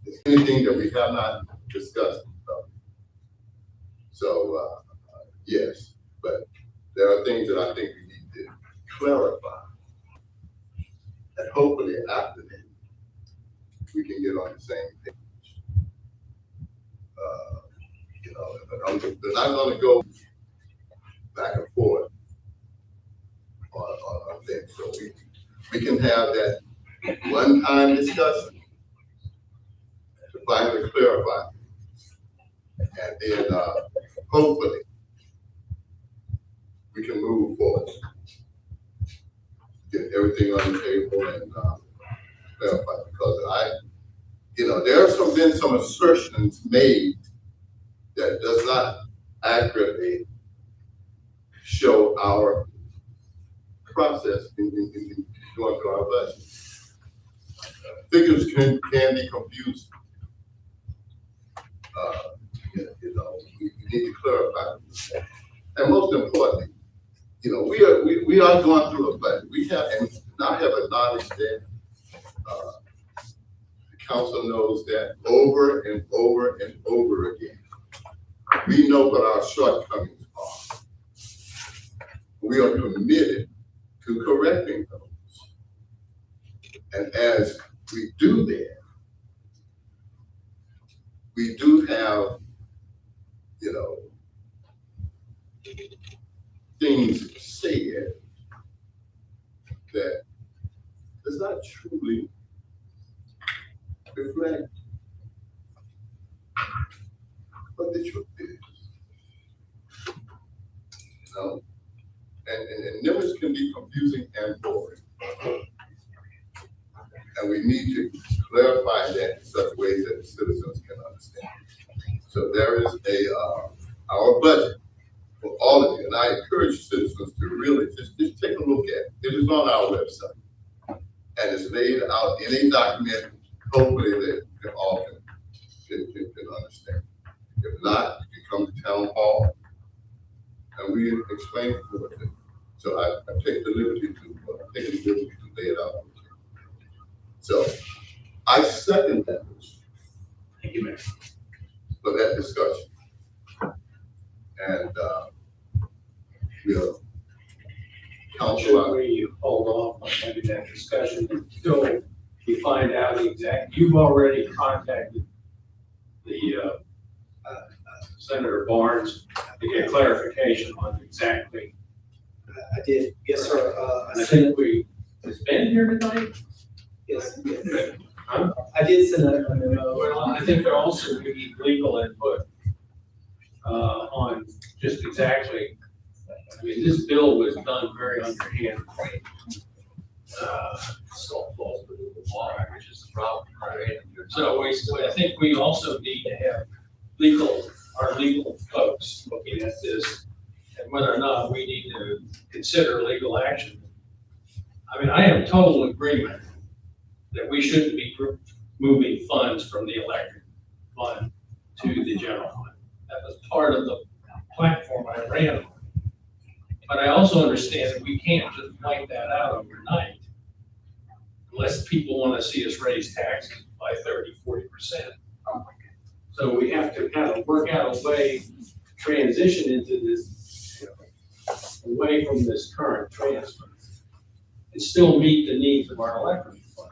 is anything that we have not discussed. So yes, but there are things that I think we need to clarify. And hopefully after that, we can get on the same page. But they're not gonna go back and forth on things. So we can have that one-time discussion to finally clarify. And then hopefully we can move forward. Get everything on the table and clarify, because there have been some assertions made that does not accurately show our process in going through our budget. Figures can be confusing. We need to clarify. And most importantly, we are going through a budget. We have, and I have acknowledged that. The council knows that over and over and over again. We know what our shortcomings are. We are committed to correcting those. And as we do that, we do have, things said that does not truly reflect what the truth is. And numbers can be confusing and boring. And we need to clarify that in such ways that the citizens can understand. So there is our budget for all of you, and I encourage citizens to really just take a look at it. It is on our website, and it's laid out in a document. Hopefully, that you all can understand. If not, you come to town hall, and we explain it to you. So I take the liberty to lay it out. So I second that. Thank you, Mayor. for that discussion. And, we'll counsel Should we hold off on having that discussion until we find out exactly? You've already contacted the Senator Barnes to get clarification on exactly. I did, yes, sir, And I think has Ben here tonight? yes, Huh? I did send a memo. Well, I think there also we need legal input on just exactly, I mean, this bill was done very underhand. So falls within the law, which is the problem, right? So I think we also need to have our legal folks looking at this and whether or not we need to consider legal action. I mean, I am total agreement that we shouldn't be moving funds from the electric fund to the general fund. That was part of the platform I ran on. But I also understand that we can't just wipe that out overnight unless people want to see us raise taxes by 30–40%. So we have to kind of work out a way to transition into this, away from this current transfer and still meet the needs of our electric fund.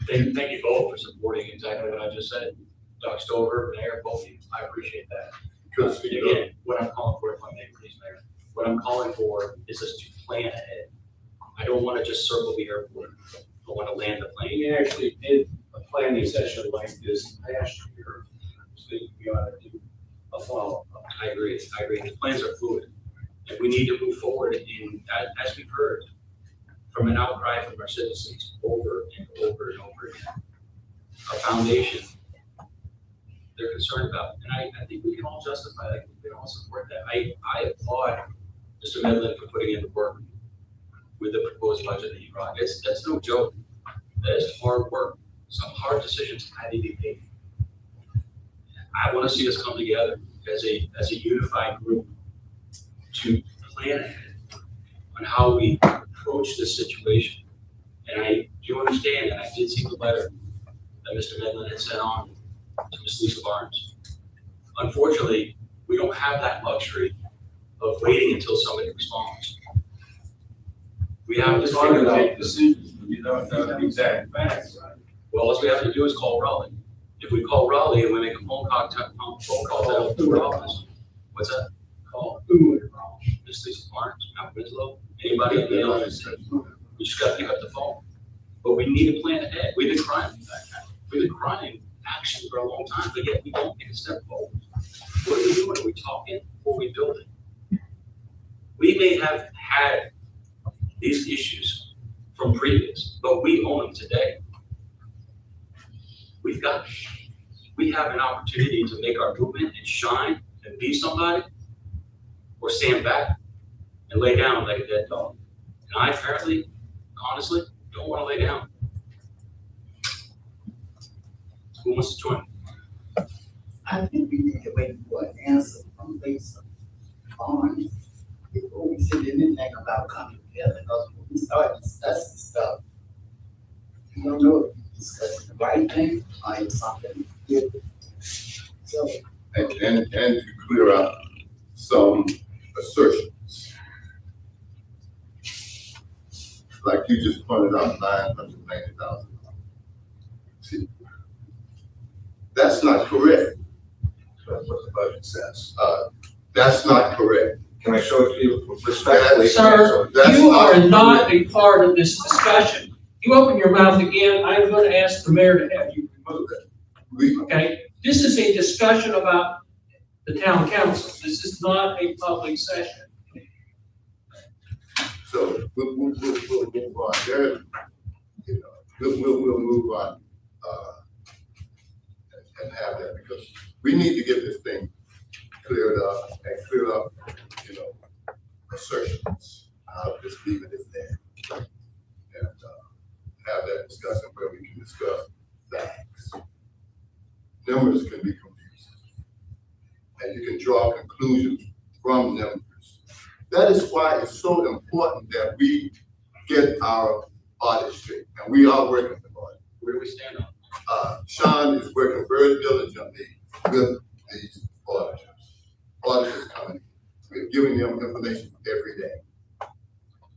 Thank you both for supporting exactly what I just said. Doc Stover, Mayor, both of you, I appreciate that. Because, Again, what I'm calling for, if I may, please, Mayor, what I'm calling for is us to plan ahead. I don't want to just circle the airport. I want to land the plane. We actually did a planning session like this last year, so we ought to do a follow-up. I agree. The plans are fluid. And we need to move forward in, as we've heard, from an outcry from our citizens over and over and over again. A foundation they're concerned about. And I think we can all justify that. We can all support that. I applaud Mr. Midland for putting in the work with the proposed budget that he brought. That's no joke. That is hard work. Some hard decisions had to be made. I want to see us come together as a unified group to plan ahead on how we approach this situation. And I do understand, and I did see the letter that Mr. Midland had sent on to Ms. Lisa Barnes. Unfortunately, we don't have that luxury of waiting until somebody responds. We have to It's hard figure to out. make decisions when you don't know the exact facts, right? Well, all we have to do is call Raleigh. If we call Raleigh and we make a phone call to their office, what's that? Call who and wrong. Ms. Lisa Barnes, Mount Winslow, anybody in the office. We just gotta pick up the phone. But we need to plan ahead. We've been crying for that. We've been crying action for a long time, but yet we don't take a step forward. What are we doing? Are we talking or are we building? We may have had these issues from previous, but we own them today. We have an opportunity to make our movement and shine and be somebody, or stand back and lay down like a dead dog. And I apparently, honestly, don't want to lay down. Who wants to join? I think we need to wait for an answer from Lisa Barnes before we say anything about coming together, because when we start discussing stuff, we don't know if we're discussing the right thing or if something different. So, and to clear up some assertions. Like you just pointed out, $990,000. See, that's not correct. That's what the budget says. That's not correct. Can I show it to you respectfully? Sir, That's you not- are not a part of this discussion. You open your mouth again, I'm going to ask the mayor to have you removed. Okay? This is a discussion about the town council. This is not a public session. So we'll move on. There, we'll move on and have that, because we need to get this thing cleared up and clear up, assertions. I'll just leave it as that. And have that discussion where we can discuss facts. Numbers can be confusing. And you can draw conclusions from numbers. That is why it's so important that we get our audit straight, and we are working on it. Where do we stand on it? Sean is working very diligently with these auditors. Auditors coming, we're giving them information every day.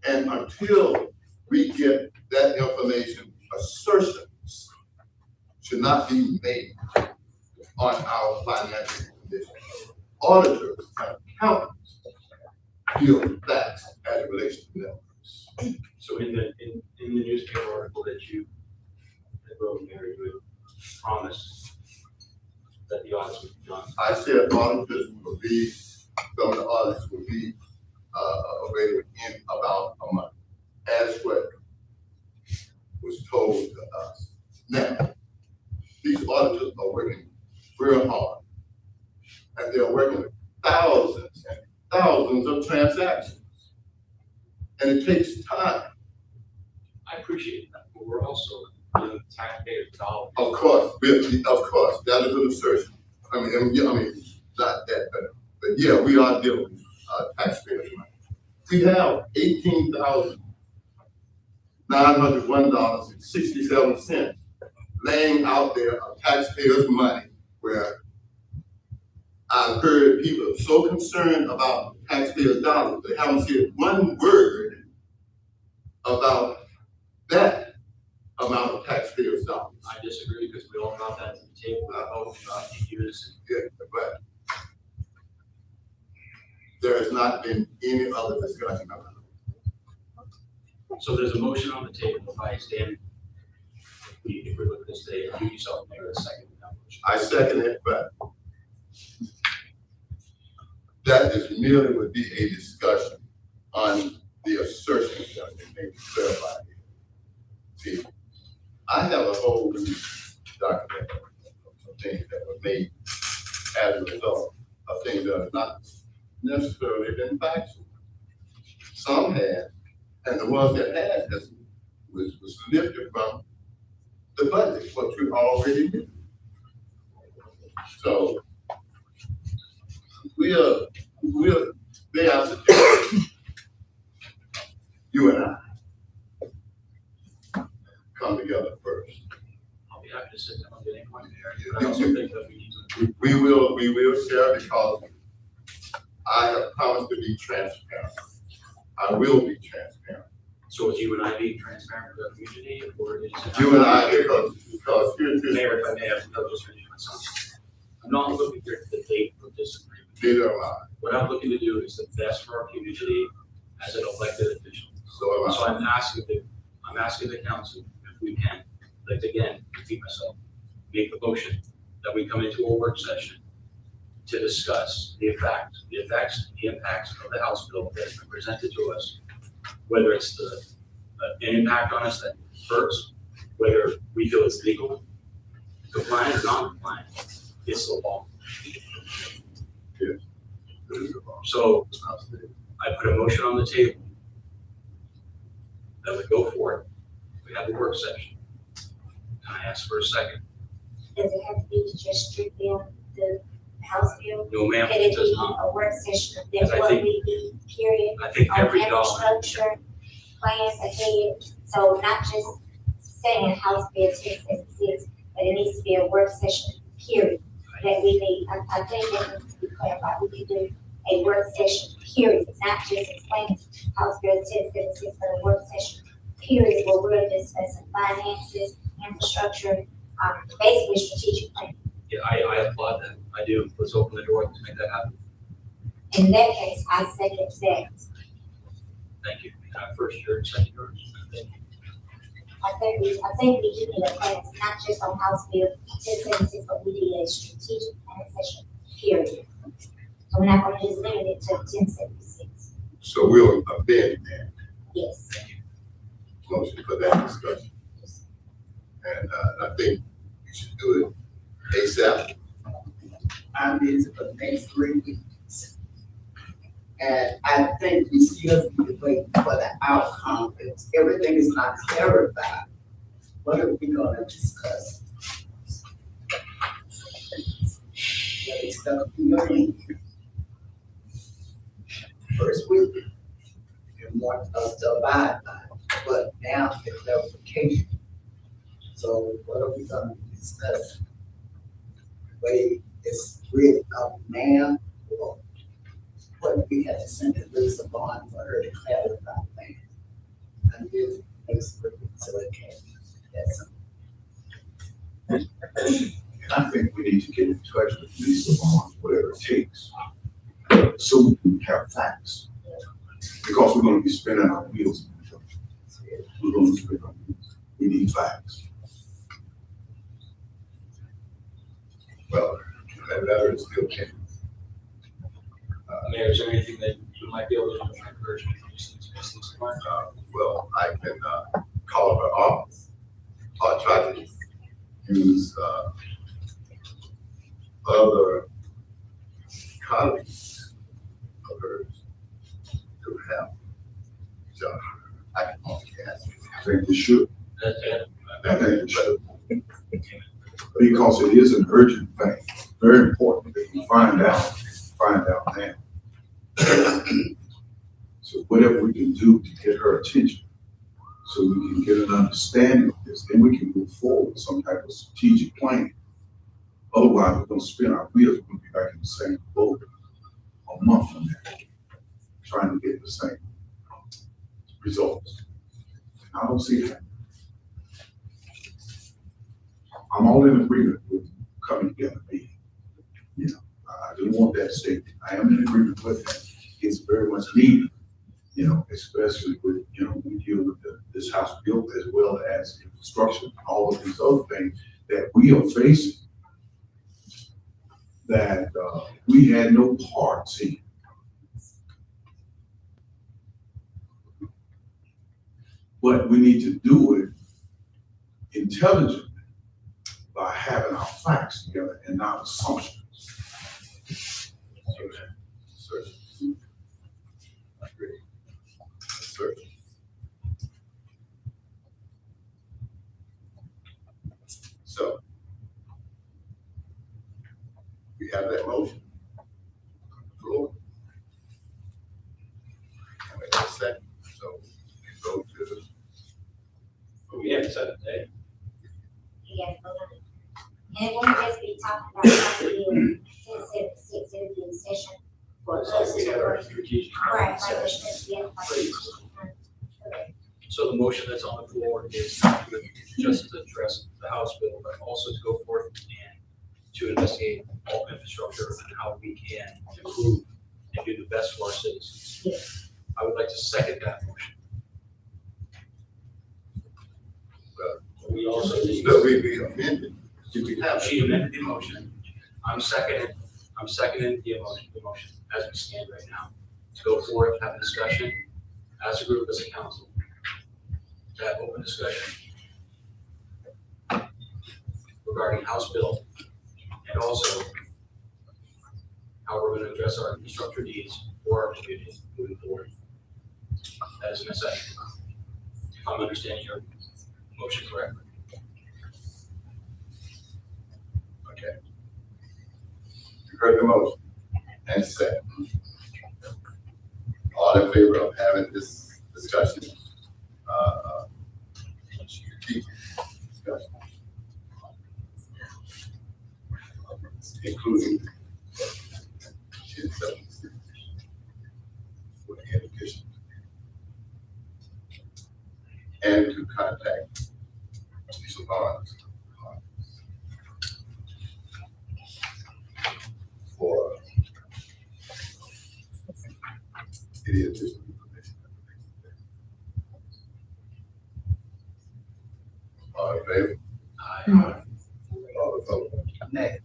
And until we get that information, assertions should not be made on our financial condition. Auditors and accountants deal with facts as it relates to them. So in the newspaper article that wrote, Mary, you promised that the audits would be done. I said auditors will be, some of the audits will be available in about a month, as what was told to us. Now, these auditors are working real hard, and they're working with thousands and thousands of transactions, and it takes time. I appreciate that, but we're also giving taxpayers dollars. Of course, that is an assertion. I mean, not that, but yeah, we are dealing with taxpayers' money. We have $18,901.67 laying out there of taxpayers' money, where I've heard people so concerned about taxpayers' dollars, they haven't said one word about that amount of taxpayers' dollars. I disagree, because we all got that to the table, about years. Yeah, but there has not been any other discussion about it. So there's a motion on the table. If I stand, if we look at this day, you yourself make a second. I second it, but that is merely would be a discussion on the assertions that have been made, clarified here. See, I have a whole document of things that were made as a result of things that have not necessarily been factual. Some had, and the ones that had was lifted from the budget, what you already knew. So they are suggesting you and I come together first. I'll be happy to sit down with anyone there. I also think that we need to. We will share, because I have promised to be transparent. I will be transparent. So it's you and I being transparent with the community, or is it? You and I, because here's Mayor, if I may, I'll just finish my sentence. I'm not looking here to debate or disagree. neither am I. What I'm looking to do is the best for our community as an elected official. So am I. So I'm asking the council, if we can, like, again, repeat myself, make the motion that we come into a work session to discuss the impacts of the House bill that has been presented to us, whether it's an impact on us that hurts, whether we feel it's legal, compliant or non-compliant, it's the law. Yes. So I put a motion on the table that would go for it. We have a work session. Can I ask for a second? Does it have to be just strictly on the House bill? No, ma'am, Can it it does be not. a work session Because that I what think- we need, period? I think every On dollar, infrastructure plans ahead, so not just saying House Bill 1076, but it needs to be a work session, period, that we need. I think that needs to be clarified. We could do a work session, period, not just explaining House Bill 1076, but a work session, period, where we're discussing finances, infrastructure, basically strategic plan. yeah, I applaud that. I do. Let's open the door to make that happen. In that case, I second that. Thank you. First yours, second yours. Thank you. I think we do need a plan, not just on House Bill 1076, but we need a strategic plan session, period. So we're not gonna just limit it to 1076. So we'll amend that Yes. motion for that discussion. And I think we should do it ASAP. I'm busy for the next 3 weeks. And I think we still need to wait for the outcome, because everything is not clarified. What are we gonna discuss? What is stuck in your hand? First week, you want us to abide by it, but now the clarification. So what are we gonna discuss? Wait, it's really up now, or what we have to send at least a bond for her to clarify things. And this is so it can, that's I think we need to get in touch with Lisa on whatever it takes, so we can have facts. Because we're gonna be spinning our wheels. We're gonna spin our wheels. We need facts. Well, that letter is still pending. Mayor, is there anything that you might be able to do for encouragement? Well, I can, call her office, or try to use, other colleagues of hers to help. So I can only ask. I think we should. I think we should. Because it is an urgent thing, very important that we find out now. So whatever we can do to get her attention, so we can get an understanding of this, then we can move forward with some type of strategic plan. Otherwise, we're gonna spin our wheels, we're gonna be back in the same boat a month from now, trying to get the same results. I don't see that. I'm all in agreement with coming together, meeting. You know, I do want that statement. I am in agreement with that. It's very much needed, you know, especially with, you know, we deal with this house built as well as infrastructure and all of these other things that we are facing that we had no parts in. But we need to do it intelligently by having our facts together and not assumptions. Sir. I agree. Sir. So we have that motion on the floor. And we have a second, so we go to. We haven't set a date. Yeah, hold on. And it won't just be talking about how to do 1076 interview session for us We to have our work. strategic. Right, like session. this, yeah, like Please. correct. So the motion that's on the floor is not to just to address the House bill, but also to go forth and to investigate all infrastructure and how we can improve and do the best for our citizens. Yes. I would like to second that motion. We also need. So we amended. Do we have? She amended the motion. I'm seconding the motion as we stand right now. To go forth, have a discussion as a group, as a council. To have open discussion regarding House bill and also how we're going to address our infrastructure needs for our community moving forward. That is my second. If I'm understanding your motion correctly. Okay. You heard the motion and second. All in favor of having this discussion? Discussion. Including with the education. And to contact Lisa Barnes for any additional information. All in favor? Aye. All opposed? Nay.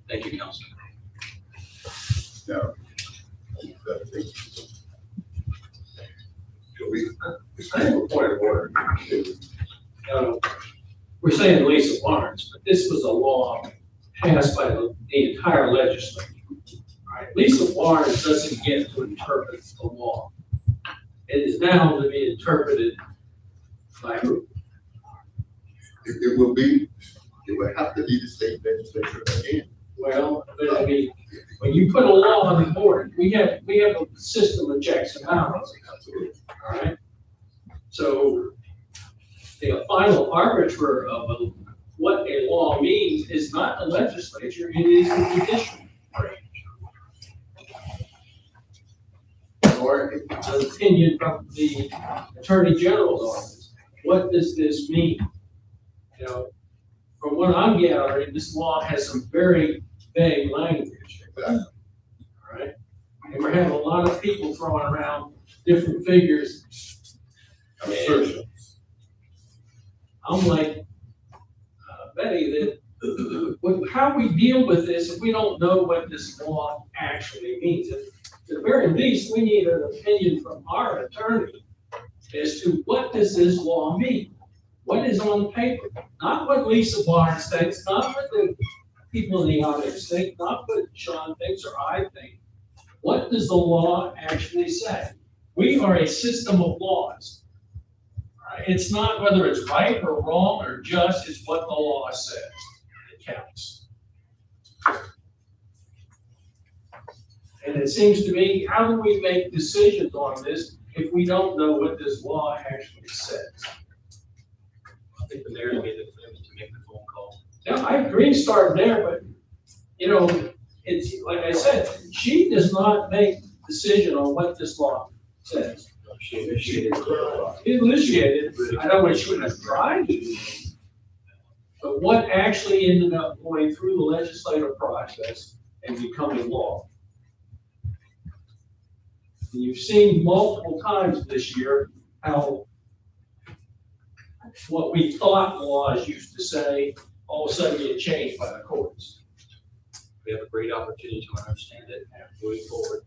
Thank you, Council. Now, it's kind of a point of order. We're saying Lisa Barnes, but this was a law passed by the entire legislature. Right? Lisa Barnes doesn't get to interpret the law. It is now to be interpreted by who? It will be, it will have to be the state legislature again. Well, but I mean, when you put a law on the board, we have a system of checks and balances, all right? So the final arbiter of what a law means is not the legislature, it is the judicial branch. Or the opinion from the Attorney General's office. What does this mean? You know, from what I'm gathering, this law has some very vague language. All right? And we're having a lot of people throwing around different figures. And I'm like, Betty, that how we deal with this if we don't know what this law actually means. At the very least, we need an opinion from our attorney as to what does this law mean? What is on paper? Not what Lisa Barnes thinks, not what the people in the audience think, not what Sean thinks or I think. What does the law actually say? We are a system of laws. It's not whether it's right or wrong or just, it's what the law says that counts. And it seems to me, how do we make decisions on this if we don't know what this law actually says? I think the mayor made the commitment to make the phone call. Now, I agree starting there, but, you know, it's, like I said, she does not make the decision on what this law says. She initiated it. Initiated, I know what she would have tried to do. But what actually ended up going through the legislative process and becoming law? And you've seen multiple times this year how what we thought laws used to say, all of a sudden get changed by the courts. We have a great opportunity to understand it moving forward.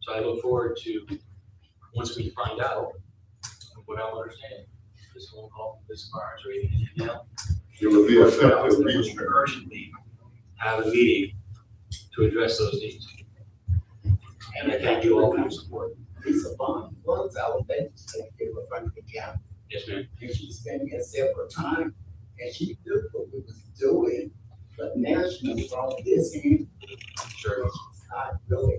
So I look forward to, once we find out what I'll understand, this phone call, this Barnes or even email. It will be a urgently have a meeting to address those needs. And I thank you all for your support. Lisa Bond was our legislative from the county. Yes, ma'am. And she spent here several times, and she knew what we was doing, but now she brought this in. Sure. She's not really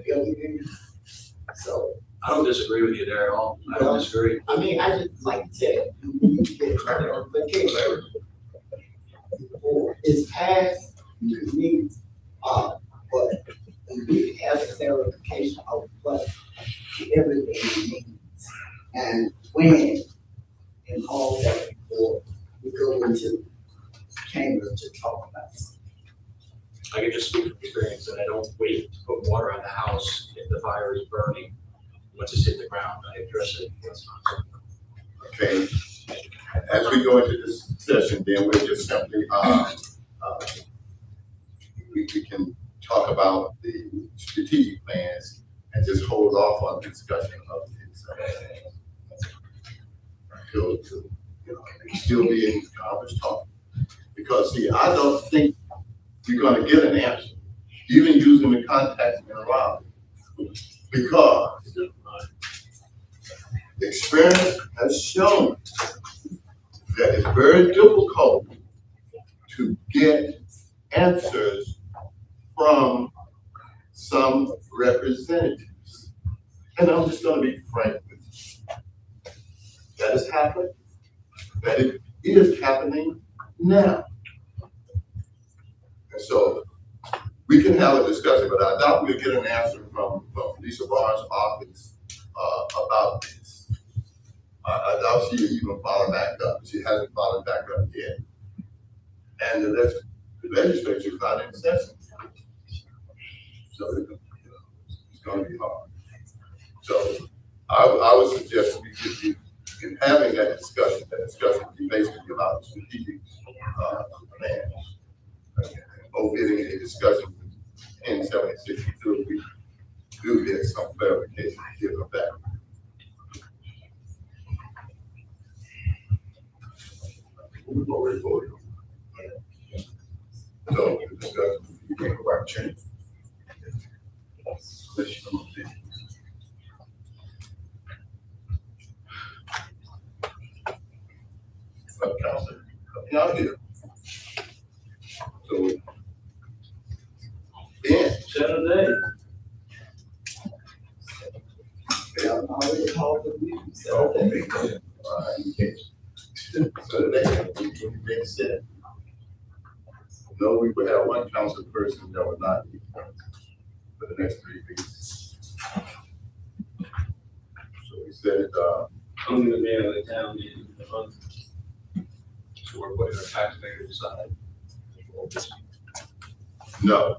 building it. So. I don't disagree with you there at all. I don't disagree. I mean, I just like to say, you get clarification. Before it's passed, you need, but we have a clarification of what everything means and when and all that before we go into chambers to talk about it. I can just speak from experience that I don't wait to put water on the house if the fire is burning. Once it's hit the ground, I address it. Okay, as we go into this session, then we'll just simply, we can talk about the strategic plans and just hold off on the discussion of these. Until, you know, we can still be in conference talking. Because see, I don't think you're gonna get an answer, even using the contacts in Raleigh. Because the experience has shown that it's very difficult to get answers from some representatives. And I'm just gonna be frank with you. That has happened, that it is happening now. And so we can have a discussion, but I doubt we'll get an answer from Lisa Barnes' office about this. I doubt she'll even follow back up. She hasn't followed back up yet. And the legislature is not in session. So it's going to be hard. So I would suggest we could be in having that discussion would be basically about strategic plans. Omitting a discussion in 7062, we do get some clarification to give them back. We've already voted on it. So the discussion, you can't go back and change. Counselor, coming out here. So then Saturday. Yeah, I'm already called for the meeting, so. Okay. All right, you can't. So the next, we can set. No, we would have one council person that would not be for the next 3 weeks. So we said, I'm gonna be out of town in a month. So we're putting our taxpayers aside. no.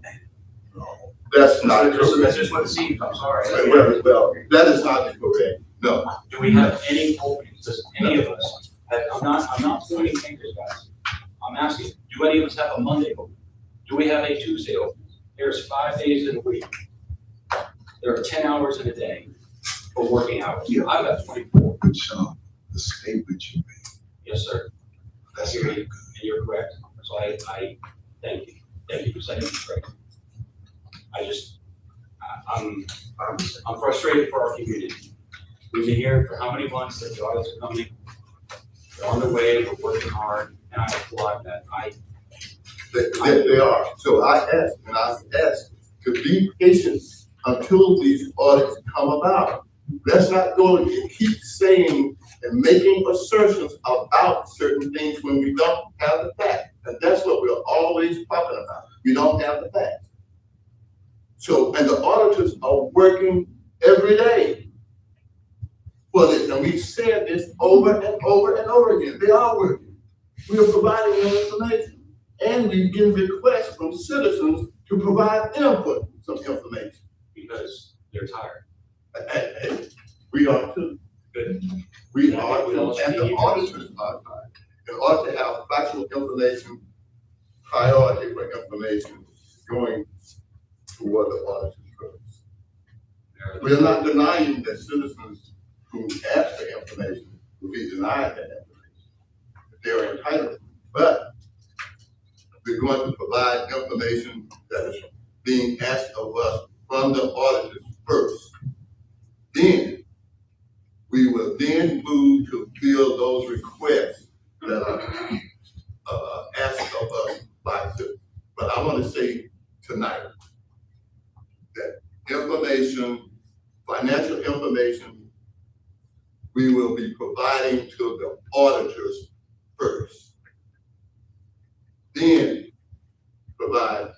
That's not That's correct. just what it seems, I'm sorry. Well, that is not correct. No. Do we have any openings, does any of us, I'm not pointing fingers, guys. I'm asking, do any of us have a Monday open? Do we have a Tuesday open? There's 5 days in a week. There are 10 hours in a day for working hours. I've got 24. But Sean, the state with you, Yes, sir. that's I hear not you, and you're correct. So I thank you. Thank you for saying it's correct. I'm frustrated for our community. We've been here for how many months that the audits are coming? They're on the way, we're working hard, and I applaud that. They are. So I asked to be patient until these audits come about. Let's not go and keep saying and making assertions about certain things when we don't have the facts. And that's what we're always talking about. We don't have the facts. So, and the auditors are working every day for this. And we've said this over and over and over again. They are working. We are providing them information. And we get requests from citizens to provide input, some information. Because they're tired. And we are too. Good. We are too, and the auditors are tired. In order to have factual information, priority for information going toward the auditor's purpose. We are not denying that citizens who ask for information will be denied that information. They're entitled, but we're going to provide information that is being asked of us from the auditors first. Then we will then move to fill those requests that are asked of us by citizens. But I want to say tonight that information, financial information, we will be providing to the auditors first. Then provide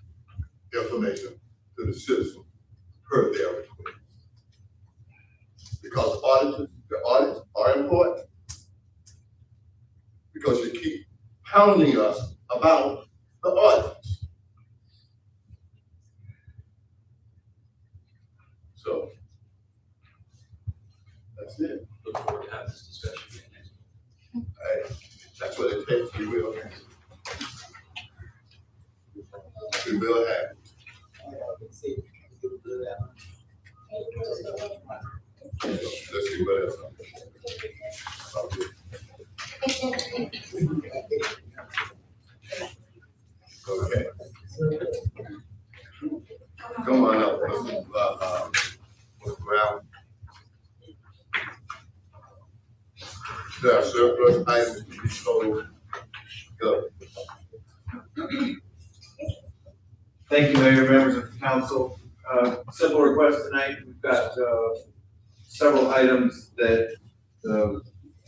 information to the citizens per their request. Because the audits are important. Because you keep pounding us about the audits. So that's it. Look forward to having this discussion again next week. That's what it takes. We will have it. We will have it. Let's see what else. Okay. Come on up, Brown. There are surplus items to be sold. Go. Thank you, Mayor, members of the council. Simple request tonight. We've got several items that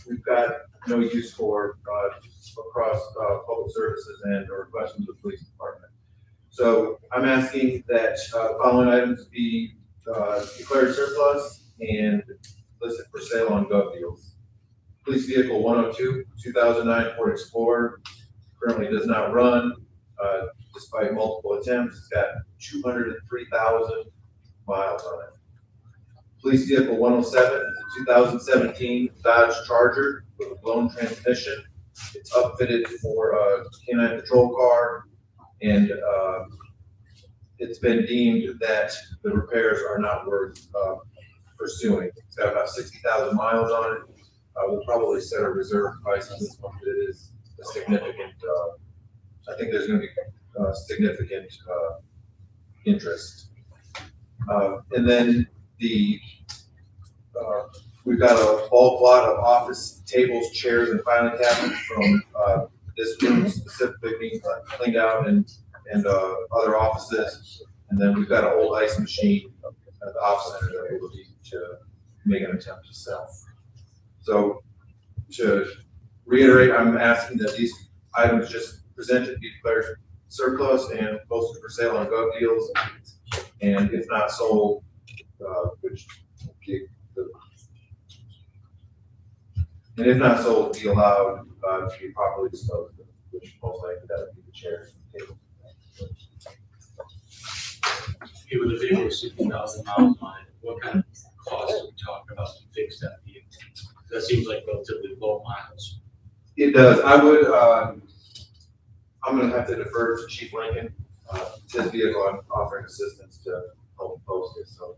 we've got no use for across public services and or questions of the police department. So I'm asking that the following items be declared surplus and listed for sale on Gov Deals. Police vehicle 102, 2009 Ford Explorer, currently does not run. Despite multiple attempts, it's got 203,000 miles on it. Police vehicle 107 is a 2017 Dodge Charger with a blown transmission. It's upfitted for a canine patrol car, and it's been deemed that the repairs are not worth pursuing. It's got about 60,000 miles on it. We'll probably set a reserve price on this one, but it is a significant, I think there's going to be significant interest. And then we've got a bulk lot of office tables, chairs, and filing cabinets from this room specifically being cleaned out and other offices. And then we've got an old ice machine at the off center that we will need to make an attempt to sell. So to reiterate, I'm asking that these items just presented be declared surplus and posted for sale on gov deals. And if not sold, and if not sold, be allowed to be properly disposed of, which most likely that would be the chair's table. It was a vehicle with 60,000 miles on it. What kind of cost are we talking about to fix that vehicle? That seems like relatively low miles. It does. I would, I'm gonna have to defer to Chief Lincoln. It's his vehicle. I'm offering assistance to help post it, so.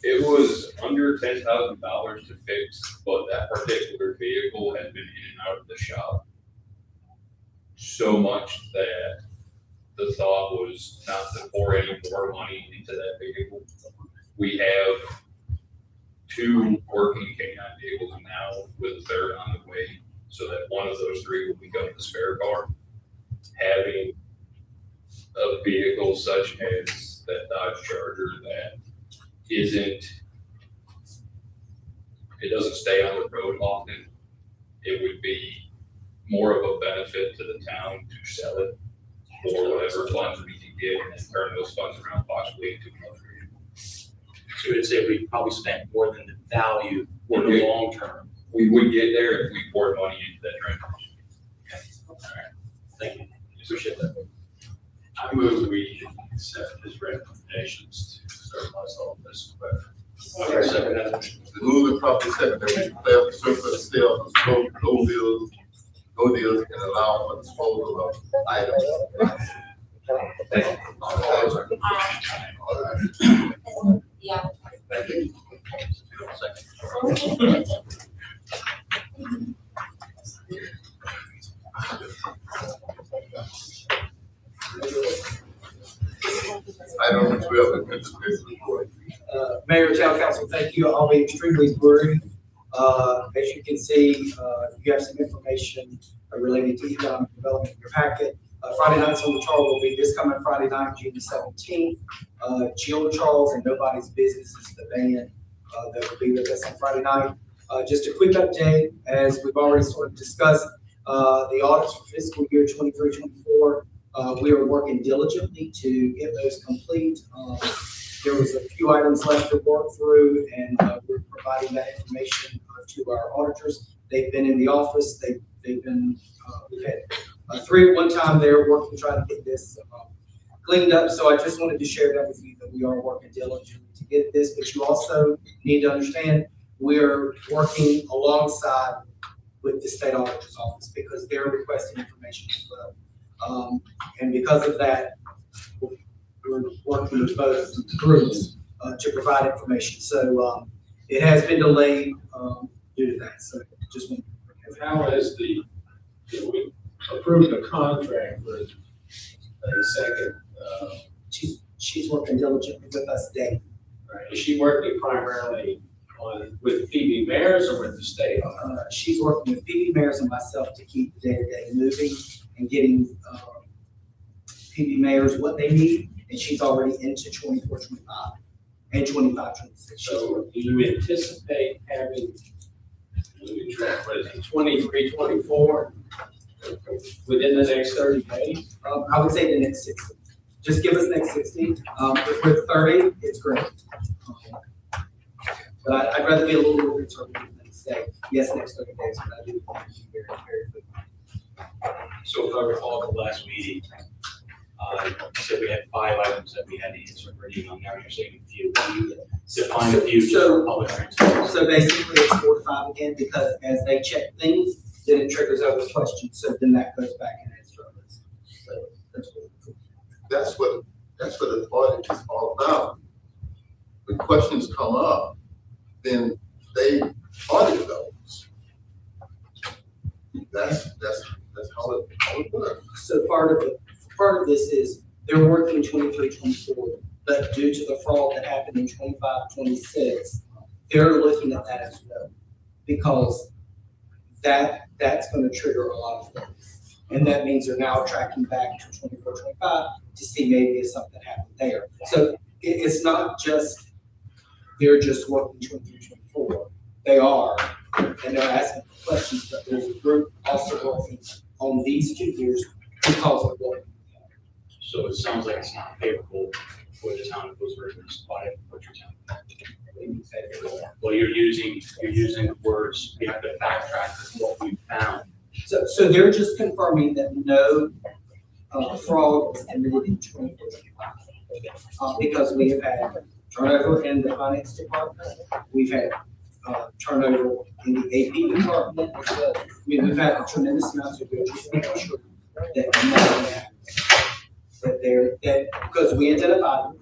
It was under $10,000 to fix, but that particular vehicle had been in and out of the shop so much that the thought was not to pour any more money into that vehicle. We have 2 working K9 vehicles now with a third on the way, so that one of those 3 will become the spare car. Having a vehicle such as that Dodge Charger that it doesn't stay on the road often, it would be more of a benefit to the town to sell it for whatever funds we can get and then turn those funds around possibly into another vehicle. So you'd say we probably spent more than the value in the long term. We would get there if we poured money into that transaction. All right, thank you. Appreciate that. I move we accept his recommendations to surplus all of this equipment. Okay, Second that motion. The move is properly second, that we declare the surplus sale of go deals, and allow for disposal of items. Thank you. All right. Yeah. Thank you. Second. Item 12, administrative report. Mayor, Town Council, thank you. I'll be extremely brief. As you can see, you have some information related to economic development in your packet. Friday Nights on the Charles will be this coming Friday night, June 17th. Jill Charles and Nobody's Business is the band that will be with us on Friday night. Just a quick update, as we've already sort of discussed, the audits for fiscal year 23-24. We are working diligently to get those complete. There was a few items left to work through, and we're providing that information to our auditors. They've been in the office. They've been, we've had 3 at one time there working, trying to get this cleaned up. So I just wanted to share that with you, that we are working diligently to get this, but you also need to understand we're working alongside with the state auditor's office because they're requesting information as well. And because of that, we're working with both groups to provide information. So it has been delayed due to that. So just want to. How is we approved a contract for a second? She's working diligently with us daily. Right. Is she working primarily with PB Mayors or with the state? She's working with PB Mayors and myself to keep the day-to-day moving and getting PB Mayors what they need. And she's already into 24, 25 and 25, 26. So do you anticipate having, what is it, 23, 24 within the next 30 days? I would say the next 60. Just give us next 60. If we're 30, it's great. But I'd rather be a little more conservative than say, yes, next 30 days, but I do want to be very, very quick. So if I recall the last meeting, you said we had 5 items that we had to answer for you on. Now you're saying a few. Define a few for public transportation. So basically it's 4 to 5 again, because as they check things, then it triggers over questions. So then that goes back and answers others. So That's what the audit is all about. When questions come up, then they audit those. That's how it works. So part of this is they're working 23, 24, but due to the fraud that happened in 25, 26, they're looking at that as well, because that's going to trigger a lot of things. And that means they're now tracking back to 24, 25 to see maybe if something happened there. So it's not just, they're just working 23, 24. They are, and they're asking questions, but there's a group also working on these 2 years because of what. So it sounds like it's not favorable for the town of Louisburg to supply what you're telling me. Well, you're using the words, we have to backtrack with what we found. So they're just confirming that no fraud was committed in 2025. Because we have had turnover in the finance department, we've had turnover in the AP department as well. I mean, we've had a tremendous amount of good, just making sure that nothing happens. That because we identified them,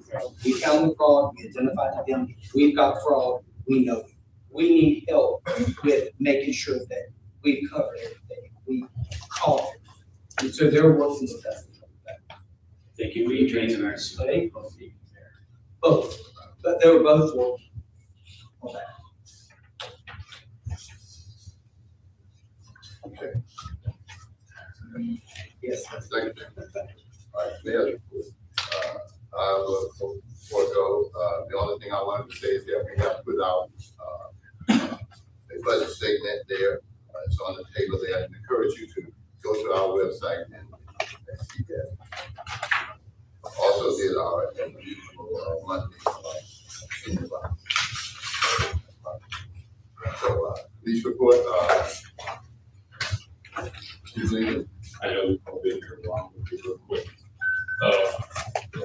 we found the fraud, we identified them, we've got fraud, we know it. We need help with making sure that we've covered everything, we caught it. And so they're working with us. Thank you, we transparency. Both, but they were both working on that. Okay. Yes. Thank you. All right, Mayor, I will forego, the only thing I wanted to say is that we have put out, a budget statement there, it's on the table there, and encourage you to go to our website and see that. Also did our usual, monthly, so, police report, excuse me. I know we've all been here a while, we'll be real quick. I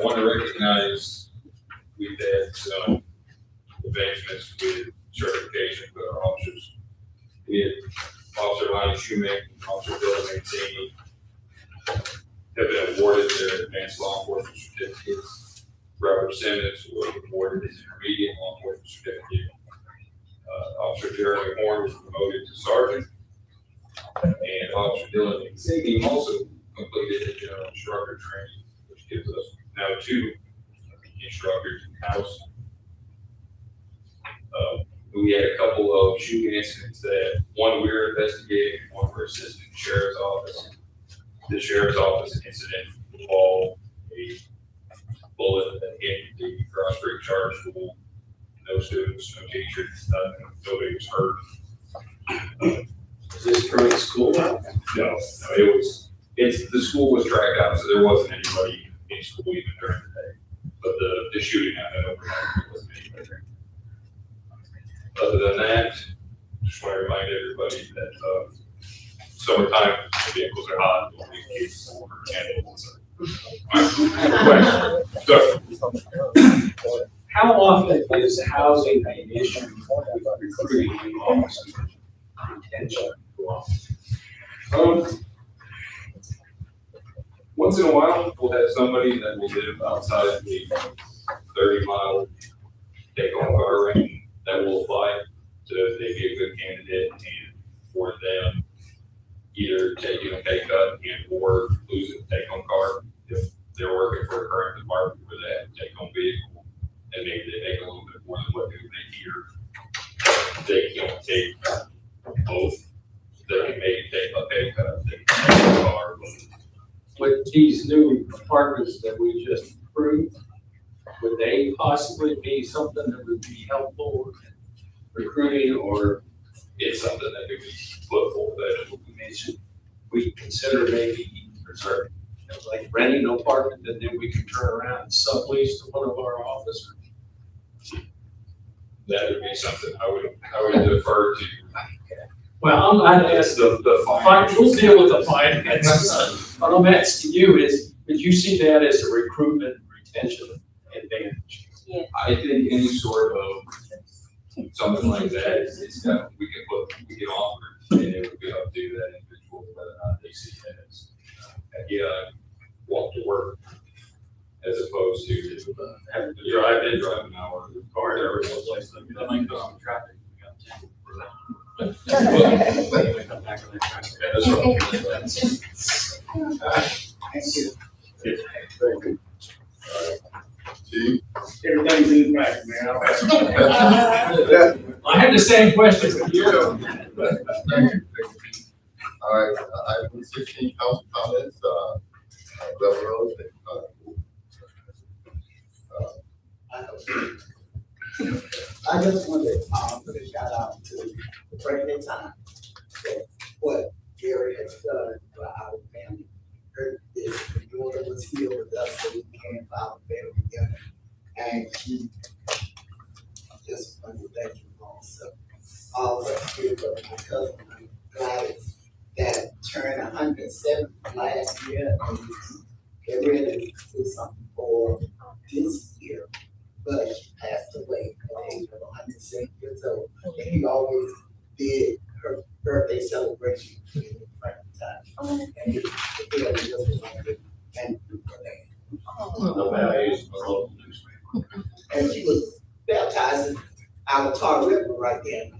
want to recognize we've had some advancements with certification for our officers. We had Officer Lonnie Shoemaker and Officer Bill Mancini have been awarded their advanced law enforcement certificates. Robert Simmons was awarded his intermediate law enforcement certificate. Officer Jeremy Horn was promoted to sergeant. And Officer Dylan Mancini also completed the general instructor training, which gives us now 2 instructors in-house. We had a couple of shooting incidents that one we're investigating, one we're assisting the sheriff's office. The sheriff's office incident involved a bullet that hit the Cross Creek Charter School. No students, no teachers, nothing, nobody was hurt. Is this during school? No, the school was dragged out, so there wasn't anybody in school even during the day. But the shooting happened overnight, there wasn't anybody there. Other than that, just want to remind everybody that, summertime, vehicles are hot, we'll be kids for animals. How often is housing an issue for recruiting new officers? Retention to officers? Once in a while, we'll have somebody that will live outside the 30-mile take-home car range that will apply. So if they be a good candidate and for them, either taking a pay cut and or losing the take-home car, if they're working for a current department where they have a take-home vehicle, and maybe they make a little bit more than what they make here, they can't take both. They can maybe take a pay cut, they can take a car. With these new apartments that we just approved, would they possibly be something that would be helpful in recruiting, or it's something that could be put forward that we consider maybe reserve, like renting an apartment and then we can turn around and sublease to one of our officers? That would be something I would defer to. Well, I'm not asking we'll deal with the finances. What I'm asking you is, did you see that as a recruitment retention advantage? Yeah. I think any sort of something like that, it's got, we can offer, and it would be up to that individual whether or not they see that as, walk to work, as opposed to having to drive an hour in the car every place. That might be some traffic. Everything's in back, man. I had the same question for you. All right, item 16, council comments, Governor Rose, I just wanted to put a shout out to the pregnant time. So what Gary has done for our family. Her daughter was here with us, so we came for our family together. And she just wanted to thank you also. All of us here, but my cousin, Gladys, that turned 107 last year. And they really do something for this year. But she passed away at the age of 107 years old. And he always did her birthday celebration in front of time. And it really just wanted to thank you for that. The values of the local newspaper. And she was baptized in our Tar River right there.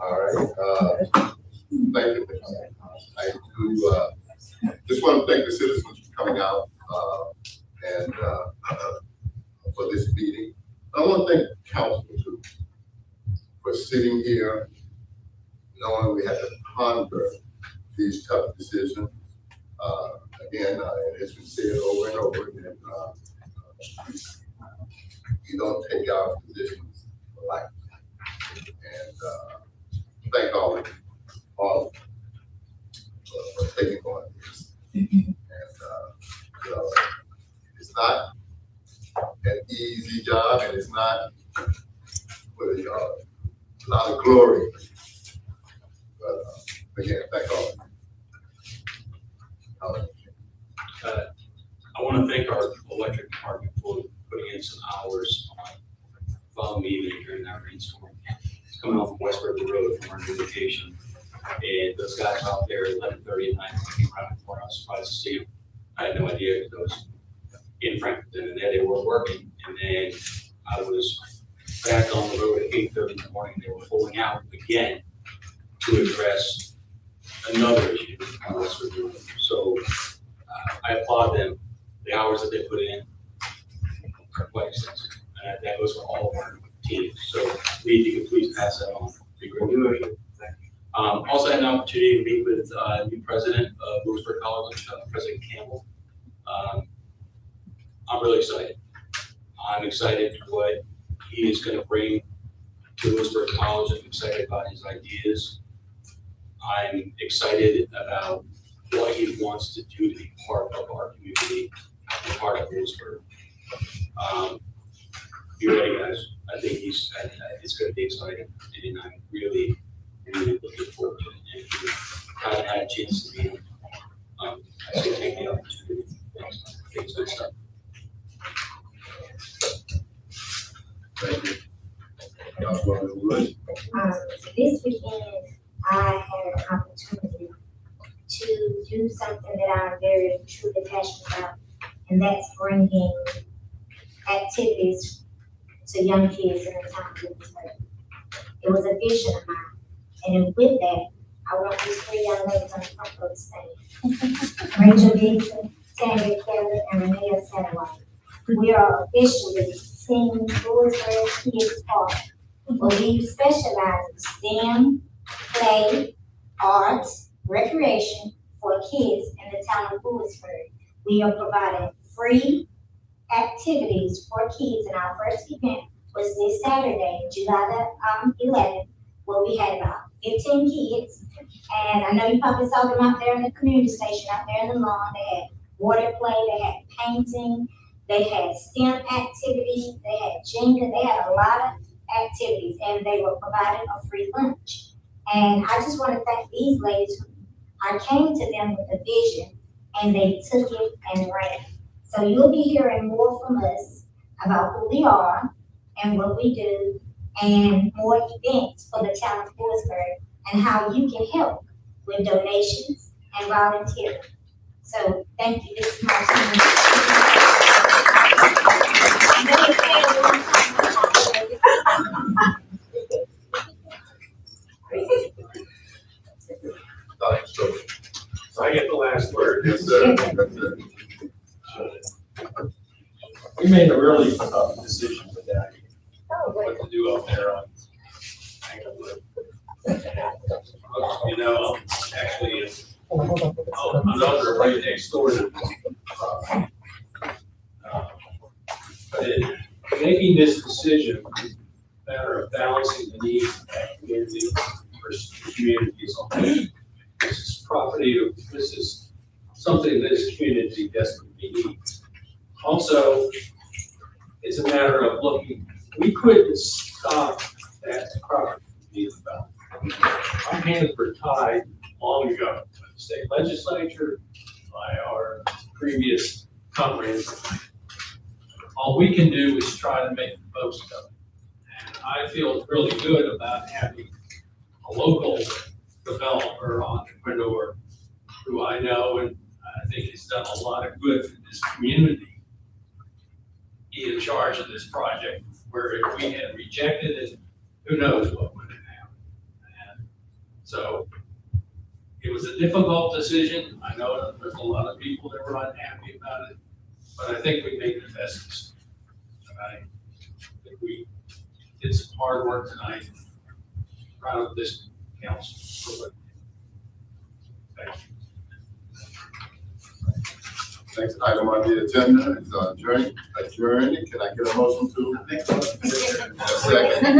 All right, thank you. I do, just want to thank the citizens for coming out, and for this meeting. I want to thank council too, for sitting here, knowing we had to ponder these tough decisions. Again, as we said over and over again, you don't take our positions for life. And thank all of you for taking on this. And you know, it's not an easy job, and it's not with a lot of glory. But again, thank all of you. I want to thank our electric department for putting in some hours on fall meeting during that rainstorm. It's coming off of West River Road from our new location. And those guys out there at 11:30 at night, came around before I was surprised to see them. I had no idea it was in Frankfurton, and there they were working. And then I was back on the road at 8:30 in the morning. They were pulling out again to address another issue on West River Road. So I applaud them. The hours that they put in are quite extensive. And that goes for all of our teams. So Lee, if you could please pass that on. Be great. Also had an opportunity to meet with new president of Louisburg College, President Campbell. I'm really excited. I'm excited for what he is going to bring to Louisburg College. I'm excited about his ideas. I'm excited about what he wants to do to be part of our community and part of Louisburg. Be ready, guys. I think it's going to be exciting, and I'm really looking forward to it. And if you haven't had a chance to meet him, I say take the opportunity. It's good stuff. Thank you. Councilwoman Wood. This weekend, I had an opportunity to do something that I'm very truly passionate about, and that's bringing activities to young kids in the town of Louisburg. It was a vision of mine, and with that, I want these three young ladies on the front of the stage. Rachel Dixon, Sandra Kelly, and Renee Satterwhite. We are officially Team Louisburg Kids Park, where we specialize in STEM, play, arts, recreation for kids in the town of Louisburg. We are providing free activities for kids, and our first event was this Saturday, July the 11th, where we had about 15 kids. And I know you probably saw them out there in the community station, out there in the lawn. They had water play, they had painting, they had STEM activities, they had Jenga, they had a lot of activities, and they were providing a free lunch. And I just want to thank these ladies. I came to them with a vision, and they took it and ran. So you'll be hearing more from us about who we are and what we do, and more events for the town of Louisburg, and how you can help with donations and volunteering. So thank you. This is my So I get the last word. Yes, sir. Yes, sir. We made a really tough decision with that. What to do up there on. right next door to this property. But making this decision is a matter of balancing the needs of that community versus the communities on this. This is property, this is something that this community desperately needs. Also, it's a matter of looking, we couldn't stop that property from being developed. Our hands were tied long ago by the state legislature, by our previous comprehensive plan. All we can do is try to make the most of it. And I feel really good about having a local developer, entrepreneur, who I know and I think has done a lot of good for this community, be in charge of this project, where if we had rejected it, who knows what would have happened. And so it was a difficult decision. I know that there's a lot of people that were unhappy about it, but I think we made the best decision. And I think we did some hard work tonight, proud of this council for what. Thank you. Next item on the agenda is adjourn. Can I get a motion to? Second.